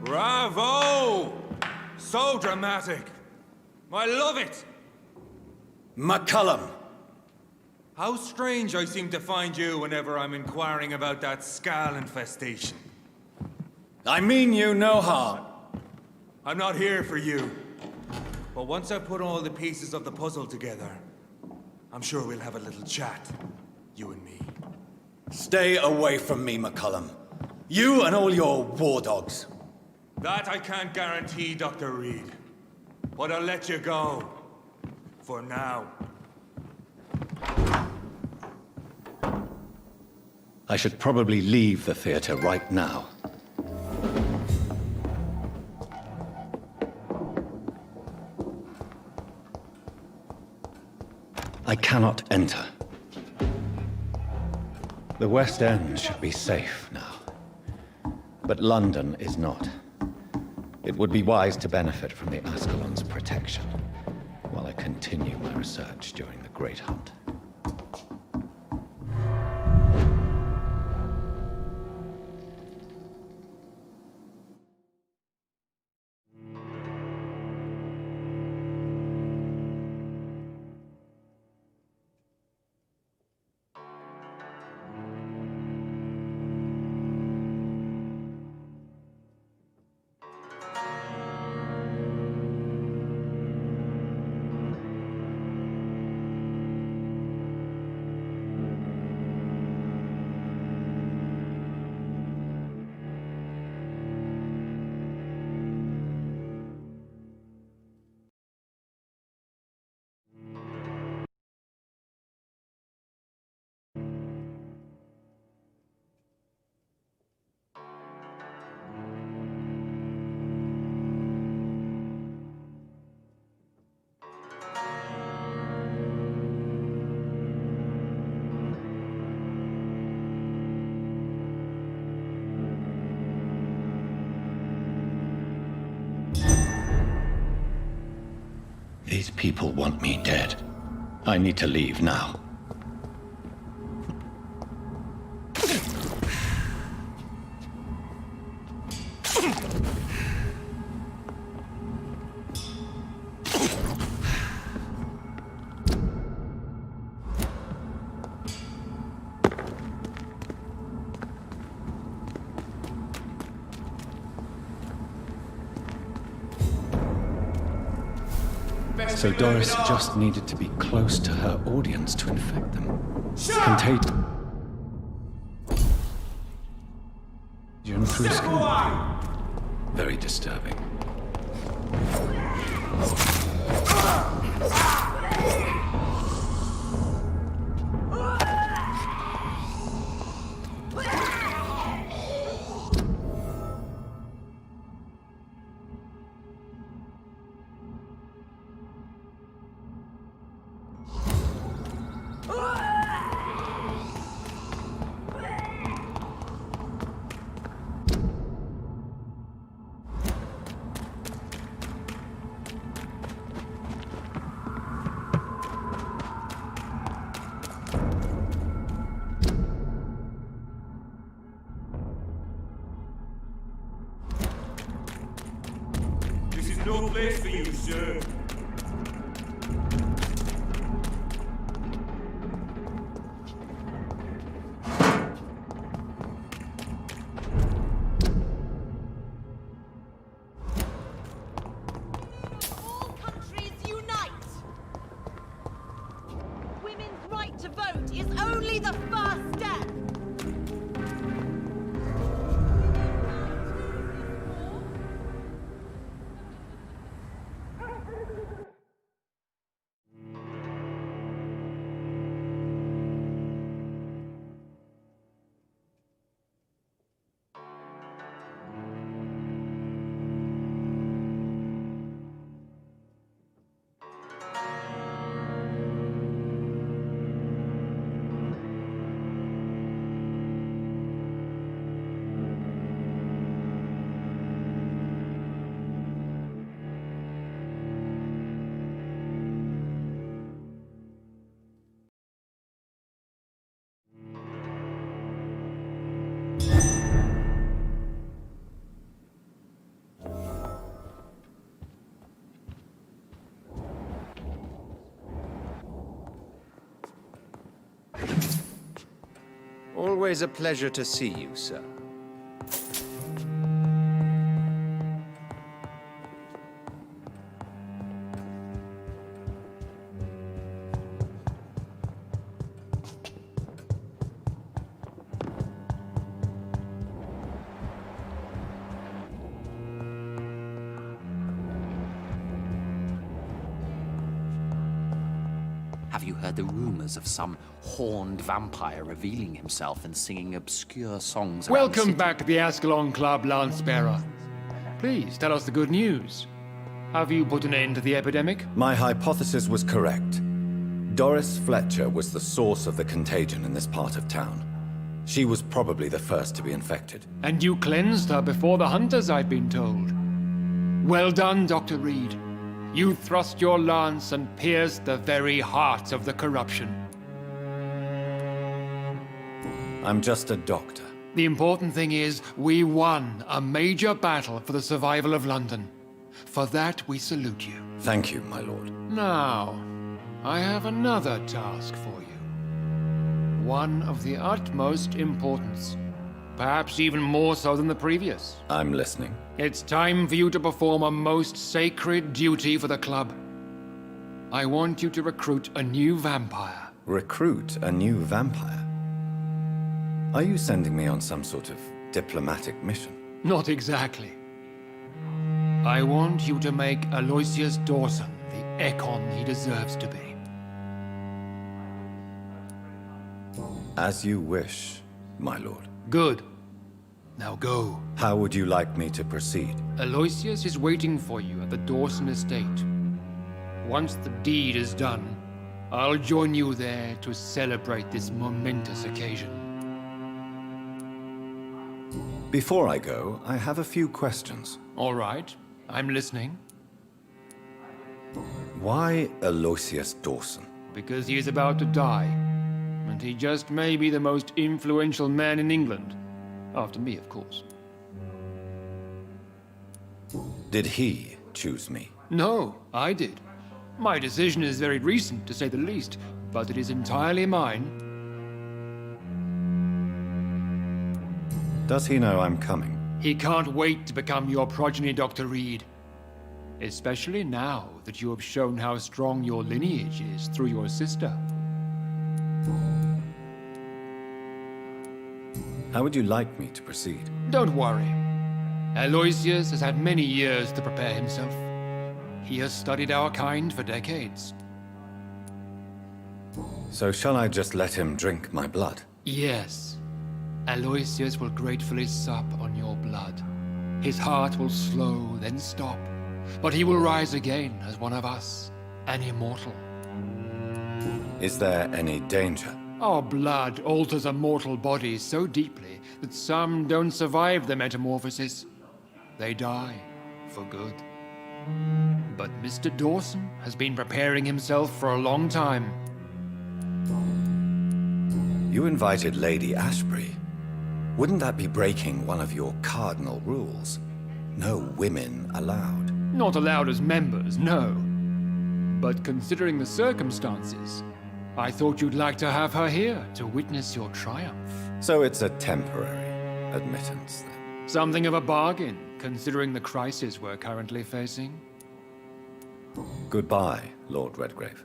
Bravo! So dramatic. I love it. McCullum! How strange I seem to find you whenever I'm inquiring about that Skal infestation. I mean you no harm. I'm not here for you. But once I put all the pieces of the puzzle together, I'm sure we'll have a little chat, you and me. Stay away from me, McCullum. You and all your war dogs. That I can't guarantee, Dr. Reed. But I'll let you go. For now. I should probably leave the theater right now. I cannot enter. The West End should be safe now. But London is not. It would be wise to benefit from the Ascalon's protection while I continue my research during the Great Hunt. These people want me dead. I need to leave now. So Doris just needed to be close to her audience to infect them. Contagion through skin. Very disturbing. This is no place for you, sir. All countries unite! Women's right to vote is only the first step! Always a pleasure to see you, sir. Have you heard the rumors of some horned vampire revealing himself and singing obscure songs around the Welcome city? back to the Ascalon Club, Lance-Bearer. Please, tell us the good news. Have you put an end to the epidemic? My hypothesis was correct. Doris Fletcher was the source of the contagion in this part of town. She was probably the first to be infected. And you cleansed her before the hunters, I've been told. Well done, Dr. Reed. You thrust your lance and pierced the very heart of the corruption. I'm just a doctor. The important thing is, we won a major battle for the survival of London. For that, we salute you. Thank you, my lord. Now, I have another task for you. One of the utmost importance. Perhaps even more so than the previous. I'm listening. It's time for you to perform a most sacred duty for the club. I want you to recruit a new vampire. Recruit a new vampire? Are you sending me on some sort of diplomatic mission? Not exactly. I want you to make Aloysius Dawson the Ekon he deserves to be. As you wish, my lord. Good. Now go. How would you like me to proceed? Aloysius is waiting for you at the Dawson estate. Once the deed is done, I'll join you there to celebrate this momentous occasion. Before I go, I have a few questions. All right. I'm listening. Why Aloysius Dawson? Because he is about to die. And he just may be the most influential man in England. After me, of course. Did he choose me? No, I did. My decision is very recent, to say the least, but it is entirely mine. Does he know I'm coming? He can't wait to become your progeny, Dr. Reed. Especially now that you have shown how strong your lineage is through your sister. How would you like me to proceed? Don't worry. Aloysius has had many years to prepare himself. He has studied our kind for decades. So shall I just let him drink my blood? Yes. Aloysius will gratefully sup on your blood. His heart will slow, then stop. But he will rise again as one of us, an immortal. Is there any danger? Our blood alters a mortal body so deeply that some don't survive the metamorphosis. They die for good. But Mr. Dawson has been preparing himself for a long time. You invited Lady Ashbury. Wouldn't that be breaking one of your cardinal rules? No women allowed. Not allowed as members, no. But considering the circumstances, I thought you'd like to have her here to witness your triumph. So it's a temporary admittance, then? Something of a bargain, considering the crisis we're currently facing. Goodbye, Lord Redgrave.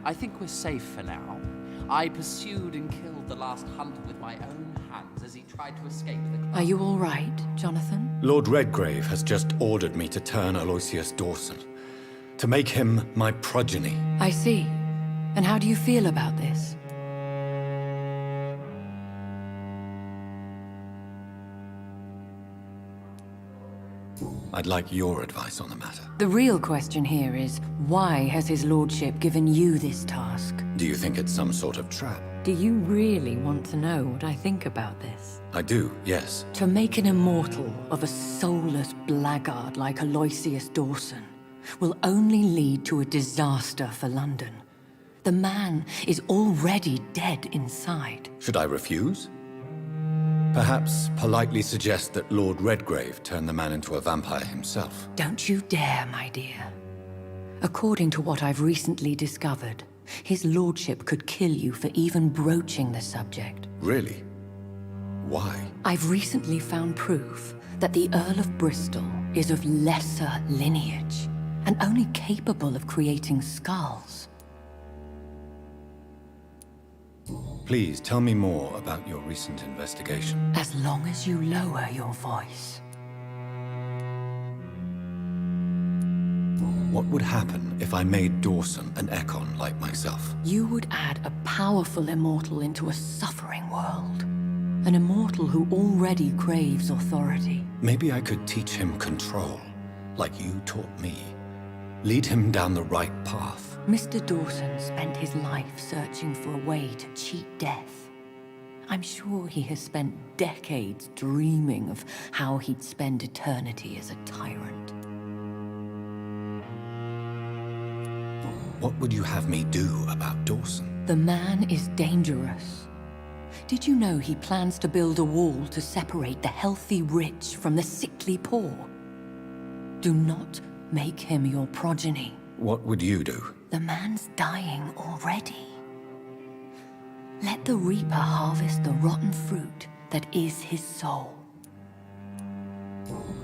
I think we're safe for now. I pursued and killed the last hunter with my own hands as he tried to escape the... Are you all right, Jonathan? Lord Redgrave has just ordered me to turn Aloysius Dawson. To make him my progeny. I see. And how do you feel about this? I'd like your advice on the matter. The real question here is, why has his lordship given you this task? Do you think it's some sort of trap? Do you really want to know what I think about this? I do, yes. To make an immortal of a soulless blackguard like Aloysius Dawson will only lead to a disaster for London. The man is already dead inside. Should I refuse? Perhaps politely suggest that Lord Redgrave turn the man into a vampire himself. Don't you dare, my dear. According to what I've recently discovered, his lordship could kill you for even broaching the subject. Really? Why? I've recently found proof that the Earl of Bristol is of lesser lineage and only capable of creating skulls. Please tell me more about your recent investigation. As long as you lower your voice. What would happen if I made Dawson an Ekon like myself? You would add a powerful immortal into a suffering world. An immortal who already craves authority. Maybe I could teach him control, like you taught me. Lead him down the right path. Mr. Dawson spent his life searching for a way to cheat death. I'm sure he has spent decades dreaming of how he'd spend eternity as a tyrant. What would you have me do about Dawson? The man is dangerous. Did you know he plans to build a wall to separate the healthy rich from the sickly poor? Do not make him your progeny. What would you do? The man's dying already. Let the Reaper harvest the rotten fruit that is his soul.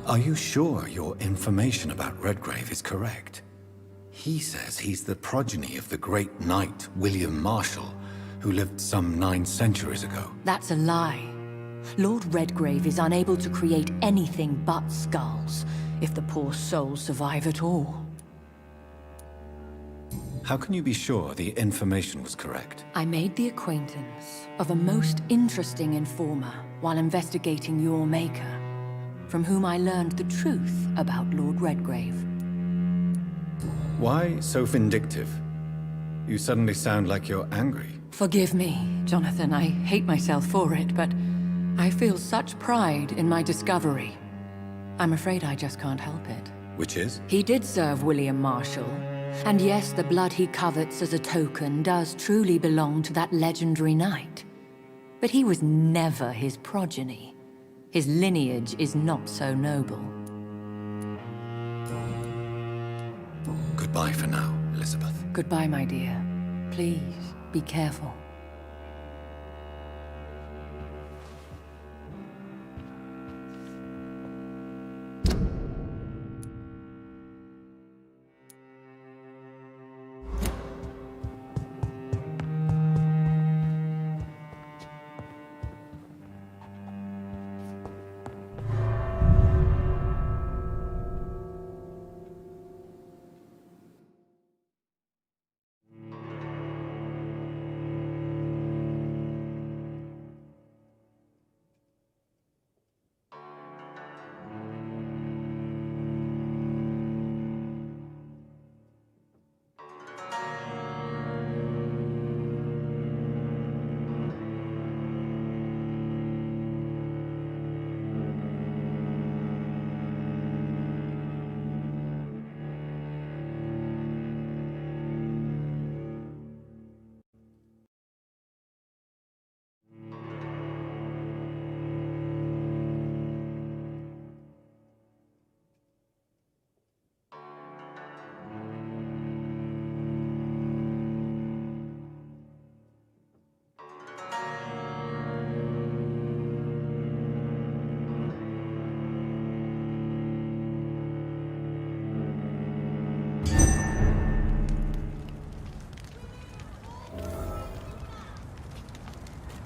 Are you sure your information about Redgrave is correct? He says he's the progeny of the great knight William Marshall, who lived some 9 centuries ago. That's a lie. Lord Redgrave is unable to create anything but skulls, if the poor souls survive at all. How can you be sure the information was correct? I made the acquaintance of a most interesting informer while investigating your maker, from whom I learned the truth about Lord Redgrave. Why so vindictive? You suddenly sound like you're angry. Forgive me, Jonathan. I hate myself for it, but I feel such pride in my discovery. I'm afraid I just can't help it. Which is? He did serve William Marshall. And yes, the blood he covets as a token does truly belong to that legendary knight. But he was never his progeny. His lineage is not so noble. Goodbye for now, Elizabeth. Goodbye, my dear. Please, be careful.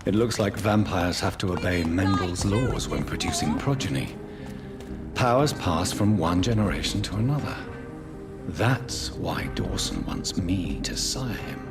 It looks like vampires have to obey Mendel's laws when producing progeny. Powers pass from one generation to another. That's why Dawson wants me to sire him.